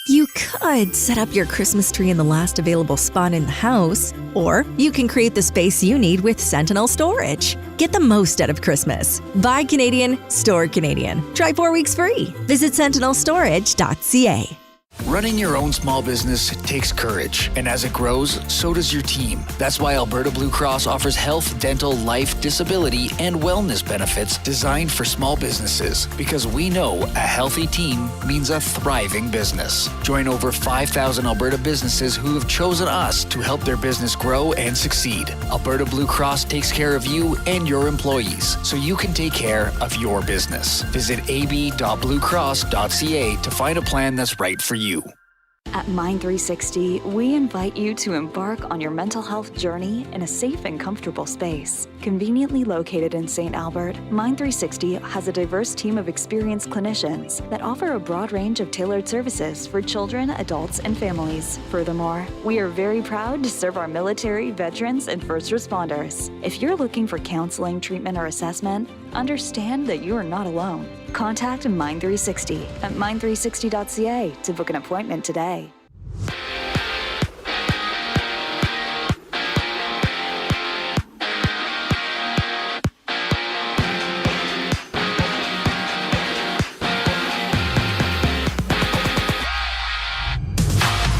You could set up your Christmas tree in the last available spot in the house, or you can create the space you need with Sentinel Storage. Get the most out of Christmas. Buy Canadian, store Canadian. Try 4 weeks free. Visit sentinelstorage.ca. Running your own small business takes courage, and as it grows, so does your team. That's why Alberta Blue Cross offers health, dental, life, disability, and wellness benefits designed for small businesses, because we know a healthy team means a thriving business. Join over 5,000 Alberta businesses who have chosen us to help their business grow and succeed. Alberta Blue Cross takes care of you and your employees, so you can take care of your business. Visit ab.bluecross.ca to find a plan that's right for you. At Mind 360, we invite you to embark on your mental health journey in a safe and comfortable space. Conveniently located in St. Albert, Mind 360 has a diverse team of experienced clinicians that offer a broad range of tailored services for children, adults, and families. Furthermore, we are very proud to serve our military, veterans, and first responders. If you're looking for counseling, treatment, or assessment, understand that you are not alone. Contact Mind 360 at mind360.ca to book an appointment today.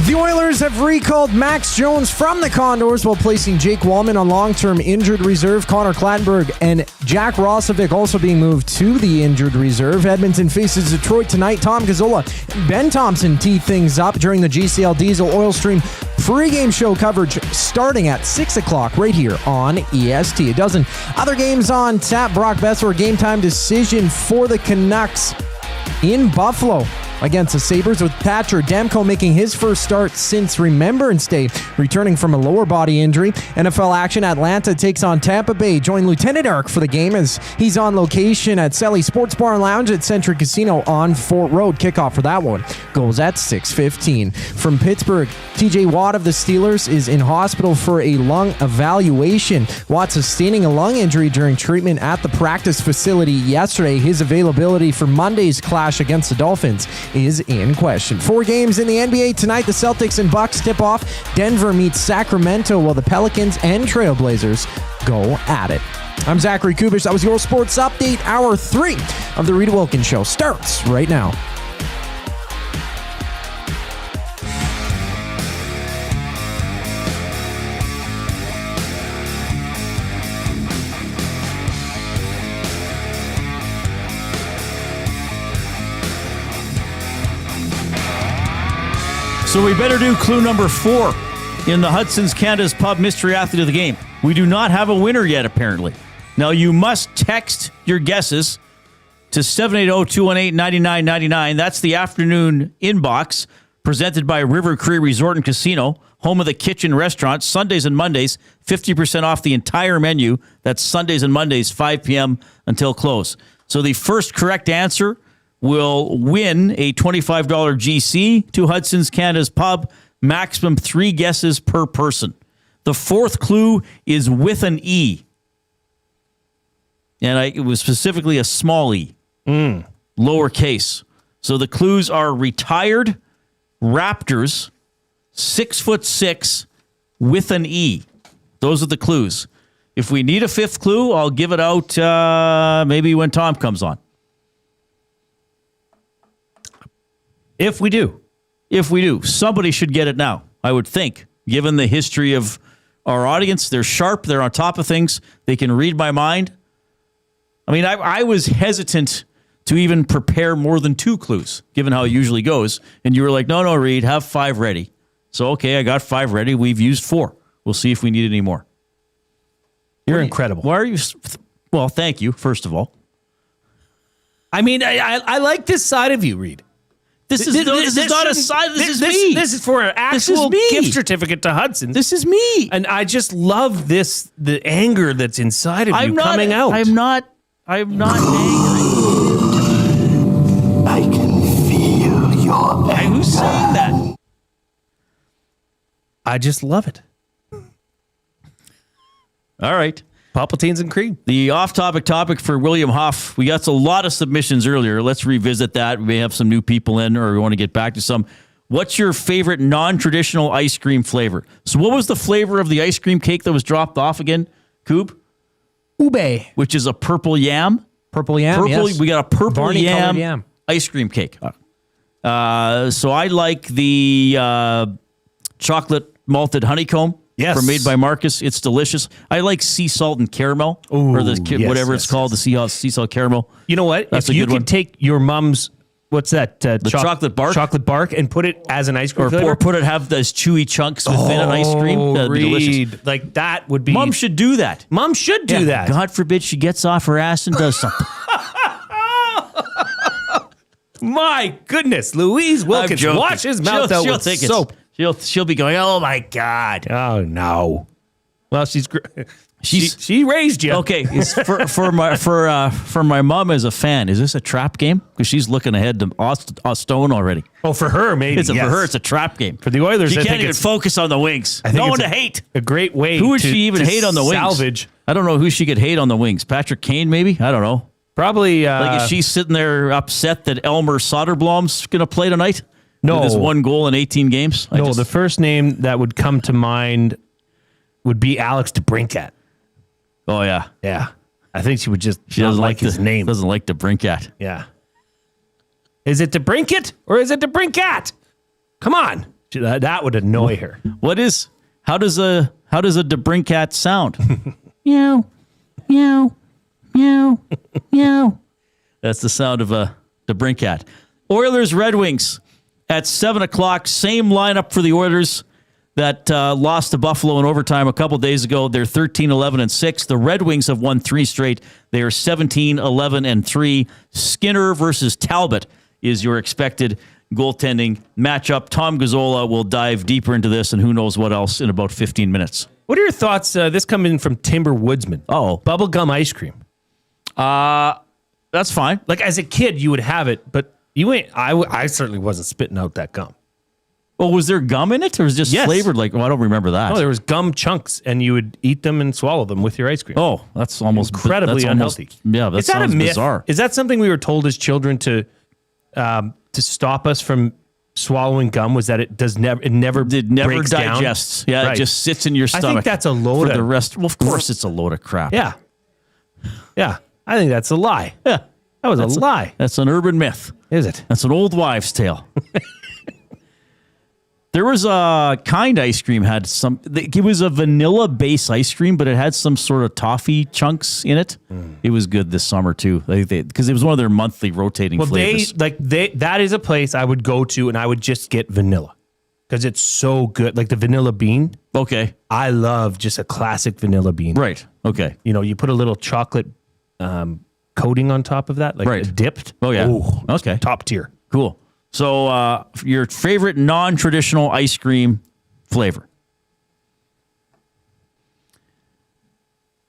The Oilers have recalled Max Jones from the Condors while placing Jake Wallman on long-term injured reserve. Connor Clattenburg and Jack Roslovic also being moved to the injured reserve. Edmonton faces Detroit tonight. Tom Gazzola and Ben Thompson tee things up during the GCL Diesel Oil Stream pregame show coverage starting at 6 o'clock right here on EST. A dozen other games on tap. Brock Besser, game time decision for the Canucks in Buffalo against the Sabres, with Thatcher Demko making his first start since Remembrance Day, returning from a lower body injury. NFL action, Atlanta takes on Tampa Bay. Join Lieutenant Eric for the game as he's on location at Selly Sports Bar and Lounge at Century Casino on Fort Road. Kickoff for that one goes at 6:15. From Pittsburgh, TJ Watt of the Steelers is in hospital for a lung evaluation. Watt sustaining a lung injury during treatment at the practice facility yesterday. His availability for Monday's clash against the Dolphins is in question. 4 games in the NBA tonight. The Celtics and Bucks tip off. Denver meets Sacramento while the Pelicans and Trailblazers go at it. I'm Zachary Kubish. That was your sports update. Hour 3 of the Reid Wilkins Show starts right now. So we better do clue number 4 in the Hudson's Canada's Pub Mystery Athlete of the Game. We do not have a winner yet, apparently. Now, you must text your guesses to 780-218-9999. That's the afternoon inbox presented by River Cree Resort and Casino, home of the Kitchen Restaurant. Sundays and Mondays, 50% off the entire menu. That's Sundays and Mondays, 5 p.m. until close. So the first correct answer will win a $25 GC to Hudson's Canada's Pub, maximum 3 guesses per person. The 4th clue is with an E. And it was specifically a small e, lowercase. So the clues are retired Raptors, 6'6", with an E. Those are the clues. If we need a 5th clue, I'll give it out maybe when Tom comes on. If we do. Somebody should get it now, I would think. Given the history of our audience, they're sharp, they're on top of things, they can read my mind. I mean, I was hesitant to even prepare more than 2 clues, given how it usually goes. And you were like, no, Reid, have 5 ready. So, okay, I got 5 ready. We've used 4. We'll see if we need any more. You're incredible. Why are you... Well, thank you, first of all. I mean, I like this side of you, Reid. This is not a side. This is me. This is for an actual gift certificate to Hudson. This is me. And I just love the anger that's inside of you coming out. I'm not angry. I can feel your anger. Who's saying that? I just love it. All right. Palpatines and cream. The off-topic topic for William Huff. We got a lot of submissions earlier. Let's revisit that. We may have some new people in, or we want to get back to some. What's your favorite non-traditional ice cream flavor? So what was the flavor of the ice cream cake that was dropped off again, Coob? Ube. Which is a purple yam. Purple yam, yes. We got a purple Barney-colored yam ice cream cake. So I like the chocolate malted honeycomb. Yes. Made by Marcus. It's delicious. I like sea salt and caramel. Whatever it's called, the sea salt caramel. You know what? That's if you could one. take your mom's, what's that? The chocolate bark? Chocolate bark and put it as an ice cream flavor. Or put it, have those chewy chunks within an ice cream. That'd be delicious. Like that would be. Mom should do that. Mom should do that. God forbid she gets off her ass and does something. My goodness, Louise Wilkins, wash his mouth out with soap. She'll be going, oh my God. Oh no. Well, she raised you. Okay, for my mom as a fan, is this a trap game? Because she's looking ahead to Stone already. Oh, for her, maybe. For her, it's a trap game. For the Oilers, she can't even focus on the Wings. No one to hate. A great way. Who would she even hate on the Wings? Salvage. I don't know who she could hate on the Wings. Patrick Kane, maybe. I don't know. Probably. Like, is she sitting there upset that Elmer Soderblom's going to play tonight? No. With his 1 goal in 18 games? The first name that would come to mind would be Alex DeBrincat. Oh, yeah. Yeah. I think she would just doesn't like his name. Doesn't like DeBrincat. Yeah. Is it DeBrincat or is it DeBrincat? Come on. That would annoy her. How does a DeBrincat sound? Meow, meow, meow, meow. That's the sound of a DeBrincat. Oilers Red Wings at 7:00. Same lineup for the Oilers that lost to Buffalo in overtime a couple days ago. They're 13-11-6. The Red Wings have won 3 straight. They are 17-11-3. Skinner versus Talbot is your expected goaltending matchup. Tom Gazzola will dive deeper into this and who knows what else in about 15 minutes. What are your thoughts? This coming in from Timber Woodsman. Oh, bubblegum ice cream. That's fine. Like as a kid, you would have it, but you ain't. I certainly wasn't spitting out that gum. Well, was there gum in it, or was it just flavored? Like, I don't remember that. No, there was gum chunks, and you would eat them and swallow them with your ice cream. Oh, that's almost incredibly unhealthy. That sounds bizarre. Is that something we were told as children to stop us from swallowing gum? Was that it never breaks digests? Down? Yeah, right. It just sits in your stomach. I think that's a load for of the rest. Well, of course, it's a load of crap. Yeah. I think that's a lie. Yeah, that was a lie. That's an urban myth. Is it? That's an old wives' tale. There was a kind ice cream had some. It was a vanilla base ice cream, but it had some sort of toffee chunks in it. It was good this summer too, because it was one of their monthly rotating flavors. That is a place I would go to, and I would just get vanilla because it's so good. Like the vanilla bean. Okay, I love just a classic vanilla bean. Right. Okay. You put a little chocolate coating on top of that, like dipped. Oh yeah. Ooh, okay. Top tier. Cool. So your favorite non-traditional ice cream flavor.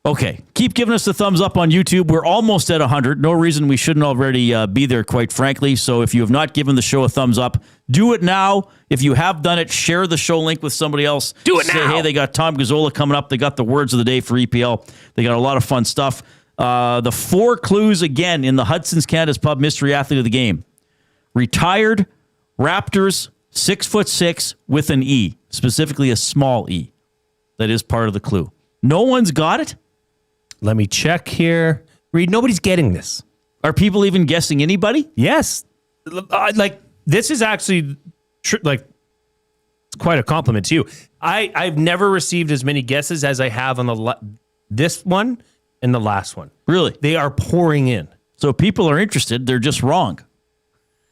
Okay. Keep giving us the thumbs up on YouTube. We're almost at 100. No reason we shouldn't already be there, quite frankly. So if you have not given the show a thumbs up, do it now. If you have done it, share the show link with somebody else. Do it now. Say, hey, they got Tom Gazola coming up. They got the words of the day for EPL. They got a lot of fun stuff. The 4 clues again in the Hudson's Canada's Pub Mystery Athlete of the Game. Retired Raptors, 6'6" with an E, specifically a small E. That is part of the clue. No one's got it? Let me check here. Reid, nobody's getting this. Are people even guessing anybody? Yes. This is actually it's quite a compliment to you. I've never received as many guesses as I have on this one and the last one. Really? They are pouring in. So people are interested. They're just wrong.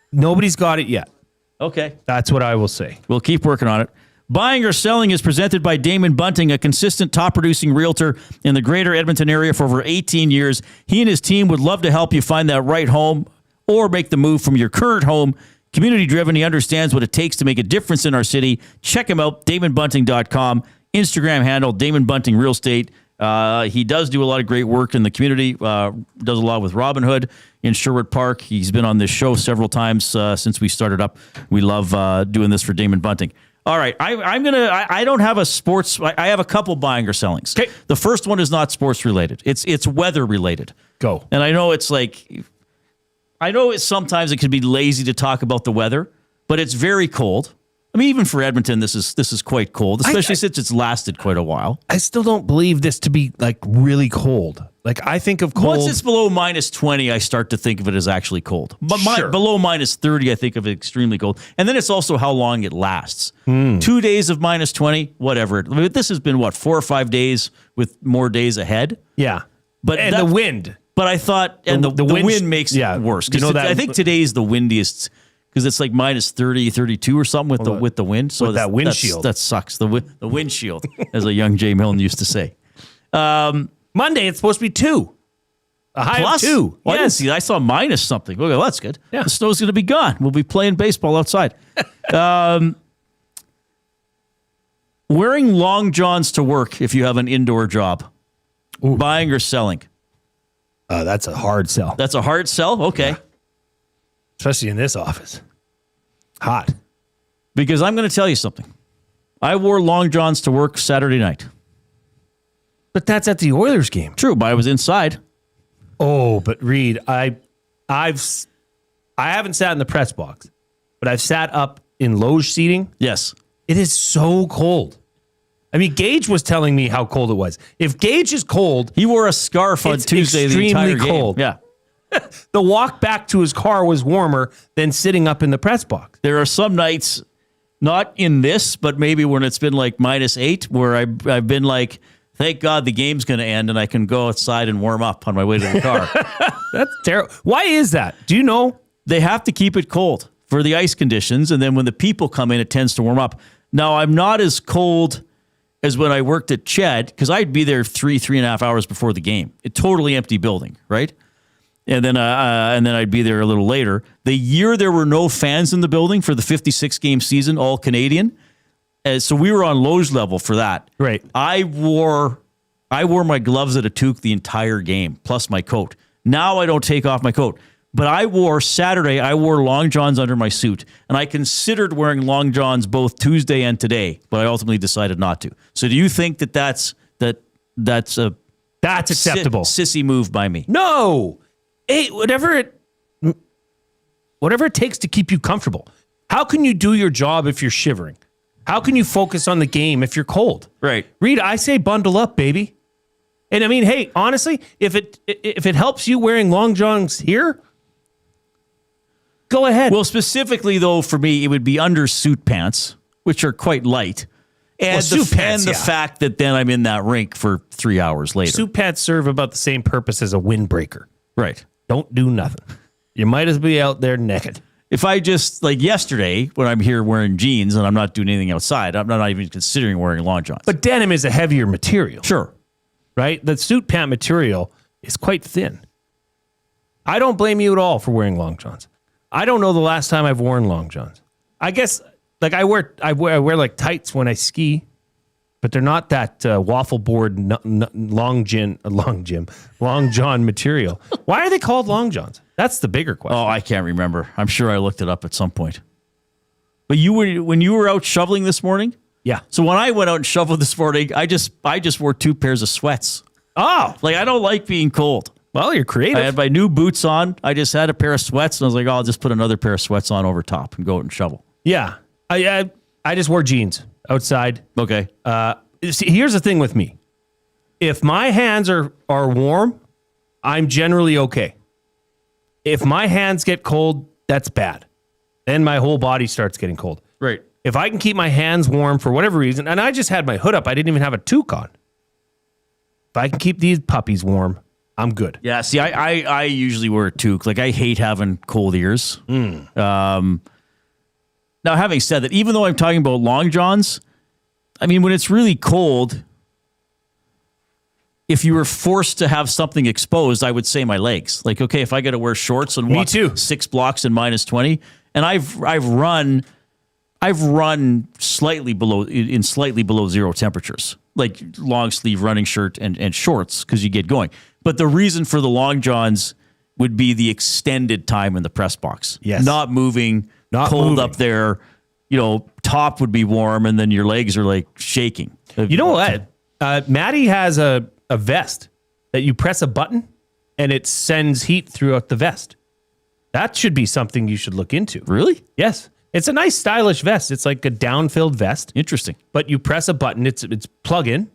Nobody's got it yet. Okay. That's what I will say. We'll keep working on it. Buying or Selling is presented by Damon Bunting, a consistent top-producing realtor in the greater Edmonton area for over 18 years. He and his team would love to help you find that right home or make the move from your current home. Community-driven, he understands what it takes to make a difference in our city. Check him out, DamonBunting.com. Instagram handle, Damon Bunting Real Estate. He does do a lot of great work in the community, does a lot with Robin Hood in Sherwood Park. He's been on this show several times since we started up. We love doing this for Damon Bunting. All right, I don't have a sports, I have a couple buying or sellings. Okay. The first one is not sports related. It's weather related. Go. And I know sometimes it can be lazy to talk about the weather, but it's very cold. I mean, even for Edmonton, this is quite cold, especially since it's lasted quite a while. I still don't believe this to be really cold. I think of cold. Once it's below -20, I start to think of it as actually cold. But below -30, I think of it extremely cold. And then it's also how long it lasts. 2 days of -20, whatever. I mean, this has been 4 or 5 days with more days ahead. Yeah, but the wind. But I thought, and the wind makes it worse. I think today's the windiest. Because it's like -30, 32 or something with the wind. So that windshield. That sucks. The windshield, as a young Jay Milne used to say. Monday, it's supposed to be 2. A high Plus, of 2. Well, I didn't see. I saw minus something. Okay, well, that's good. Yeah. The snow's going to be gone. We'll be playing baseball outside. Wearing long johns to work if you have an indoor job. Ooh. Buying or selling? That's a hard sell. That's a hard sell? Okay. Yeah. Especially in this office. Hot. Because I'm going to tell you something. I wore long johns to work Saturday night. But that's at the Oilers game. True, but I was inside. Oh, but Reid, I haven't sat in the press box, but I've sat up in loge seating. Yes. It is so cold. I mean, Gage was telling me how cold it was. If Gage is cold, he wore a scarf on Tuesday. The entire cold. Game. Yeah. The walk back to his car was warmer than sitting up in the press box. There are some nights Not in this, but maybe when it's been like -8, where I've been like, thank God the game's going to end and I can go outside and warm up on my way to the car. That's terrible. Why is that? Do you know? They have to keep it cold for the ice conditions, and then when the people come in, it tends to warm up. Now, I'm not as cold as when I worked at Ched, because I'd be there 3.5 hours before the game. A totally empty building, right? And then I'd be there a little later. The year there were no fans in the building for the 56-game season, all Canadian, so we were on Loge level for that. Right. I wore my gloves at a toque the entire game, plus my coat. Now I don't take off my coat. But Saturday, I wore long johns under my suit, and I considered wearing long johns both Tuesday and today, but I ultimately decided not to. So do you think that's acceptable? Sissy move by me? No. Hey, whatever it takes to keep you comfortable. How can you do your job if you're shivering? How can you focus on the game if you're cold? Right. Reid, I say bundle up, baby. And I mean, hey, honestly, if it helps you wearing long johns here, go ahead. Well, specifically, though, for me, it would be under suit pants, which are quite light. And the fact that then I'm in that rink for 3 hours later. Suit pants serve about the same purpose as a windbreaker. Right. Don't do nothing. You might as well be out there naked. If I just, like yesterday, when I'm here wearing jeans and I'm not doing anything outside, I'm not even considering wearing long johns. But denim is a heavier material. Sure. Right? The suit pant material is quite thin. I don't blame you at all for wearing long johns. I don't know the last time I've worn long johns. I guess like I wear like tights when I ski, but they're not that waffle board long john material. Why are they called long johns? That's the bigger question. Oh, I can't remember. I'm sure I looked it up at some point. But when you were out shoveling this morning? Yeah. So when I went out and shoveled this morning, I just wore 2 pairs of sweats. Oh. Like I don't like being cold. Well, you're creative. I had my new boots on. I just had a pair of sweats, and I was like, oh, I'll just put another pair of sweats on over top and go out and shovel. Yeah. I just wore jeans outside. Okay. See, here's the thing with me. If my hands are warm, I'm generally okay. If my hands get cold, that's bad. Then my whole body starts getting cold. Right. If I can keep my hands warm for whatever reason, and I just had my hood up, I didn't even have a toque on. If I can keep these puppies warm, I'm good. Yeah, see, I usually wear a toque. Like, I hate having cold ears. Now, having said that, even though I'm talking about long johns, I mean, when it's really cold, if you were forced to have something exposed, I would say my legs. Like, okay, if I got to wear shorts and walk 6 blocks in -20, and I've run slightly below zero temperatures, like long sleeve running shirt and shorts, because you get going. But the reason for the long johns would be the extended time in the press box. Yes. Not moving, cold up there. You know, top would be warm, and then your legs are like shaking. You know what? Maddie has a vest that you press a button and it sends heat throughout the vest. That should be something you should look into. Really? Yes. It's a nice stylish vest. It's like a down-filled vest. Interesting. But you press a button, it's plug-in.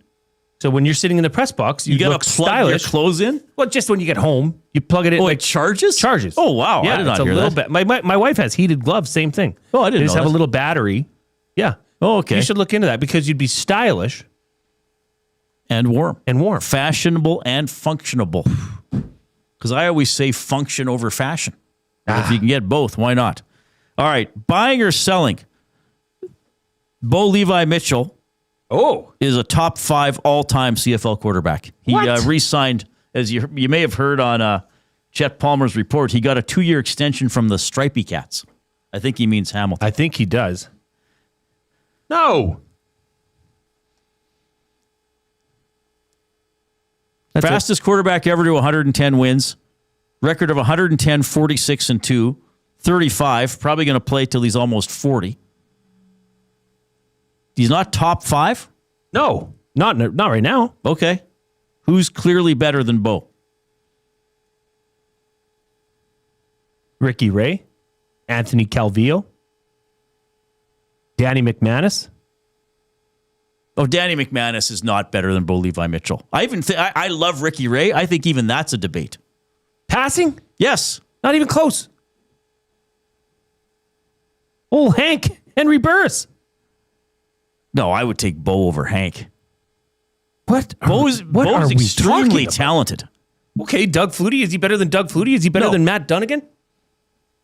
So when you're sitting in the press box, you gotta look plug stylish. your clothes in? Well, just when you get home, you plug it in. Oh, it charges? Charges. Oh, wow. Yeah, I did not it's hear a little that. bit. My wife has heated gloves, same thing. Oh, I didn't They just know have a that. little battery. Yeah. Oh, okay. You should look into that because you'd be stylish. And warm. And warm. Fashionable and functionable. Because I always say function over fashion. If you can get both, why not? All right. Buying or selling. Bo Levi Mitchell is a top 5 all-time CFL quarterback. He re-signed, as you may have heard on Chet Palmer's report, he got a 2-year extension from the Stripey Cats. I think he means Hamilton. I think he does. No. Fastest quarterback ever to 110 wins. Record of 110, 46-2, 35. Probably going to play till he's almost 40. He's not top 5? No, not right now. Okay. Who's clearly better than Bo? Ricky Ray, Anthony Calvillo, Danny McManus. Oh, Danny McManus is not better than Bo Levi Mitchell. I love Ricky Ray. I think even that's a debate. Passing? Yes. Not even close. Oh, Henrique Henry Burris. No, I would take Bo over Hank. What? Bo's extremely talented. Okay, Doug Flutie. Is he better than Doug Flutie? Is he better than Matt Dunnigan?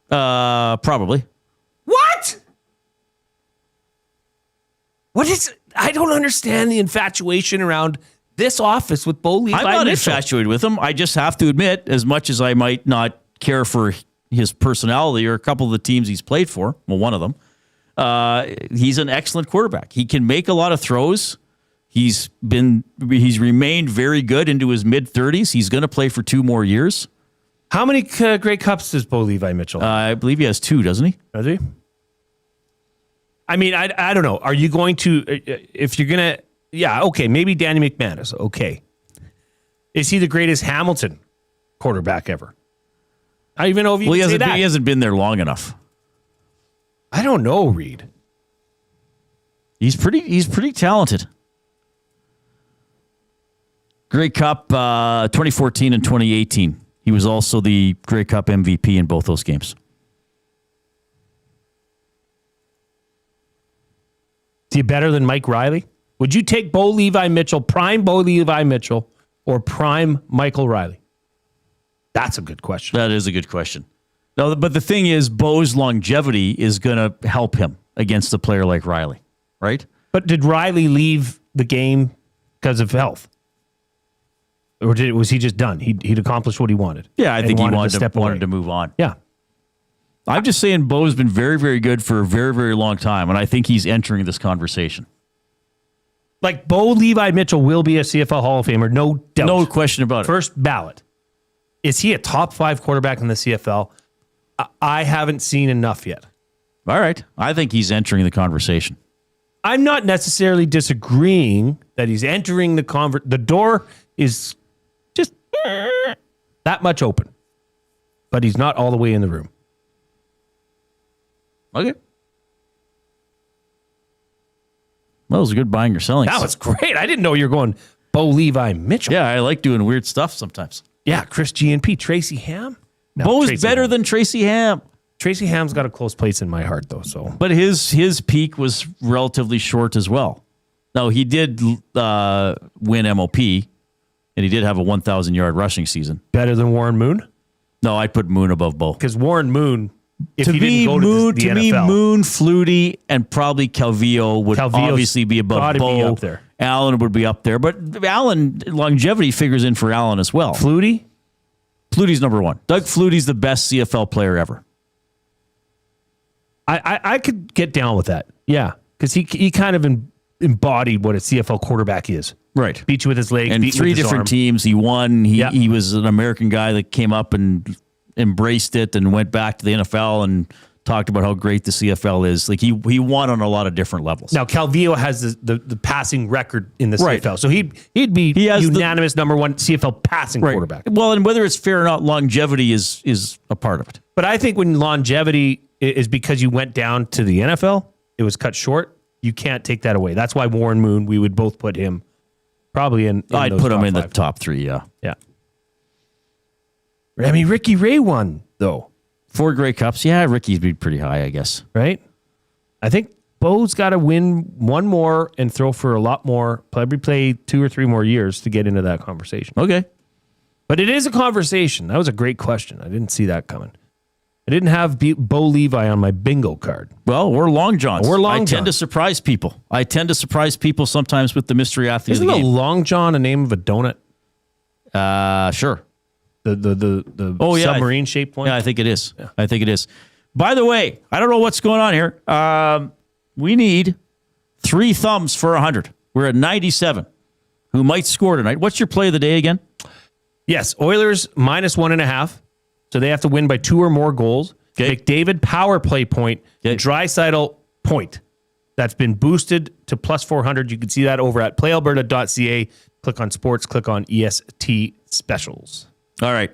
Probably. What? I don't understand the infatuation around this office with Bo Levi I'm not Mitchell. infatuated with him. I just have to admit, as much as I might not care for his personality or a couple of the teams he's played for, well, one of them, he's an excellent quarterback. He can make a lot of throws. He's remained very good into his mid-30s. He's going to play for 2 more years. How many Grey Cups does Bo Levi Mitchell have? I believe he has 2, doesn't he? Does he? I mean, I don't know. Are you going to, if you're going to, yeah, okay, maybe Danny McManus, okay. Is he the greatest Hamilton quarterback ever? I don't even know if you can say that. He hasn't been there long enough. I don't know, Reid. He's pretty talented. Grey Cup 2014 and 2018. He was also the Grey Cup MVP in both those games. Is he better than Mike Riley? Would you take Bo Levi Mitchell, prime Bo Levi Mitchell, or prime Michael Riley? That's a good question. That is a good question. No, but the thing is, Bo's longevity is going to help him against a player like Riley, right? But did Riley leave the game because of health? Or was he just done? He'd accomplished what he wanted. Yeah, I think he wanted to move on. Yeah. I'm just saying Bo's been very, very good for a very, very long time, and I think he's entering this conversation. Like, Bo Levi Mitchell will be a CFL Hall of Famer, no doubt. No question about it. First ballot. Is he a top 5 quarterback in the CFL? I haven't seen enough yet. All right. I think he's entering the conversation. I'm not necessarily disagreeing that he's entering the the door is just that much open. But he's not all the way in the room. Okay. Well, it was a good buying or selling. That was great. I didn't know you were going Bo Levi Mitchell. Yeah, I like doing weird stuff sometimes. Yeah, Chris GNP. Tracy Ham? No, Bo's Tracy better Ham. than Tracy Ham. Tracy Ham's got a close place in my heart, though. So, but his peak was relatively short as well. Now, he did win MOP, and he did have a 1,000-yard rushing season. Better than Warren Moon? No, I'd put Moon above Bo. Because Warren Moon, if to he me, didn't go to the NFL. Moon, Flutie, and probably Calvillo would obviously be above Bo. Be up there. Allen would be up there. But Allen, longevity figures in for Allen as well. Flutie? Flutie's number 1. Doug Flutie's the best CFL player ever. I could get down with that. Yeah. Because he kind of embodied what a CFL quarterback is. Right. Beat you with his leg. And beat 3 with his different arm. teams. He won. He was an American guy that came up and embraced it and went back to the NFL and talked about how great the CFL is. Like he won on a lot of different levels. Now Calvillo has the passing record in the Right. CFL, so he'd be unanimous number 1 CFL passing quarterback. Well, and whether it's fair or not, longevity is a part of it. But I think when longevity is because you went down to the NFL, it was cut short. You can't take that away. That's why Warren Moon, we would both put him probably in I'd those put him top in the 5. top 3. Yeah. Yeah. I mean, Ricky Ray won though. 4 Grey Cups. Yeah, Ricky's be pretty high, I guess. Right? I think Bo's got to win 1 more and throw for a lot more, probably play 2 or 3 more years to get into that conversation. Okay. But it is a conversation. That was a great question. I didn't see that coming. I didn't have Bo Levi on my bingo card. Well, we're Long Johns. I tend to surprise people. I tend to surprise people sometimes with the mystery athlete Isn't of the a game. Long John a name of a donut? Sure. The submarine shaped one? Yeah, I think it is. Yeah. I think it is. By the way, I don't know what's going on here. We need 3 thumbs for 100. We're at 97. Who might score tonight? What's your play of the day again? Yes, Oilers -1.5. So they have to win by 2 or more goals. Okay. McDavid power play point. Okay. Draisaitl point. That's been boosted to +400. You can see that over at playalberta.ca. Click on sports. Click on EST specials. All right.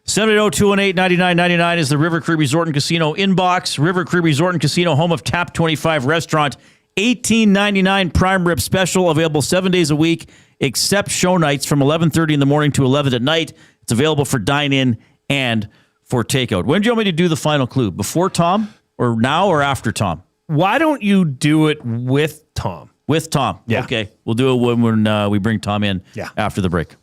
780-218-9999 is the River Cree Resort and Casino inbox. River Cree Resort and Casino, home of Tap 25 Restaurant. $18.99 prime rib special, available 7 days a week, except show nights from 11:30 in the morning to 11 at night. It's available for dine-in and for takeout. When do you want me to do the final clue? Before Tom, or now, or after Tom? Why don't you do it with Tom? With Tom. Yeah. Okay. We'll do it when we bring Tom in after the break.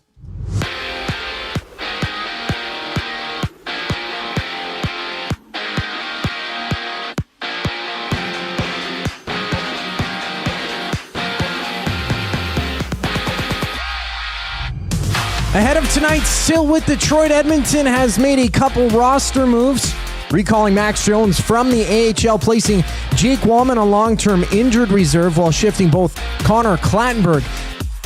Ahead of tonight, still with Detroit, Edmonton has made a couple roster moves, recalling Max Jones from the AHL, placing Jake Wallman on long-term injured reserve while shifting both Connor Clattenburg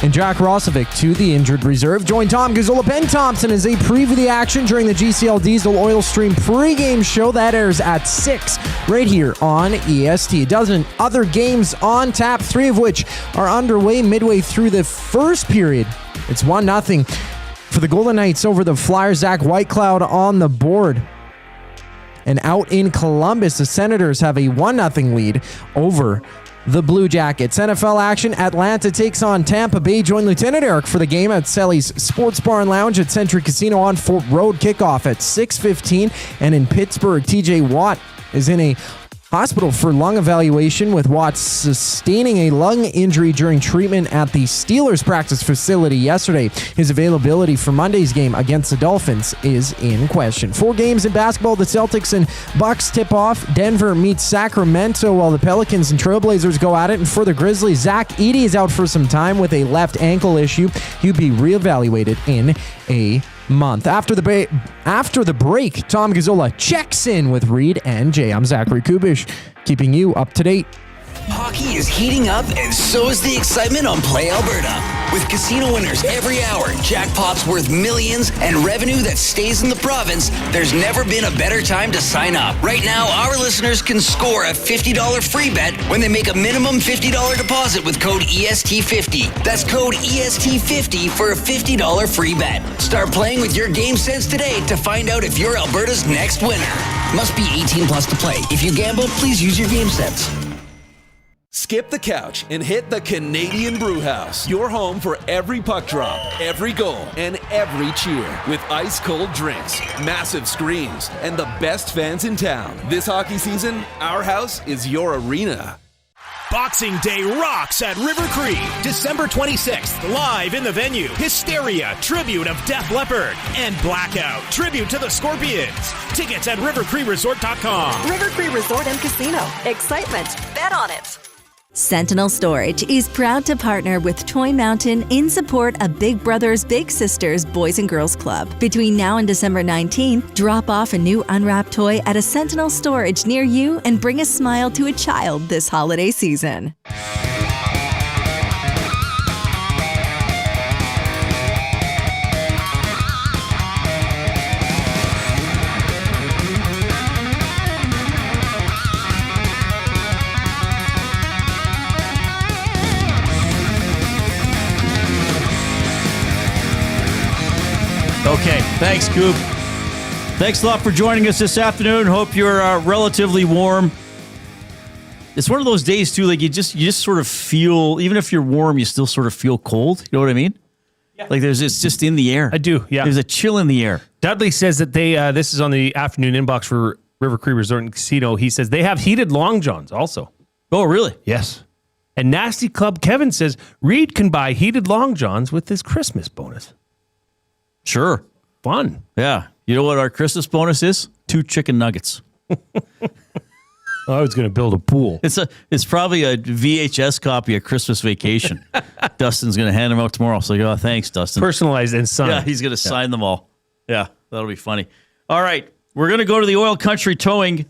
and Jack Rossovic to the injured reserve. Join Tom Gazola, Ben Thompson as they preview the action during the GCL Diesel Oil Stream pregame show that airs at 6 right here on EST. A dozen other games on tap, 3 of which are underway midway through the first period. It's 1-0 for the Golden Knights over the Flyers. Zach Whitecloud on the board. And out in Columbus, the Senators have a 1-0 lead over the Blue Jackets. NFL action, Atlanta takes on Tampa Bay. Join Lieutenant Eric for the game at Selly's Sports Bar and Lounge at Century Casino on Fort Road. Kickoff at 6:15. And in Pittsburgh, TJ Watt is in a hospital for lung evaluation, with Watts sustaining a lung injury during treatment at the Steelers practice facility yesterday. His availability for Monday's game against the Dolphins is in question. 4 games in basketball. The Celtics and Bucks tip off. Denver meets Sacramento while the Pelicans and Trailblazers go at it. And for the Grizzlies, Zach Edey is out for some time with a left ankle issue. He'll be reevaluated in a month. After the break, Tom Gazzola checks in with Reid and Jay. I'm Zachary Kubish, keeping you up to date. Hockey is heating up, and so is the excitement on Play Alberta. With casino winners every hour, jackpots worth millions, and revenue that stays in the province, there's never been a better time to sign up. Right now, our listeners can score a $50 free bet when they make a minimum $50 deposit with code EST50. That's code EST50 for a $50 free bet. Start playing with your game sense today to find out if you're Alberta's next winner. Must be 18 plus to play. If you gamble, please use your game sense. Skip the couch and hit the Canadian Brewhouse. Your home for every puck drop, every goal, and every cheer. With ice-cold drinks, massive screens, and the best fans in town. This hockey season, our house is your arena. Boxing Day rocks at River Cree. December 26th, live in the venue. Hysteria, tribute of Def Leppard. And Blackout, tribute to the Scorpions. Tickets at rivercreeresort.com. River Cree Resort and Casino. Excitement. Bet on it. Sentinel Storage is proud to partner with Toy Mountain in support of Big Brothers Big Sisters Boys and Girls Club. Between now and December 19th, drop off a new unwrapped toy at a Sentinel Storage near you and bring a smile to a child this holiday season. Okay, thanks, Coop. Thanks a lot for joining us this afternoon. Hope you're relatively warm. It's one of those days too, like you just sort of feel, even if you're warm, you still sort of feel cold. You know what I mean? Yeah. Like it's just in the air. I do. Yeah. There's a chill in the air. Dudley says that they. This is on the afternoon inbox for River Cree Resort and Casino. He says they have heated long johns also. Oh, really? Yes. And Nasty Club Kevin says Reid can buy heated long johns with his Christmas bonus. Sure. Fun. Yeah. You know what our Christmas bonus is? 2 chicken nuggets. I was going to build a pool. It's probably a VHS copy of Christmas Vacation. Dustin's going to hand them out tomorrow. So, oh, thanks, Dustin. Personalized and signed. Yeah, he's going to sign them all. Yeah, that'll be funny. All right. We're going to go to the Oil Country Towing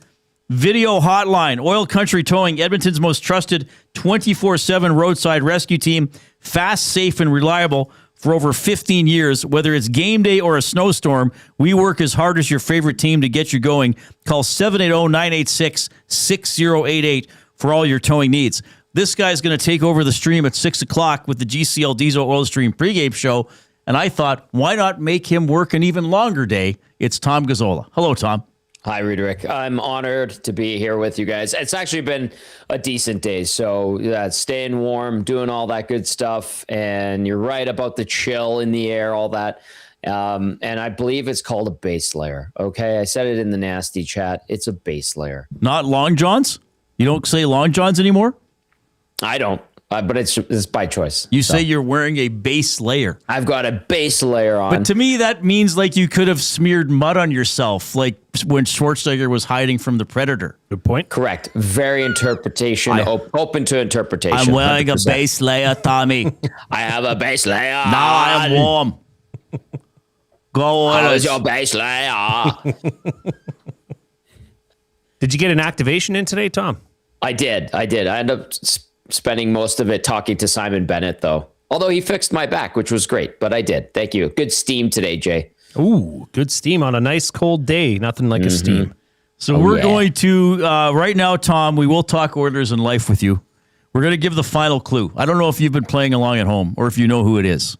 video hotline. Oil Country Towing, Edmonton's most trusted 24/7 roadside rescue team. Fast, safe, and reliable. For over 15 years, whether it's game day or a snowstorm, we work as hard as your favorite team to get you going. Call 780-986-6088 for all your towing needs. This guy's going to take over the stream at 6 o'clock with the GCL Diesel Oil Stream pregame show, and I thought, why not make him work an even longer day? It's Tom Gazola. Hello, Tom. Hi, Rick. I'm honored to be here with you guys. It's actually been a decent day. So staying warm, doing all that good stuff. And you're right about the chill in the air, all that. And I believe it's called a base layer. Okay. I said it in the nasty chat. It's a base layer. Not long johns? You don't say Long Johns anymore? I don't, but it's by choice. You say you're wearing a base layer. I've got a base layer on. But to me, that means like you could have smeared mud on yourself, like when Schwarzenegger was hiding from the Predator. Good point. Correct. Very open to interpretation. I'm wearing 100%. a base layer, Tommy. I have a base layer. Now I am warm. Go How Oilers. is your base layer? Did you get an activation in today, Tom? I did. I ended up spending most of it talking to Simon Bennett, though. Although he fixed my back, which was great. But I did. Thank you. Good steam today, Jay. Ooh, good steam on a nice cold day. Nothing like a steam. So we're going to, right now, Tom, we will talk Oilers in life with you. We're going to give the final clue. I don't know if you've been playing along at home or if you know who it is.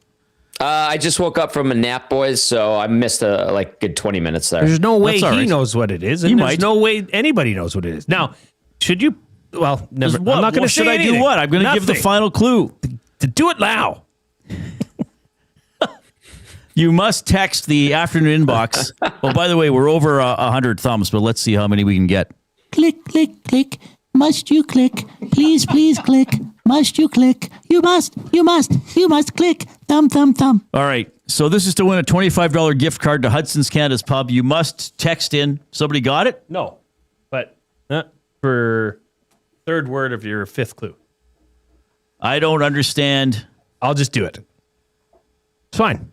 I just woke up from a nap, boys, so I missed a good 20 minutes there. There's no way That's all he right. knows what it is, and He there's might. no way anybody knows what it is. Now, should you? Well, never. What? I'm not going Well, to say should I anything. do what? I'm going to give the Nothing. final clue. To do it now. You must text the afternoon inbox. Oh, by the way, we're over 100 thumbs, but let's see how many we can get. Click, click, click. Must you click? Please, please click. Must you click? You must click. Thumb, thumb, thumb. All right. So this is to win a $25 gift card to Hudson's Canada's Pub. You must text in. Somebody got it? No, but for third word of your fifth clue. I don't understand. I'll just do it. It's fine.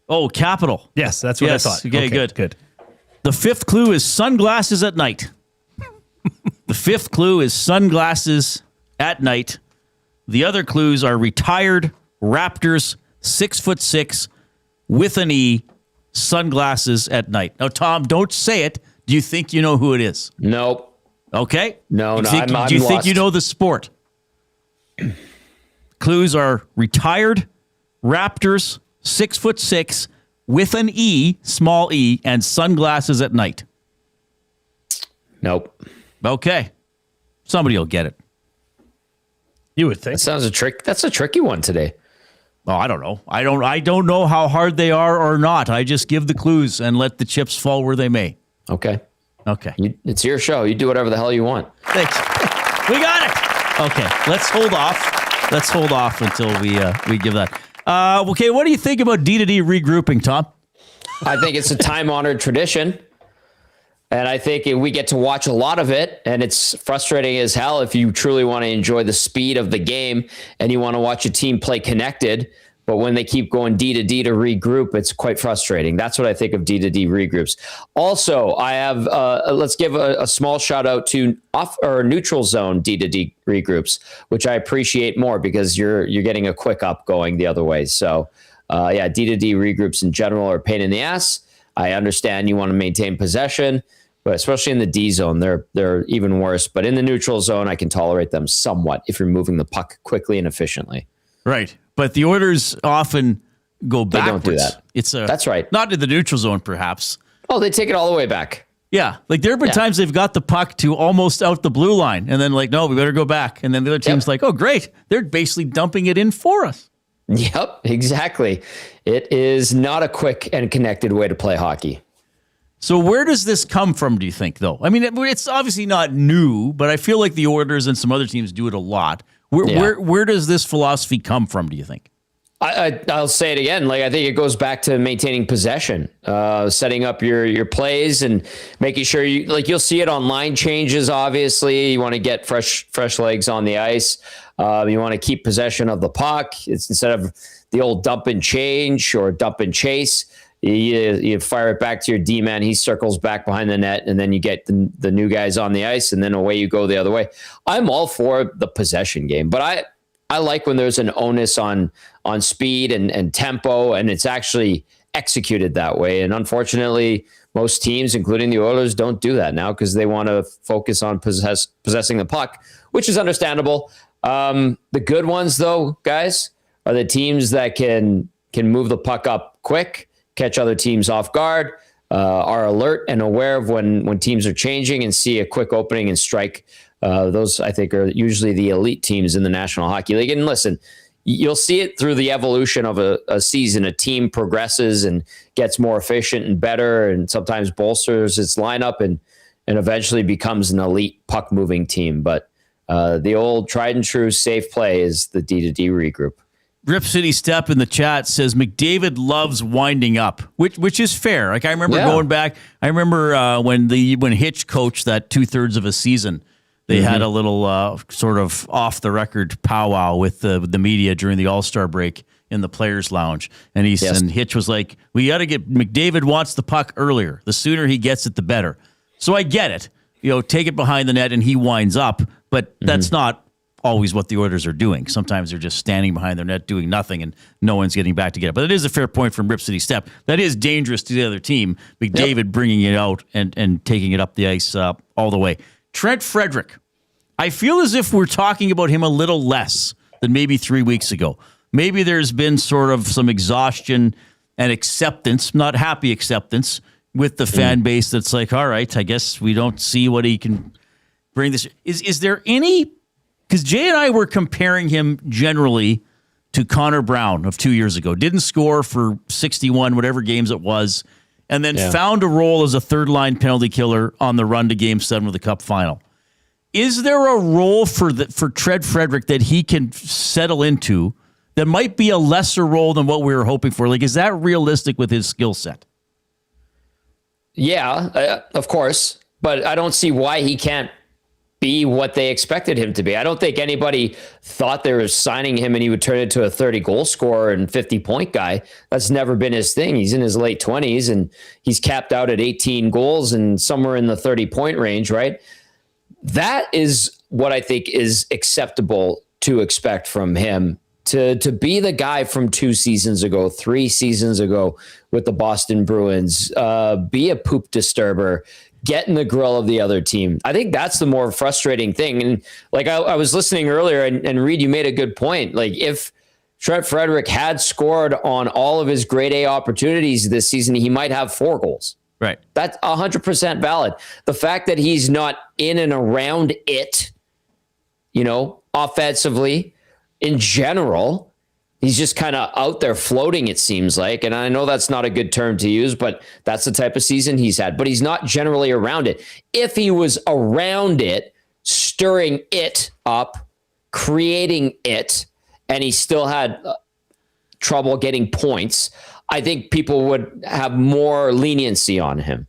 Oh, capital. Yes, that's what I thought. Okay, good. Good. The fifth clue is sunglasses at night. The fifth clue is sunglasses at night. The other clues are retired Raptors, 6'6", with an E, sunglasses at night. Now, Tom, don't say it. Do you think you know who it is? Nope. Okay. No, Do I'm you think lost. you know the sport? Clues are retired Raptors, 6'6", with an E, small E, and sunglasses at night. Nope. Okay. Somebody will get it. You would think. That's a tricky one today. Oh, I don't know. I don't know how hard they are or not. I just give the clues and let the chips fall where they may. Okay. Okay. It's your show. You do whatever the hell you want. Thanks. We got it. Okay. Let's hold off. Let's hold off until we give that. Okay. What do you think about D2D regrouping, Tom? I think it's a time-honored tradition. And I think we get to watch a lot of it, and it's frustrating as hell if you truly want to enjoy the speed of the game and you want to watch a team play connected. But when they keep going D to D to regroup, it's quite frustrating. That's what I think of D to D regroups. Also, I have let's give a small shout out to off or neutral zone D to D regroups, which I appreciate more because you're getting a quick up going the other way. So yeah, D to D regroups in general are a pain in the ass. I understand you want to maintain possession, but especially in the D zone, they're even worse. But in the neutral zone, I can tolerate them somewhat if you're moving the puck quickly and efficiently. Right. But the Oilers often go They backwards. don't do that. That's right. Not in the neutral zone, perhaps. Oh, they take it all the way back. Yeah. Like there have been times they've got the puck to almost out the blue line and then like, no, we better go back. And then the other team's like, oh, great. They're basically dumping it in for us. Yep, exactly. It is not a quick and connected way to play hockey. So where does this come from, do you think, though? I mean, it's obviously not new, but I feel like the Oilers and some other teams do it a lot. Where does this philosophy come from, do you think? I'll say it again. Like I think it goes back to maintaining possession, setting up your plays and making sure you'll see it on line changes. Obviously, you want to get fresh legs on the ice. You want to keep possession of the puck. It's instead of the old dump and change or dump and chase. You fire it back to your D-man. He circles back behind the net, and then you get the new guys on the ice, and then away you go the other way. I'm all for the possession game, but I like when there's an onus on speed and tempo, and it's actually executed that way. And unfortunately, most teams, including the Oilers, don't do that now because they want to focus on possessing the puck, which is understandable. The good ones, though, guys, are the teams that can move the puck up quick, catch other teams off guard, are alert and aware of when teams are changing and see a quick opening and strike. Those, I think, are usually the elite teams in the National Hockey League. And listen, you'll see it through the evolution of a season. A team progresses and gets more efficient and better and sometimes bolsters its lineup. And and eventually becomes an elite puck moving team. But the old tried and true safe play is the D2D regroup. Rip City Step in the chat says McDavid loves winding up, which is fair. Like I remember going back, I remember when Hitch coached that 2/3 of a season, they had a little sort of off the record powwow with the media during the All-Star break in the Players Lounge, and and Hitch was like, "We got to get McDavid wants the puck earlier. The sooner he gets it, the better." So I get it, take it behind the net and he winds up, but that's not always what the Oilers are doing. Sometimes they're just standing behind their net doing nothing and no one's getting back to get it. But it is a fair point from Rip City Step. That is dangerous to the other team. McDavid bringing it out and taking it up the ice all the way. Trent Frederick. I feel as if we're talking about him a little less than maybe 3 weeks ago. Maybe there's been sort of some exhaustion and acceptance, not happy acceptance, with the fan base that's like, all right, I guess we don't see what he can bring this. Is there any... Because Jay and I were comparing him generally to Connor Brown of 2 years ago. Didn't score for 61, whatever games it was, and then found a role as a third-line penalty killer on the run to Game 7 of the Cup final. Is there a role for Trent Frederick that he can settle into that might be a lesser role than what we were hoping for? Like, is that realistic with his skill set? Yeah, of course. But I don't see why he can't be what they expected him to be. I don't think anybody thought they were signing him and he would turn into a 30-goal scorer and 50-point guy. That's never been his thing. He's in his late 20s and he's capped out at 18 goals and somewhere in the 30-point range, right? That is what I think is acceptable to expect from him. To be the guy from 2 seasons ago, 3 seasons ago with the Boston Bruins, be a poop disturber, get in the grill of the other team. I think that's the more frustrating thing. And like I was listening earlier, and Reid, you made a good point. Like if Trent Frederick had scored on all of his grade A opportunities this season, he might have 4 goals. Right. That's 100% valid. The fact that he's not in and around it, offensively in general, he's just kind of out there floating, it seems like. And I know that's not a good term to use, but that's the type of season he's had. But he's not generally around it. If he was around it, stirring it up, creating it, and he still had trouble getting points, I think people would have more leniency on him.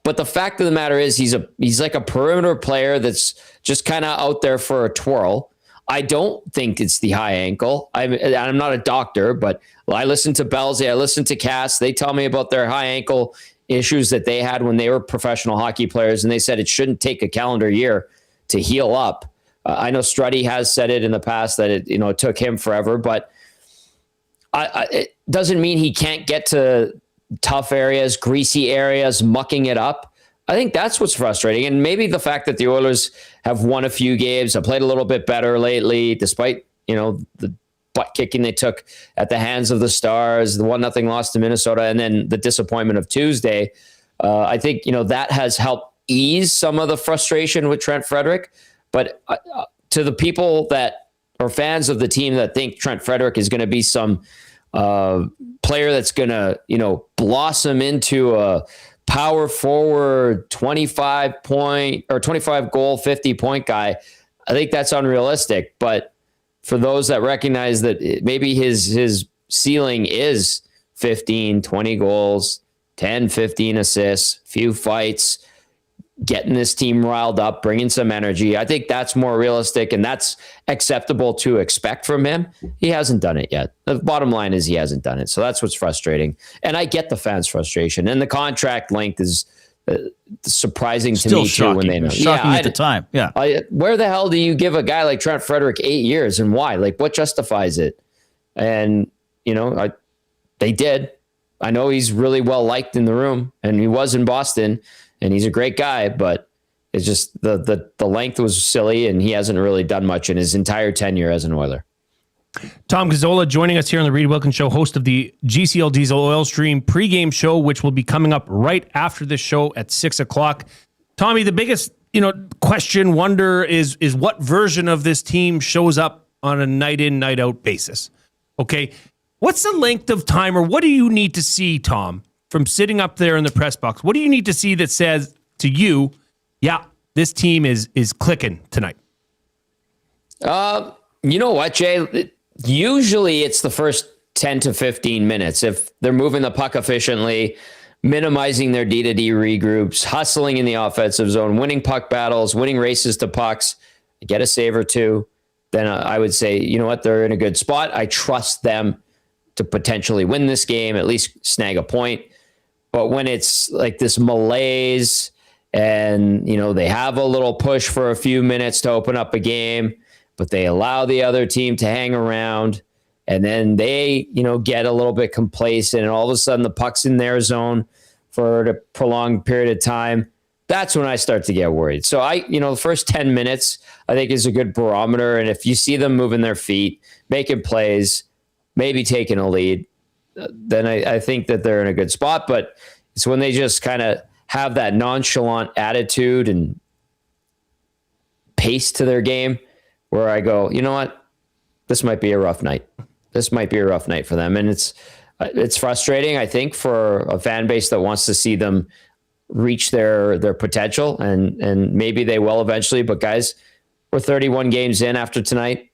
But the fact of the matter is he's like a perimeter player that's just kind of out there for a twirl. I don't think it's the high ankle. I'm not a doctor, but I listen to Belzy, I listen to Cass. They tell me about their high ankle issues that they had when they were professional hockey players, and they said it shouldn't take a calendar year to heal up. I know Struddy has said it in the past that it took him forever, but it doesn't mean he can't get to tough areas, greasy areas, mucking it up. I think that's what's frustrating. And maybe the fact that the Oilers have won a few games, have played a little bit better lately, despite, the butt kicking they took at the hands of the Stars, the 1-0 loss to Minnesota, and then the disappointment of Tuesday. I think, that has helped ease some of the frustration with Trent Frederick. But to the people that are fans of the team that think Trent Frederick is going to be some player that's going to, blossom into a power forward 25 goal, 50-point guy, I think that's unrealistic. But for those that recognize that maybe his ceiling is 15, 20 goals, 10, 15 assists, few fights, getting this team riled up, bringing some energy, I think that's more realistic and that's acceptable to expect from him. He hasn't done it yet. The bottom line is he hasn't done it. So that's what's frustrating. And I get the fans' frustration. And the contract length is surprising to me too when they know. Shocking at the time. Yeah. Where the hell do you give a guy like Trent Frederick 8 years and why? Like what justifies it? And, they did. I know he's really well liked in the room and he was in Boston. And he's a great guy, but it's just the length was silly, and he hasn't really done much in his entire tenure as an Oiler. Tom Gazola joining us here on the Reid Wilkins Show, host of the GCL Diesel Oil Stream pregame show, which will be coming up right after this show at 6 o'clock. Tommy, the biggest question, wonder is what version of this team shows up on a night in, night out basis. Okay, what's the length of time, or what do you need to see, Tom, from sitting up there in the press box? What do you need to see that says to you, Yeah, this team is clicking tonight. You know what, Jay? Usually it's the first 10 to 15 minutes. If they're moving the puck efficiently, minimizing their D-to-D regroups, hustling in the offensive zone, winning puck battles, winning races to pucks, get a save or two, then I would say, you know what, they're in a good spot. I trust them to potentially win this game, at least snag a point. But when it's like this malaise and, they have a little push for a few minutes to open up a game, but they allow the other team to hang around, and then they, get a little bit complacent, and all of a sudden the puck's in their zone for a prolonged period of time, that's when I start to get worried. So the first 10 minutes, I think, is a good barometer. And if you see them moving their feet, making plays, maybe taking a lead, then I think that they're in a good spot. But it's when they just kind of have that nonchalant attitude and pace to their game where I go, you know what, this might be a rough night. This might be a rough night for them. And it's frustrating, I think, for a fan base that wants to see them reach their potential, and maybe they will eventually. But guys, we're 31 games in after tonight.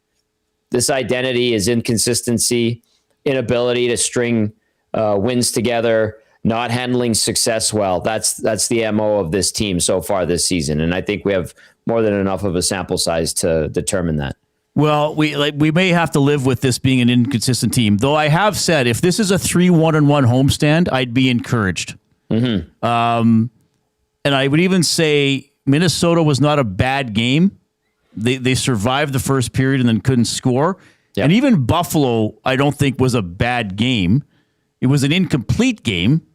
This identity is inconsistency, inability to string wins together, not handling success well. That's the MO of this team so far this season. And I think we have more than enough of a sample size to determine that. Well, we may have to live with this being an inconsistent team, though I have said if this is a 3-1-1 homestand, I'd be encouraged. Mm-hmm. And I would even say Minnesota was not a bad game. They survived the first period and then couldn't score. Yep. And even Buffalo, I don't think was a bad game. It was an incomplete game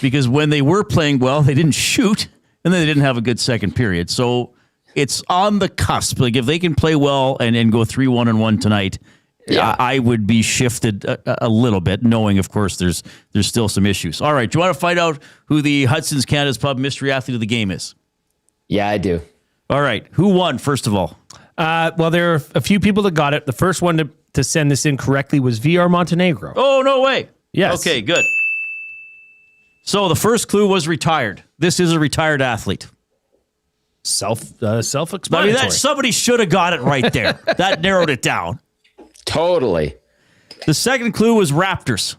because when they were playing well, they didn't shoot, and then they didn't have a good second period. So it's on the cusp. Like if they can play well and go 3-1-1 tonight, I would be shifted a little bit, knowing, of course, there's still some issues. All right, do you want to find out who the Hudson's Canada's Pub mystery athlete of the game is? Yeah, I do. All right, who won, first of all? Well, there are a few people that got it. The first one to send this in correctly was VR Montenegro. Oh, no way. Yes. Okay, good. So the first clue was retired. This is a retired athlete. Self-explanatory. I mean, that somebody should have got it right there. That narrowed it down. Totally. The second clue was Raptors.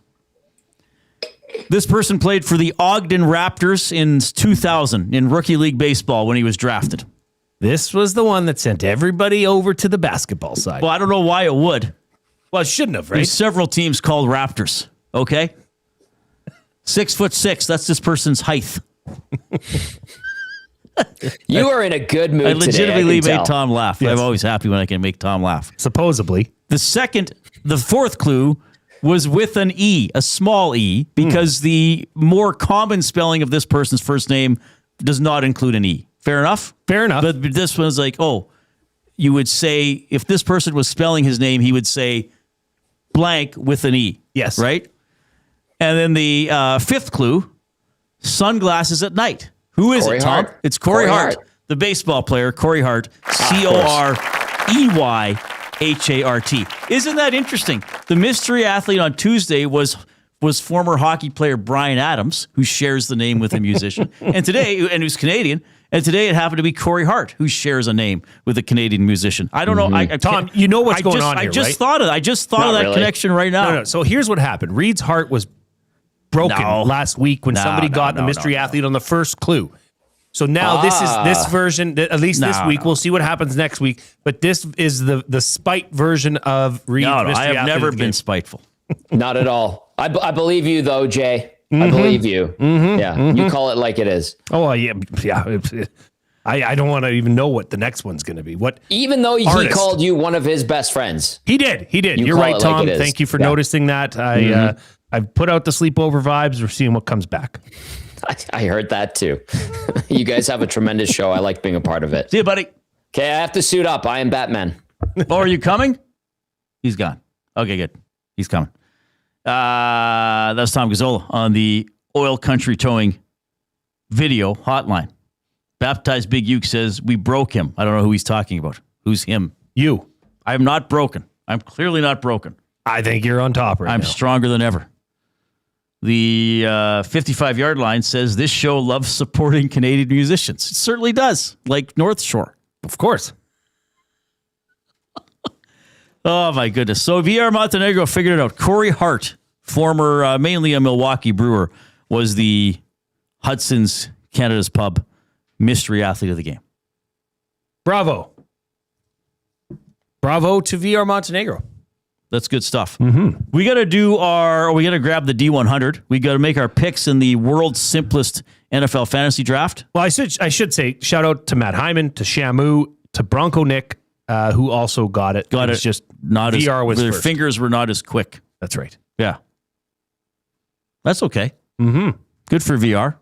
This person played for the Ogden Raptors in 2000 in Rookie League Baseball when he was drafted. This was the one that sent everybody over to the basketball side. Well, I don't know why it would. Well, it shouldn't have, right? There's several teams called Raptors, okay? 6'6", that's this person's height. You are in a good mood I legitimately today, made Tom laugh. Yes. I'm always happy when I can make Tom laugh. Supposedly. The fourth clue was with an E, a small e, because the more common spelling of this person's first name does not include an E. Fair enough? Fair enough. But this one's like, you would say, if this person was spelling his name, he would say blank with an E. Yes. Right? And then the fifth clue, sunglasses at night. Who is Corey it, Tom? Hart. It's Corey Corey Hart, Hart. the baseball player, Corey Hart, COREYHART. Isn't that interesting? The mystery athlete on Tuesday was former hockey player Brian Adams, who shares the name with a musician, and who's Canadian. And today it happened to be Corey Hart, who shares a name with a Canadian musician. I don't know. Tom, you know what's going on here, I just right? thought of that really. connection right now. No. So here's what happened. Reid's heart was broken last week when somebody got the mystery athlete on the first clue. So now this is this version, at least this week. We'll see what happens next week. But this is the spite version of Reid's mystery athlete. I have never of the been game. spiteful. Not at all. I believe you, though, Jay. Mm-hmm. I believe you. Mm-hmm. Yeah, you call it like it is. Oh, yeah. I don't want to even know what the next one's going to be. What? Even though he artist? called you one of his best friends. He did. You're call right, it Tom. like it is. Thank you for noticing that. I've put out the sleepover vibes. We're seeing what comes back. I heard that too. You guys have a tremendous show. I like being a part of it. See you, buddy. Okay, I have to suit up. I am Batman. Oh, are you coming? He's gone. Okay, good. He's coming. That's Tom Gazola on the Oil Country Towing video hotline. Baptized Big Uke says, we broke him. I don't know who he's talking about. Who's him? You. I'm not broken. I'm clearly not broken. I think you're on top right now. I'm stronger than ever. the 55-yard line says this show loves supporting Canadian musicians. It certainly does, like North Shore. Of course. Oh, my goodness. So VR Montenegro figured it out. Corey Hart, former, mainly a Milwaukee Brewer, was the Hudson's Canada's Pub mystery athlete of the game. Bravo. Bravo to VR Montenegro. That's good stuff. Mm-hmm. We got to grab the D100. We got to make our picks in the world's simplest NFL fantasy draft. Well, I should say shout out to Matt Hyman, to Shamu, to Bronco Nick, who also got it. Got it. Just not VR as, was their first. fingers were not as quick. That's right. Yeah. That's okay. Mm-hmm. Good for VR.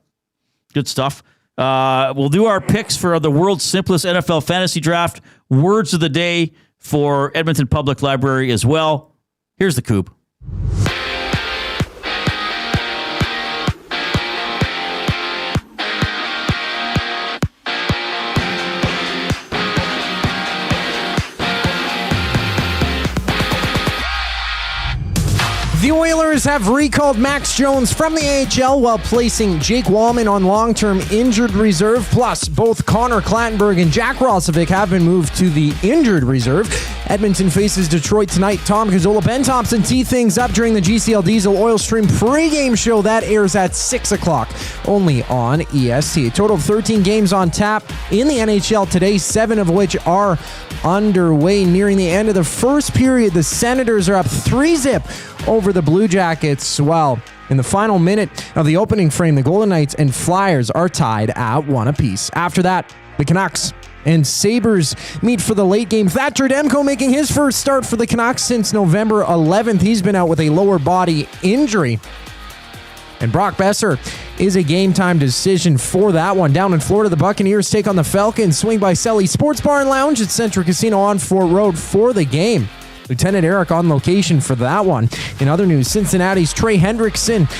Good stuff. We'll do our picks for the world's simplest NFL fantasy draft. Words of the day for Edmonton Public Library as well. Here's the Coop. The Oilers have recalled Max Jones from the AHL while placing Jake Wallman on long-term injured reserve. Plus, both Connor Clattenburg and Jack Roslovic have been moved to the injured reserve. Edmonton faces Detroit tonight. Tom Gazola, Ben Thompson tee things up during the GCL Diesel Oil Stream pregame show. That airs at 6 o'clock, only on EST. A total of 13 games on tap in the NHL today, 7 of which are underway. Nearing the end of the first period, the Senators are up 3-0 over the Blue Jackets. Well, in the final minute of the opening frame, the Golden Knights and Flyers are tied at 1 apiece. After that, the Canucks and Sabres meet for the late game. Thatcher Demko making his first start for the Canucks since November 11th. He's been out with a lower body injury. And Brock Besser is a game-time decision for that one. Down in Florida, the Buccaneers take on the Falcons. Swing by Selly Sports Bar and Lounge at Central Casino on Fort Road for the game. Lieutenant Eric on location for that one. In other news, Cincinnati's Trey Hendrickson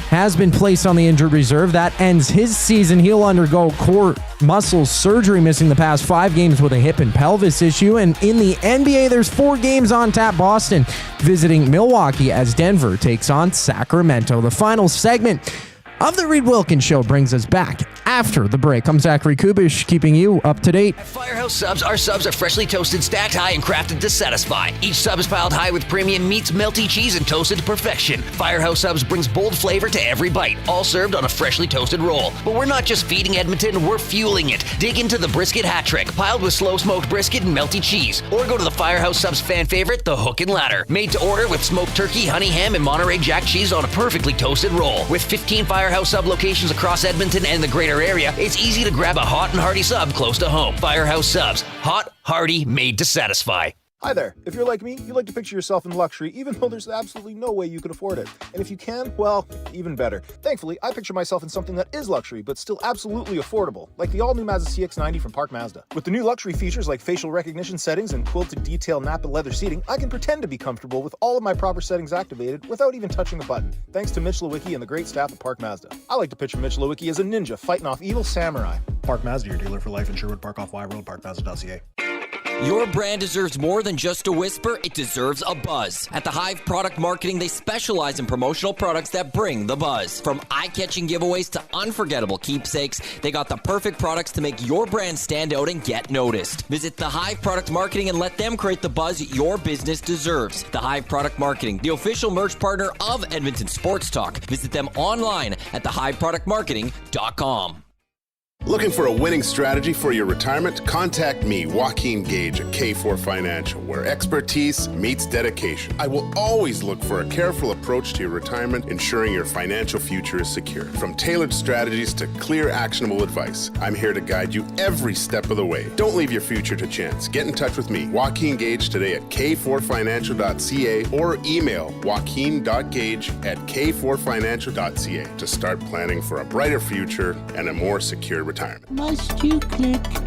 has been placed on the injured reserve. That ends his season. He'll undergo core muscle surgery, missing the past 5 games with a hip and pelvis issue. And in the NBA, there's 4 games on tap. Boston visiting Milwaukee as Denver takes on Sacramento. The final segment of the Reid Wilkins Show brings us back after the break. I'm Zachary Kubish, keeping you up to date. At Firehouse Subs, our subs are freshly toasted, stacked high, and crafted to satisfy. Each sub is piled high with premium meats, melty cheese, and toasted to perfection. Firehouse Subs brings bold flavor to every bite, all served on a freshly toasted roll. But we're not just feeding Edmonton, we're fueling it. Dig into the brisket hat trick, piled with slow-smoked brisket and melty cheese. Or go to the Firehouse Subs fan favorite, the Hook and Ladder. Made to order with smoked turkey, honey ham, and Monterey Jack cheese on a perfectly toasted roll. With 15 Firehouse Sub locations across Edmonton and the greater area, it's easy to grab a hot and hearty sub close to home. Firehouse Subs. Hot, hearty, made to satisfy. Hi there. If you're like me, you like to picture yourself in luxury, even though there's absolutely no way you could afford it. And if you can, well, even better. Thankfully, I picture myself in something that is luxury, but still absolutely affordable, like the all-new Mazda CX-90 from Park Mazda. With the new luxury features like facial recognition settings and quilted detail Napa leather seating, I can pretend to be comfortable with all of my proper settings activated without even touching the button, thanks to Mitch Lewicki and the great staff at Park Mazda. I like to picture Mitch Lewicki as a ninja fighting off evil samurai. Park Mazda, your dealer for life in Sherwood Park off Y Road, parkmazda.ca. Your brand deserves more than just a whisper, it deserves a buzz. At the Hive Product Marketing, they specialize in promotional products that bring the buzz. From eye-catching giveaways to unforgettable keepsakes, they got the perfect products to make your brand stand out and get noticed. Visit the Hive Product Marketing and let them create the buzz your business deserves. The Hive Product Marketing, the official merch partner of Edmonton Sports Talk. Visit them online at thehiveproductmarketing.com. Looking for a winning strategy for your retirement? Contact me, Joaquin Gage at K4 Financial, where expertise meets dedication. I will always look for a careful approach to your retirement, ensuring your financial future is secure. From tailored strategies to clear, actionable advice, I'm here to guide you every step of the way. Don't leave your future to chance. Get in touch with me, Joaquin Gage, today at k4financial.ca or email joaquin.gage@k4financial.ca to start planning for a brighter future and a more secure retirement. Must you click? Click.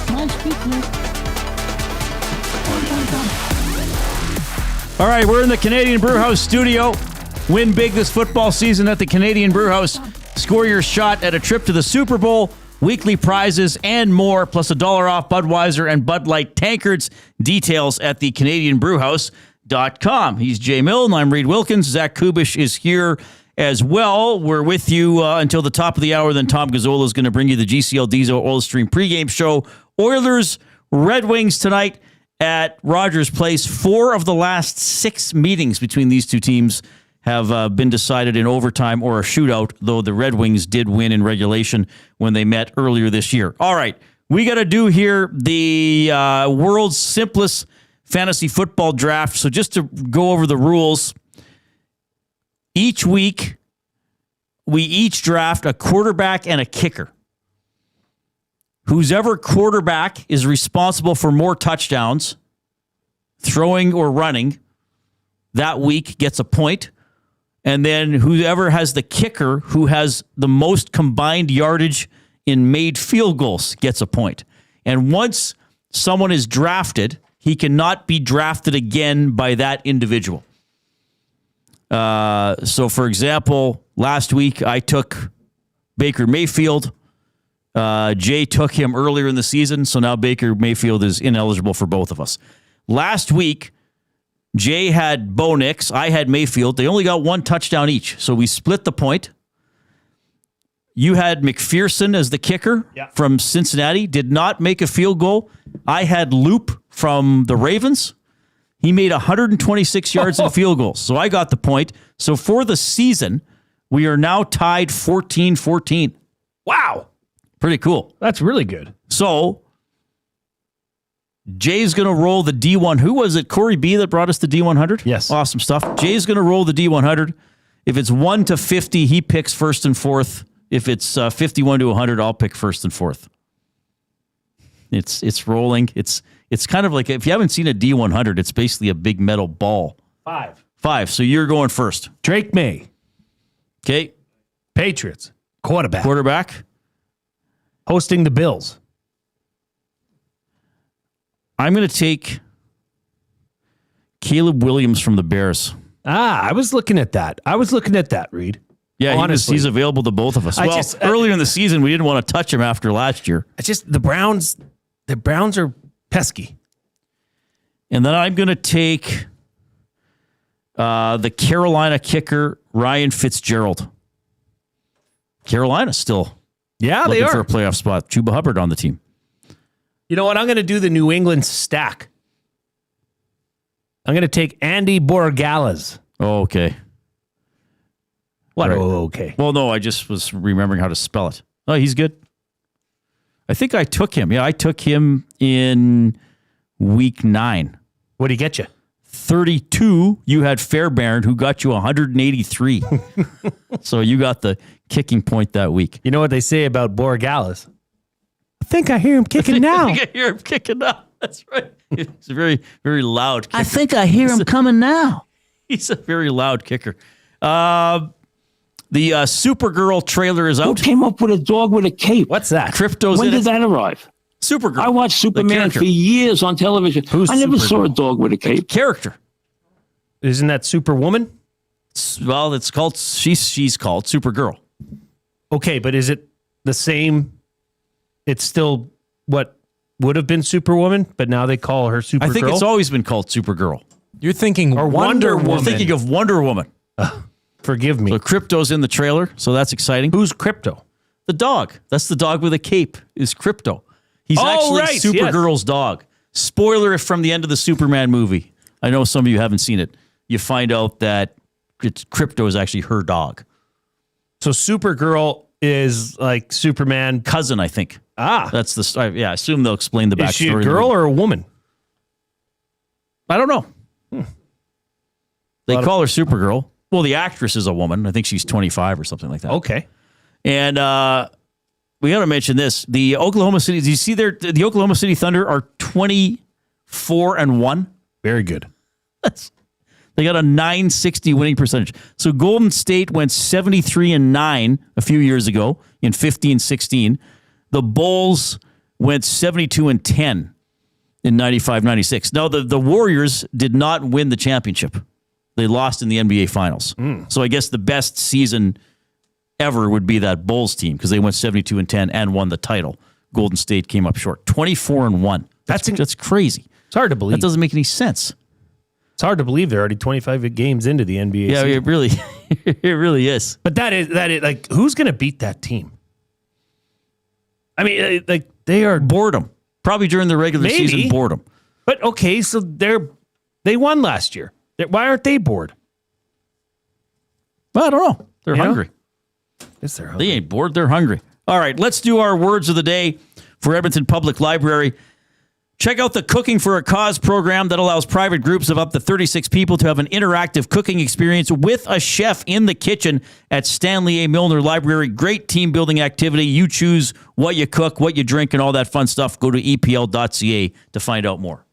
Must you click? All right, we're in the Canadian Brewhouse studio. Win big this football season at the Canadian Brewhouse. Score your shot at a trip to the Super Bowl weekly prizes, and more, plus $1 off Budweiser and Bud Light tankards. Details at the CanadianBrewhouse.com. He's Jay Milne. I'm Reid Wilkins. Zach Kubish is here as well. We're with you until the top of the hour. Then Tom Gazola is going to bring you the GCL Diesel Oil Stream pregame show. Oilers, Red Wings tonight at Rogers Place. 4 of the last 6 meetings between these two teams have been decided in overtime or a shootout, though the Red Wings did win in regulation when they met earlier this year. All right, we got to do here the world's simplest fantasy football draft. So just to go over the rules, each week we each draft a quarterback and a kicker. Whoever quarterback is responsible for more touchdowns, throwing or running, that week gets a point. And then whoever has the kicker who has the most combined yardage in made field goals gets a point. And once someone is drafted, he cannot be drafted again by that individual. So, for example, last week I took Baker Mayfield. Jay took him earlier in the season, so now Baker Mayfield is ineligible for both of us. Last week, Jay had Bo Nix. I had Mayfield. They only got 1 touchdown each, so we split the point. You had McPherson as the kicker from Cincinnati. Did not make a field goal. I had Loop from the Ravens. He made 126 yards in field goals, so I got the point. So for the season, we are now tied 14-14. Wow. Pretty cool. That's really good. So Jay's going to roll the D1. Who was it? Corey B that brought us the D100? Yes. Awesome stuff. Jay's going to roll the D100. If it's 1 to 50, he picks first and fourth. If it's 51 to 100, I'll pick first and fourth. It's rolling. It's kind of like, if you haven't seen a D100, it's basically a big metal ball. 5. So you're going first. Drake May. Okay. Patriots. Quarterback. Hosting the Bills. I'm going to take Caleb Williams from the Bears. I was looking at that. Reid. Yeah, he's available to both of us. Earlier in the season, we didn't want to touch him after last year. It's just the Browns are pesky. And then I'm going to take the Carolina kicker, Ryan Fitzgerald. Carolina still they looking are for a playoff spot. Chuba Hubbard on the team. You know what? I'm going to do the New England stack. I'm going to take Andy Borregales. Oh, okay. What? Right. Oh, okay. Well, no, I just was remembering how to spell it. Oh, he's good. I think I took him. Yeah, I took him in week 9. What did he get you? 32. You had Fairbairn, who got you 183. So you got the kicking point that week. You know what they say about Borregales? I think I hear him kicking now. I think I hear him kicking now. That's right. He's a very, very loud kicker. I think I hear him coming now. He's a very loud kicker. The Supergirl trailer is out. Who came up with a dog with a cape? What's that? Crypto's When in did it. that arrive? Supergirl. I watched Superman for years on television. I never saw a dog with a cape. Character. Isn't that Superwoman? Well, it's called, she's called Supergirl. Okay, but is it the same? It's still what would have been Superwoman, but now they call her Supergirl? I think it's always been called Supergirl. You're thinking Wonder Woman. We're thinking of Wonder Woman. Forgive me. So Crypto's in the trailer, so that's exciting. Who's Crypto? The dog. That's the dog with a cape, is Crypto. He's actually right, Supergirl's dog. Spoiler from the end of the Superman movie. I know some of you haven't seen it. You find out that Crypto is actually her dog. So Supergirl is like Superman cousin, I think. That's the I assume they'll explain the backstory. Is she a girl or a woman? I don't know. They call her Supergirl. Well, the actress is a woman. I think she's 25 or something like that. Okay. And we got to mention this. The Oklahoma City, do you see the Oklahoma City Thunder are 24-1? Very good. They got a 960 winning percentage. So Golden State went 73-9 a few years ago in 15-16. The Bulls went 72-10 in 95-96. Now, the Warriors did not win the championship. They lost in the NBA Finals. So I guess the best season ever would be that Bulls team because they went 72-10 and won the title. Golden State came up short. 24-1. That's crazy. It's hard to believe. That doesn't make any sense. It's hard to believe they're already 25 games into the NBA. Yeah, season. it really is. But that is like, who's going to beat that team? I mean, like, they are boredom. Probably during the regular season, boredom. But okay, so they won last year. Why aren't they bored? Well, I don't know. They're hungry. Yes, they're hungry. They ain't bored. They're hungry. All right, let's do our words of the day for Edmonton Public Library. Check out the Cooking for a Cause program that allows private groups of up to 36 people to have an interactive cooking experience with a chef in the kitchen at Stanley A. Milne Library. Great team building activity. You choose what you cook, what you drink, and all that fun stuff. Go to epl.ca to find out more.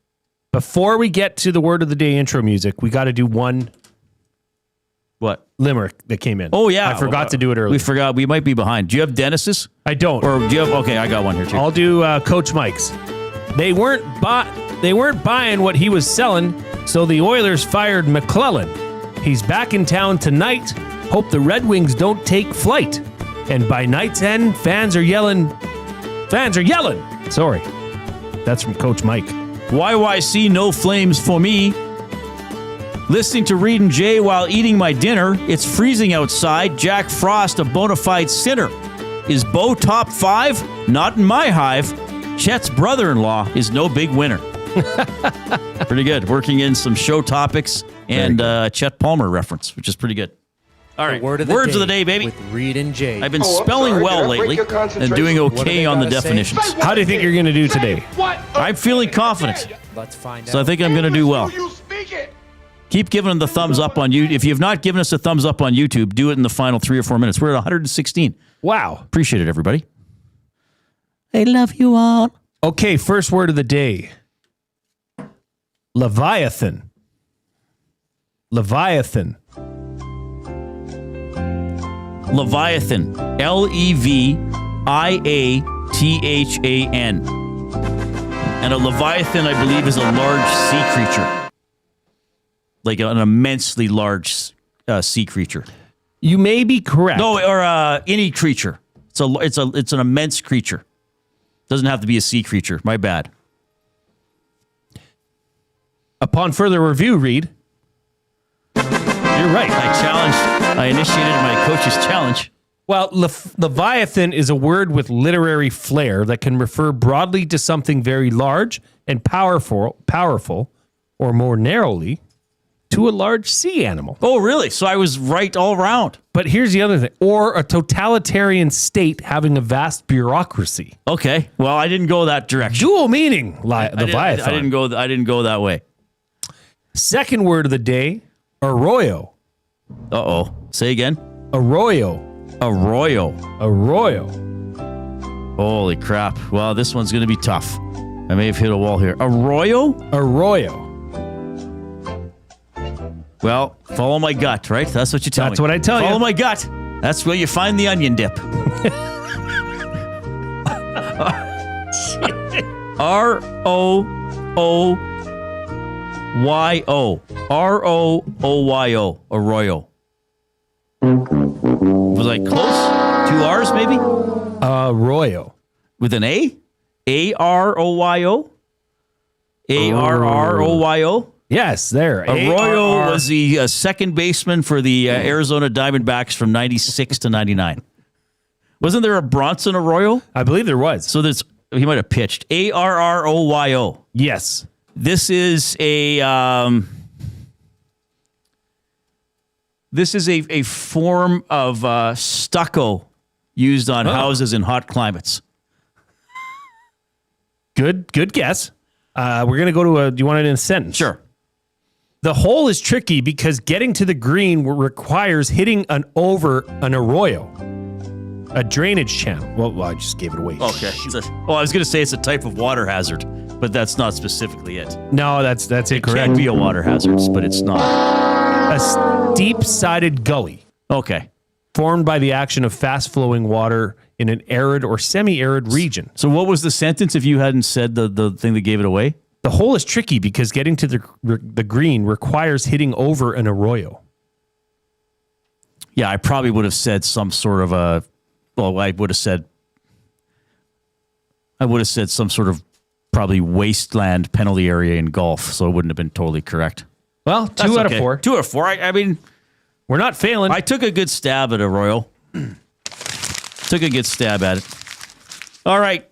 Before we get to the word of the day intro music, we got to do one limerick that came in. Oh, yeah. I forgot to do it earlier. We forgot. We might be behind. Do you have Dennis's? I don't. Or do you have... Okay, I got one here, too. I'll do Coach Mike's. They weren't buying what he was selling, so the Oilers fired McClellan. He's back in town tonight. Hope the Red Wings don't take flight. And by night's end, fans are yelling. Sorry. That's from Coach Mike. YYC, no flames for me. Listening to Reid and Jay while eating my dinner. It's freezing outside. Jack Frost, a bona fide sinner. Is Bo top 5? Not in my hive. Chet's brother-in-law is no big winner. Pretty good. Working in some show topics and Chet Palmer reference, which is pretty good. All right, words of the day, baby. With Reid and Jay. I've been spelling well lately and doing okay on the definitions. How do you think you're going to do today? I'm feeling confident. Let's find out. So I think I'm going to do well. Keep giving them the thumbs up on YouTube. If you have not given us a thumbs up on YouTube, do it in the final 3 or 4 minutes. We're at 116. Wow. Appreciate it, everybody. I love you all. Okay, first word of the day. Leviathan. Leviathan. Leviathan. Leviathan. And a leviathan, I believe, is a large sea creature. Like an immensely large sea creature. You may be correct. No, or any creature. It's an immense creature. Doesn't have to be a sea creature. My bad. Upon further review, Reid, you're right. I initiated my coach's challenge. Well, Leviathan is a word with literary flair that can refer broadly to something very large and powerful, or more narrowly, to a large sea animal. Oh, really? So I was right all around. But here's the other thing. Or a totalitarian state having a vast bureaucracy. Okay. Well, I didn't go that direction. Dual meaning, Leviathan. I didn't go that way. Second word of the day, arroyo. Uh-oh. Say again. Arroyo. Holy crap. Well, this one's going to be tough. I may have hit a wall here. Arroyo. Well, follow my gut, right? That's what you tell me. That's what I tell you. Follow my gut. That's where you find the onion dip. R-O-O-Y-O. R-O-O-Y-O. Arroyo. Was I close? 2 R's, maybe? Arroyo. With an A? A-R-O-Y-O? A-R-R-O-Y-O? Yes, there. Arroyo was the second baseman for the Arizona Diamondbacks from 96 to 99. Wasn't there a Bronson Arroyo? I believe there was. So he might have pitched. A-R-R-O-Y-O. Yes. This is a form of stucco used on houses in hot climates. Good guess. We're going to go to do you want it in a sentence? Sure. The hole is tricky because getting to the green requires hitting over an arroyo, a drainage channel. Well, I just gave it away. Okay. I was going to say it's a type of water hazard, but that's not specifically it. No, that's incorrect. It can be a water hazard, but it's not. A steep-sided gully. Okay. Formed by the action of fast-flowing water in an arid or semi-arid region. So what was the sentence if you hadn't said the thing that gave it away? The hole is tricky because getting to the green requires hitting over an arroyo. Yeah, I probably would have said some sort of I would have said some sort of probably wasteland penalty area in golf, so it wouldn't have been totally correct. Well, That's 2 out okay. of 4. 2 out of 4. I mean, we're not failing. I took a good stab at it, Royal. Took a good stab at it. All right.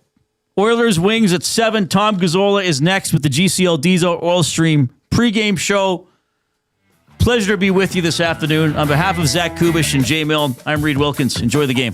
Oilers Wings at 7. Tom Gazzola is next with the GCL Diesel Oil Stream pregame show. Pleasure to be with you this afternoon. On behalf of Zach Kubish and Jay Milne, I'm Reid Wilkins. Enjoy the game.